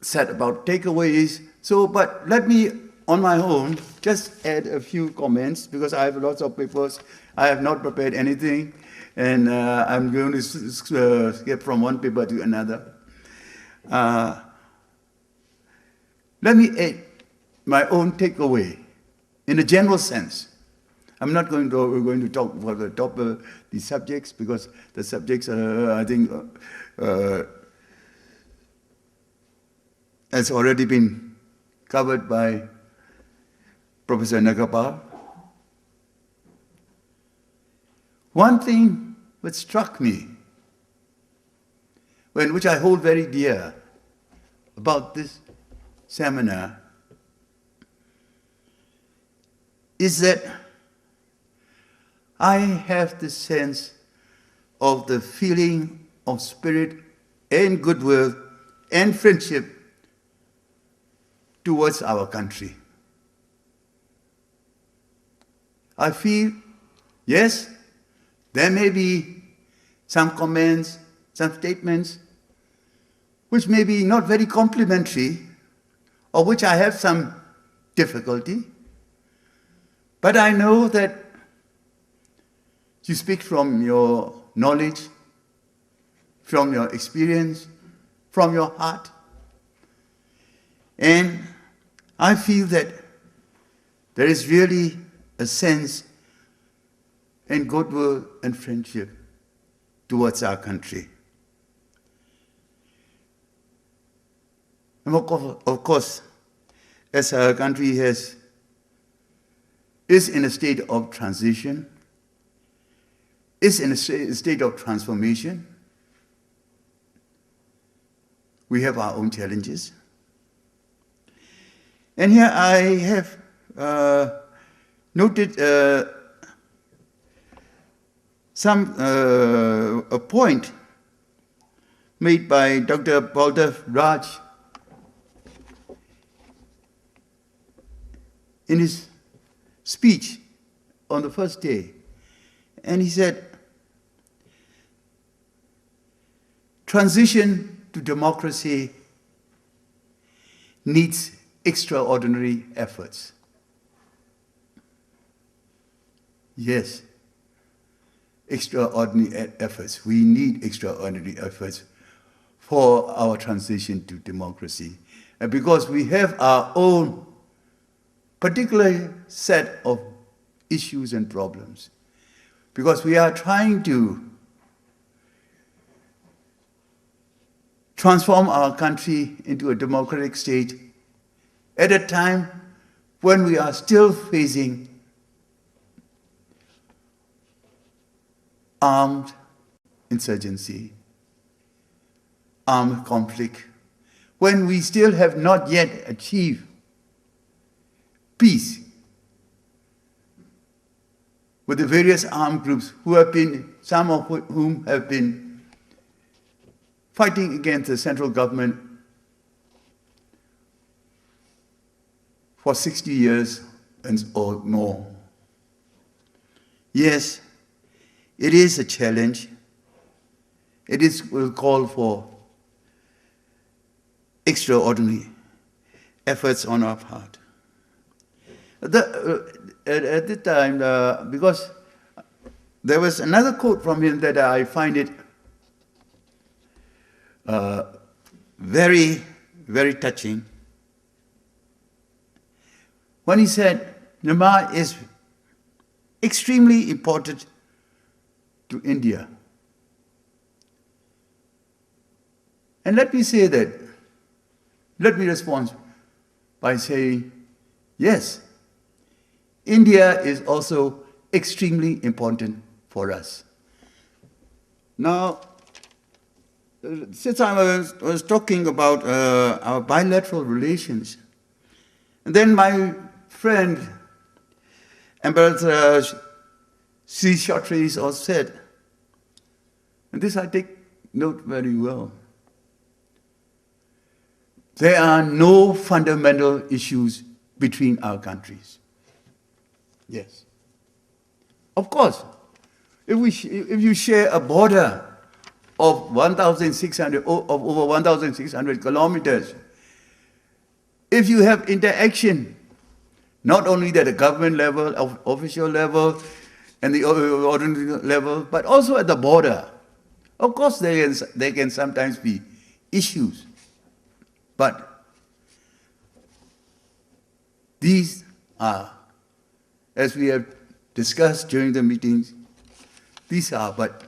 said about takeaways. So, but let me, on my own, just add a few comments because I have lots of papers. I have not prepared anything, and I'm going to skip from one paper to another. Let me add my own takeaway in a general sense. I'm not going to talk about the top the subjects because the subjects are, I think, has already been covered by Professor Nagappa. One thing which struck me, which I hold very dear about this seminar, is that I have the sense of the feeling of spirit and goodwill and friendship towards our country. I feel, yes, there may be some comments, some statements, which may be not very complimentary, or which I have some difficulty, but I know that you speak from your knowledge, from your experience, from your heart. And I feel that there is really a sense and goodwill and friendship towards our country. And of course, as our country is in a state of transition, is in a state of transformation, we have our own challenges. And here I have noted a point made by Dr. Baldev Raj in his speech on the first day. And he said, transition to democracy needs extraordinary efforts. Yes, extraordinary efforts. We need extraordinary efforts for our transition to democracy. And because we have our own particular set of issues and problems. Because we are trying to transform our country into a democratic state at a time when we are still facing armed insurgency, armed conflict, when we still have not yet achieved peace with the various armed groups who have been, some of whom have been fighting against the central government for 60 years and or more. Yes, it is a challenge. It will call for extraordinary efforts on our part. At the time, because there was another quote from him that I find it very, very touching. When he said, Myanmar is extremely important to India. And let me say that, let me respond by saying, yes, India is also extremely important for us. Now, since I was talking about our bilateral relations, and then my friend, Ambassador C. Chaudhary also said, and this I take note very well, there are no fundamental issues between our countries. Yes. Of course, if you share a border of 1,600, of over 1,600 kilometers, if you have interaction, not only at the government level, official level, and the ordinary level, but also at the border, of course there can sometimes be issues. But these are, as we have discussed during the meetings, these are, but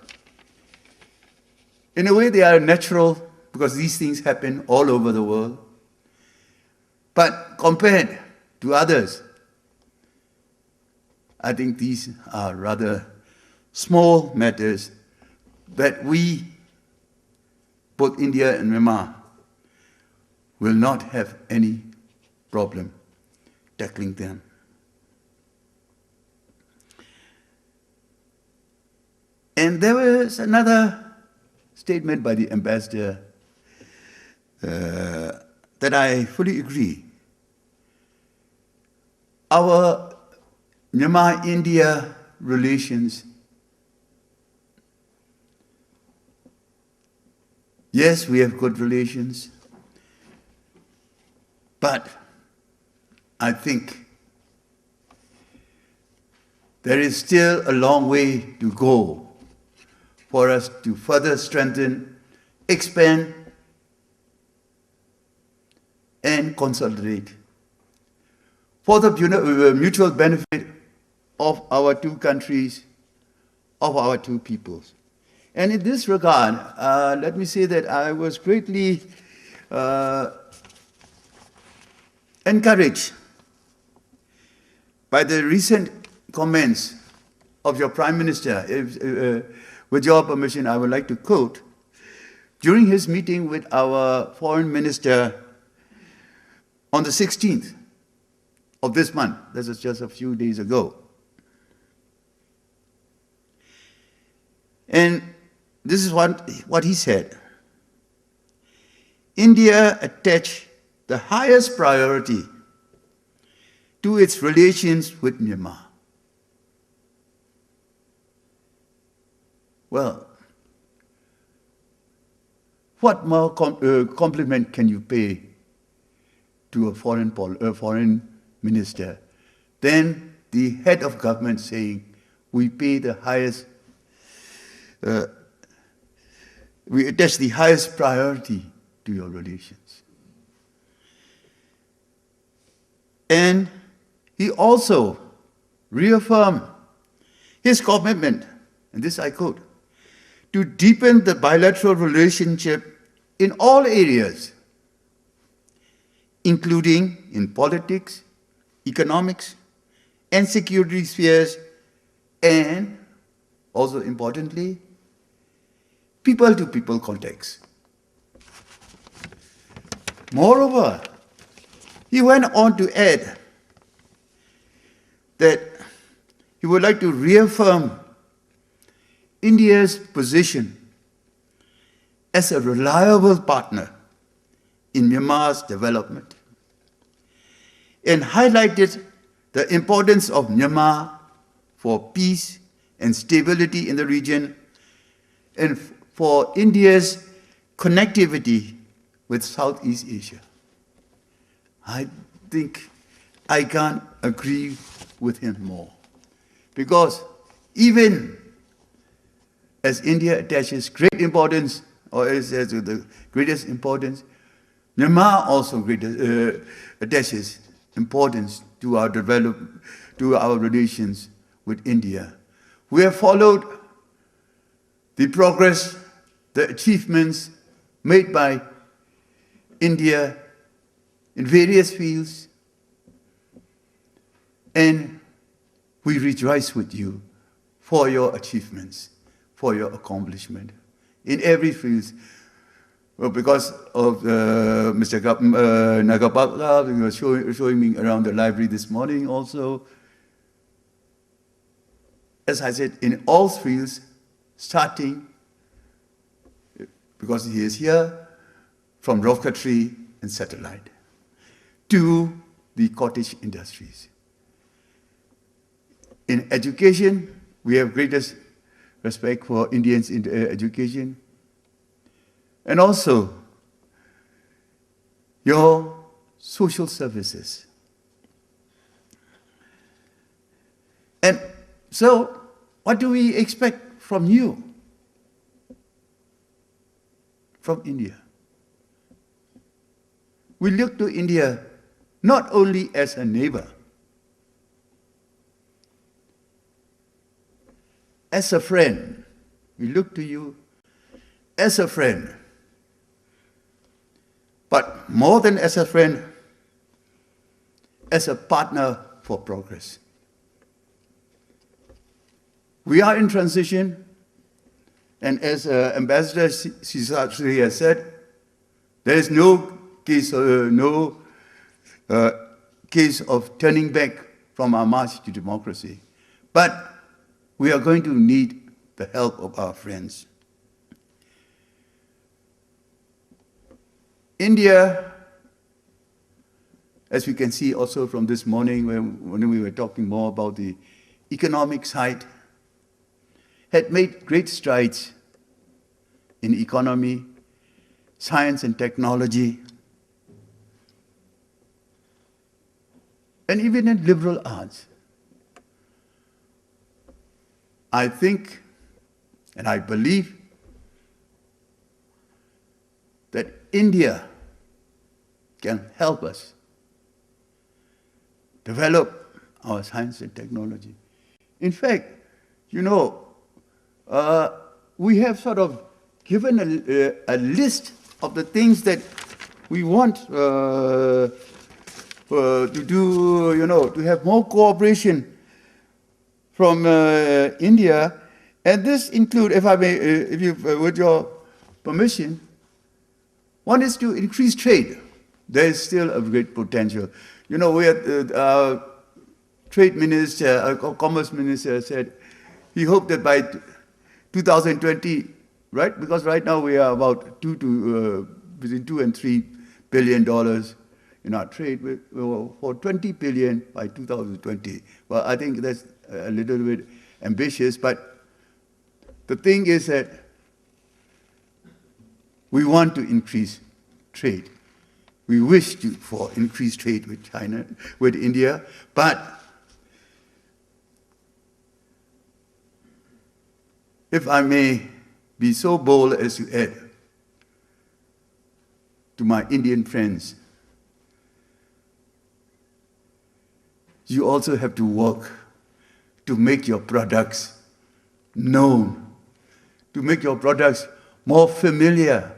in a way they are natural because these things happen all over the world. But compared to others, I think these are rather small matters that we, both India and Myanmar, will not have any problem tackling them. And there was another statement by the ambassador that I fully agree. Our Myanmar-India relations, yes, we have good relations, but I think there is still a long way to go for us to further strengthen, expand, and consolidate for the mutual benefit of our two countries, of our two peoples. And in this regard, let me say that I was greatly encouraged by the recent comments of your Prime Minister. With your permission, I would like to quote, during his meeting with our Foreign Minister on the 16th of this month, this is just a few days ago. And this is what he said. India attached the highest priority to its relations with Myanmar. Well, what more compliment can you pay to a foreign minister than the head of government saying, we pay the highest, we attach the highest priority to your relations. And he also reaffirmed his commitment, and this I quote, to deepen the bilateral relationship in all areas, including in politics, economics, and security spheres, and also importantly, people-to-people contacts. Moreover, he went on to add that he would like to reaffirm India's position as a reliable partner in Myanmar's development and highlighted the importance of Myanmar for peace and stability in the region and for India's connectivity with Southeast Asia. I think I can't agree with him more, because even as India attaches great importance, or as the greatest importance, Myanmar also attaches importance to our relations with India. We have followed the progress, the achievements made by India in various fields, and we rejoice with you for your achievements, for your accomplishment in every field. Well, because of Mr. Nagappa, he was showing me around the library this morning also. As I said, in all fields, starting, because he is here, from rocketry and satellite, to the cottage industries. In education, we have greatest respect for Indians in education. And also, your social services. And so, what do we expect from you, from India? We look to India not only as a neighbor, as a friend. We look to you as a friend. But more than as a friend, as a partner for progress. We are in transition, and as Ambassador Sisatri has said, there is no case of turning back from our march to democracy. But we are going to need the help of our friends. India, as we can see also from this morning when we were talking more about the economic side, had made great strides in economy, science and technology, and even in liberal arts. I think and I believe that India can help us develop our science and technology. In fact, you know, we have sort of given a list of the things that we want to do, you know, to have more cooperation from India. And this include, if I may, with your permission, one is to increase trade. There is still a great potential. You know, we had our trade minister, our commerce minister said he hoped that by 2020, right? Because right now we are about between $2 and $3 billion in our trade, for 20 billion by 2020. Well, I think that's a little bit ambitious, but the thing is that we want to increase trade. We wish for increased trade with China, with India, but if I may be so bold as to add to my Indian friends, you also have to work to make your products known, to make your products more familiar,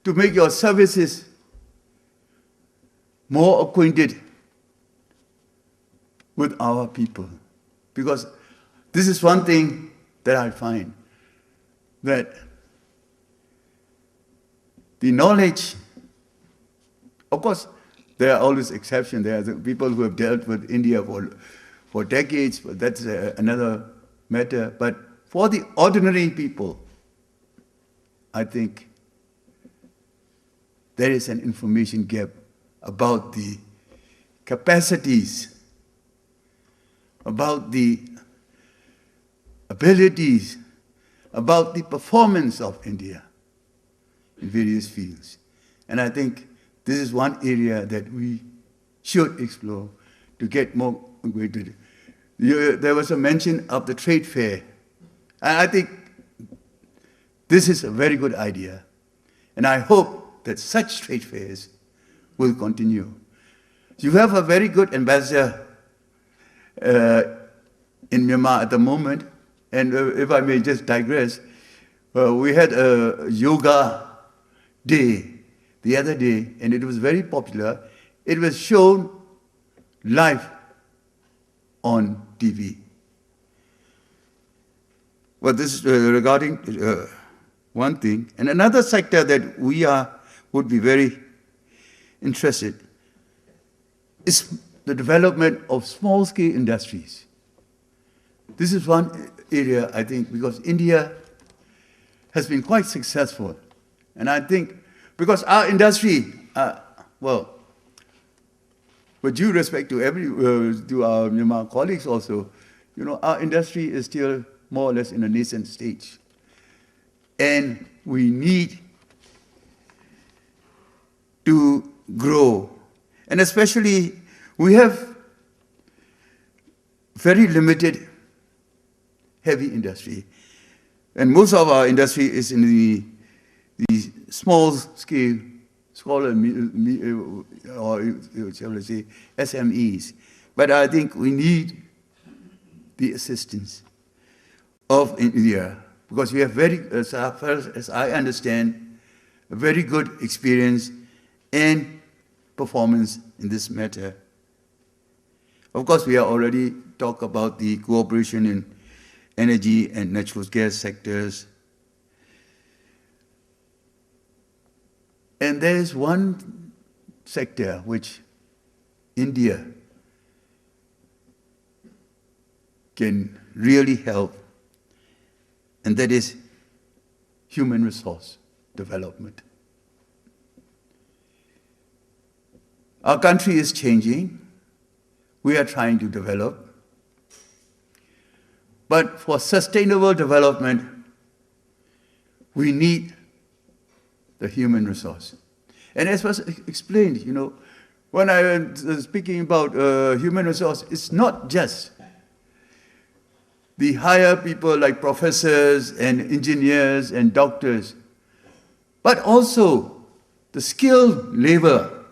to make your services more acquainted with our people. Because this is one thing that I find, that the knowledge, of course, there are always exceptions. There are the people who have dealt with India for decades, but that's another matter. But for the ordinary people, I think there is an information gap about the capacities, about the abilities, about the performance of India in various fields. And I think this is one area that we should explore to get more acquainted. There was a mention of the trade fair. And I think this is a very good idea. And I hope that such trade fairs will continue. You have a very good ambassador in Myanmar at the moment. And if I may just digress, we had a yoga day the other day, and it was very popular. It was shown live on TV. Well, this is regarding one thing. And another sector that we would be very interested is the development of small-scale industries. This is one area, I think, because India has been quite successful. And I think, because our industry, well, with due respect to to our Myanmar colleagues also, you know, our industry is still more or less in a nascent stage. And we need to grow. And especially, we have very limited heavy industry. And most of our industry is in the small scale, or shall I say, SMEs. But I think we need the assistance of India, because we have as far as I understand, a very good experience and performance in this matter. Of course, we are already talk about the cooperation in energy and natural gas sectors. And there is one sector which India can really help, and that is human resource development. Our country is changing. We are trying to develop. But for sustainable development, we need the human resource. And as was explained, you know, when I was speaking about human resource, it's not just the higher people like professors and engineers and doctors, but also the skilled labor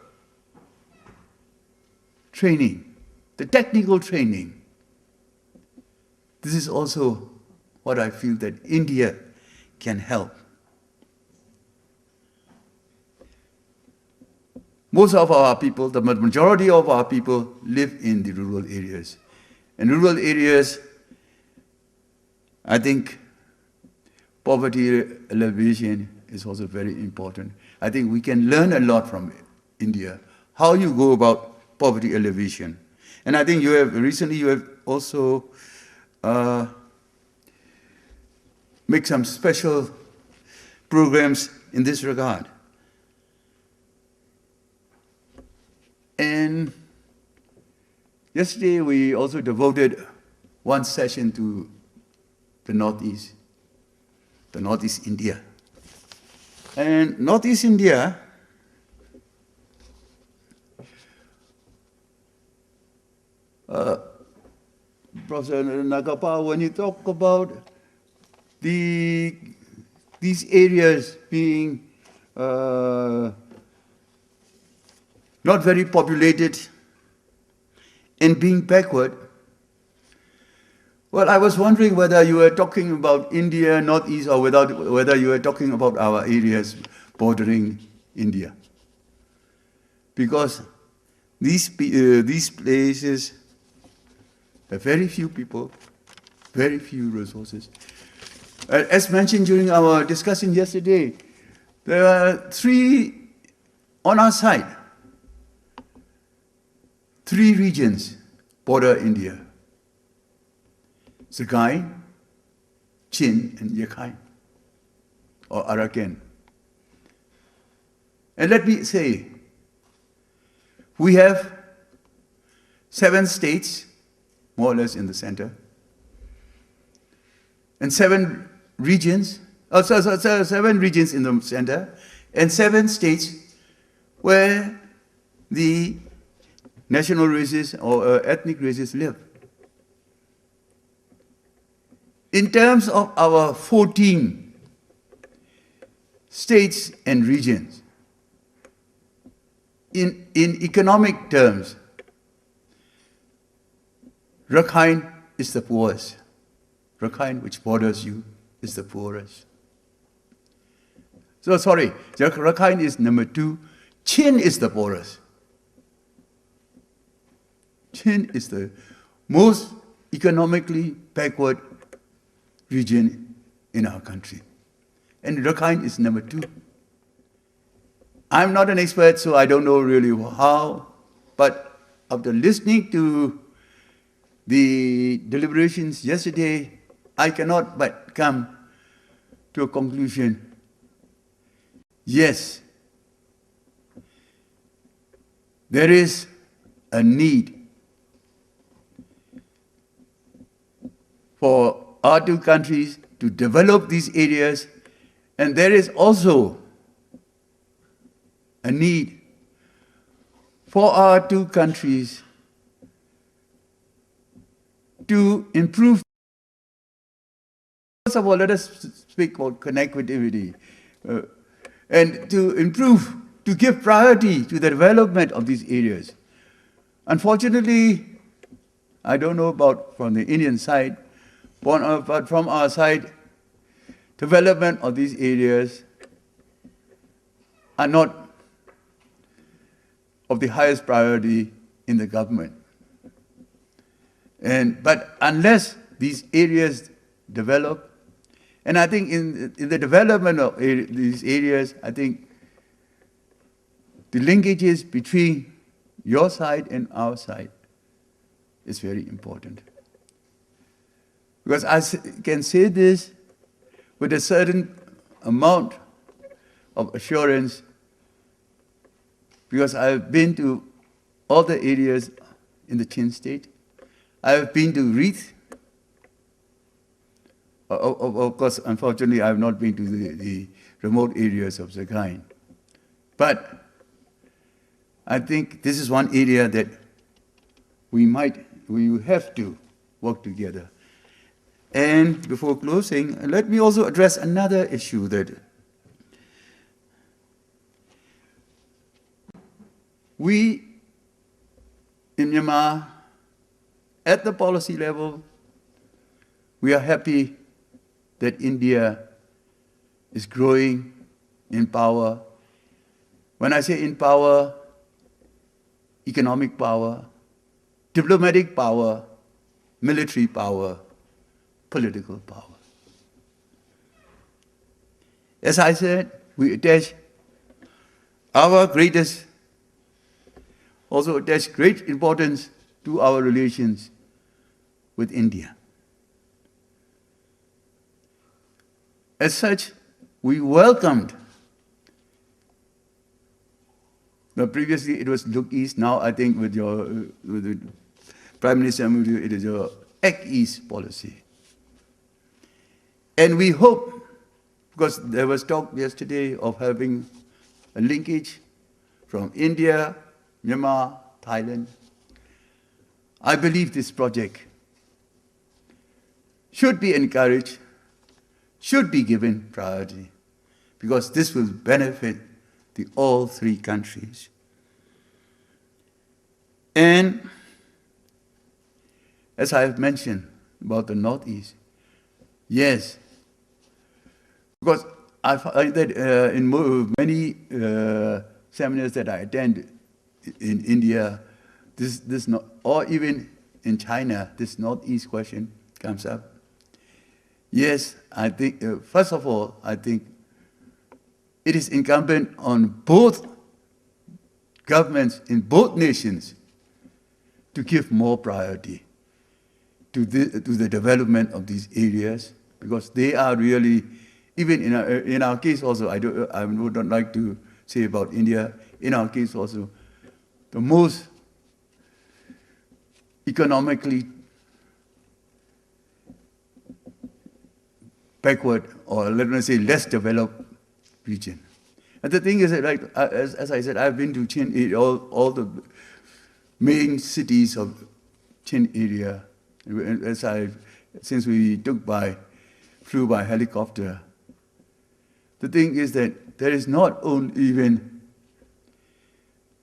training, the technical training. This is also what I feel that India can help. Most of our people, the majority of our people live in the rural areas. In rural areas, I think poverty alleviation is also very important. I think we can learn a lot from India, how you go about poverty alleviation. And I think recently you have also make some special programs in this regard. And yesterday we also devoted one session to the Northeast India. And Northeast India, Professor Nagappa, when you talk about these areas being not very populated and being backward, well, I was wondering whether you were talking about India, Northeast, or whether you were talking about our areas bordering India. Because these places have very few people, very few resources. As mentioned during our discussion yesterday, there are on our side, 3 regions border India: Sagai, Chin, and Yakai, or Arakan. And let me say, we have 7 states, more or less in the center, and 7 regions, 7 regions in the center, and 7 states where the national races or ethnic races live. In terms of our 14 states and regions, in economic terms, Rakhine is the poorest. Rakhine, which borders you, is the poorest. So sorry, Rakhine is number 2. Chin is the poorest. Chin is the most economically backward region in our country. And Rakhine is number 2. I'm not an expert, so I don't know really how, but after listening to the deliberations yesterday, I cannot but come to a conclusion. Yes, there is a need for our 2 countries to develop these areas, and there is also a need for our 2 countries to improve. First of all, let us speak about connectivity and to improve, to give priority to the development of these areas. Unfortunately, I don't know about from the Indian side, but from our side, development of these areas are not of the highest priority in the government. But unless these areas develop, and I think in the development of these areas, I think the linkages between your side and our side is very important. Because I can say this, with a certain amount of assurance, because I've been to all the areas in the Chin state. I've been to Reith. Of course, unfortunately, I have not been to the remote areas of Sagaing. But I think this is one area that we have to work together. And before closing, let me also address another issue that we in Myanmar, at the policy level, we are happy that India is growing in power. When I say in power, economic power, diplomatic power, military power, political power. As I said, we attach also attach great importance to our relations with India. As such, we welcomed, previously it was Look East, now I think with the Prime Minister, it is your Act East policy. And we hope, because there was talk yesterday of having a linkage from India, Myanmar, Thailand. I believe this project should be encouraged, should be given priority, because this will benefit all three countries. And as I have mentioned about the Northeast, yes, because I find that in many seminars that I attend in India, or even in China, this Northeast question comes up. Yes, I think, first of all, I think it is incumbent on both governments in both nations to give more priority to the development of these areas, because they are really, even in our case also, I would not like to say about India, in our case also, the most economically backward, or let me say less developed region. And the thing is that, like, as I said, I've been to Chin, all the main cities of Chin area, since we flew by helicopter. The thing is that there is not only even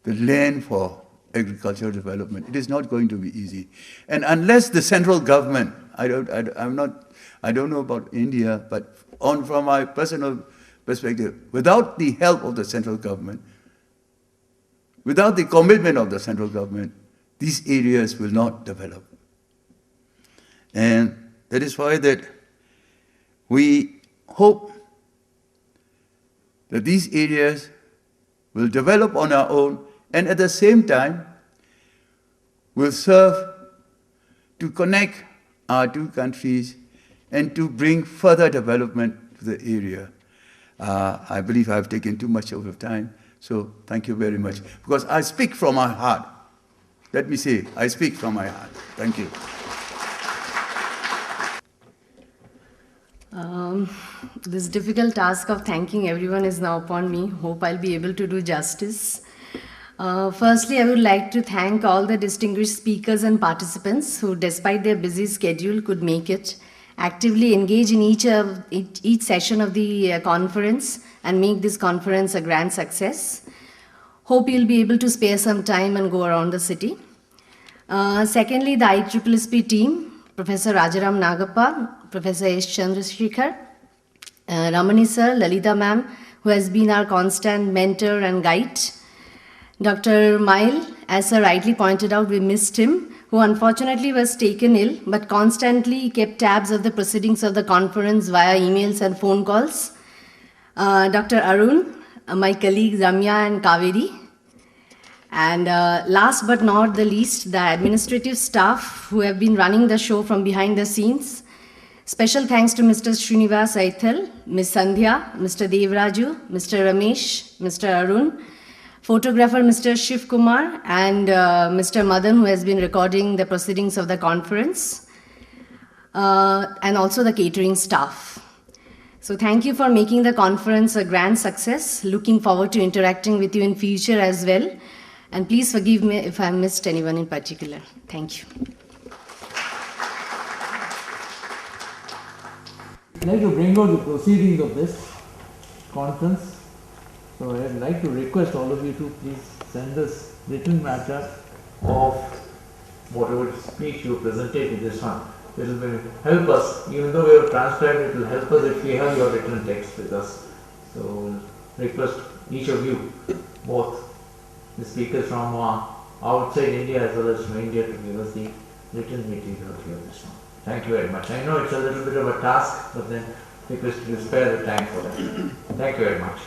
the land for agricultural development. It is not going to be easy. And unless the central government, I don't know about India, but from my personal perspective, without the help of the central government, without the commitment of the central government, these areas will not develop. And that is why that we hope that these areas will develop on our own, and at the same time will serve to connect our two countries and to bring further development to the area. I believe I've taken too much of your time, so thank you very much. Because I speak from my heart. Let me say, I speak from my heart. Thank you. This difficult task of thanking everyone is now upon me. Hope I'll be able to do justice. Firstly, I would like to thank all the distinguished speakers and participants who, despite their busy schedule, could make it, actively engage in each session of the conference and make this conference a grand success. Hope you'll be able to spare some time and go around the city. Secondly, the ISSP team, Professor Rajaram Nagappa, Professor S. Chandrasekhar, Ramani sir, Lalita ma'am, who has been our constant mentor and guide. Dr. Myint, as sir rightly pointed out, we missed him, who unfortunately was taken ill, but constantly kept tabs of the proceedings of the conference via emails and phone calls. Dr. Arun, my colleagues Ramya and Kaveri. And last but not the least, the administrative staff who have been running the show from behind the scenes. Special thanks to Mr. Srinivas Aithal, Ms. Sandhya, Mr. Devraju, Mr. Ramesh, Mr. Arun, photographer Mr. Shiv Kumar, and Mr. Madan, who has been recording the proceedings of the conference, and also the catering staff. So thank you for making the conference a grand success. Looking forward to interacting with you in future as well. And please forgive me if I missed anyone in particular. Thank you. I'd like to bring out the proceedings of this conference. So I'd like to request all of you to please send us written matter of whatever speech you presented in this one. It will help us, even though we have transcribed, it will help us if we have your written text with us. So request each of you, both the speakers from outside India as well as from India, to give us the written material here this one. Thank you very much. I know it's a little bit of a task, but then request you to spare the time for that. Thank you very much.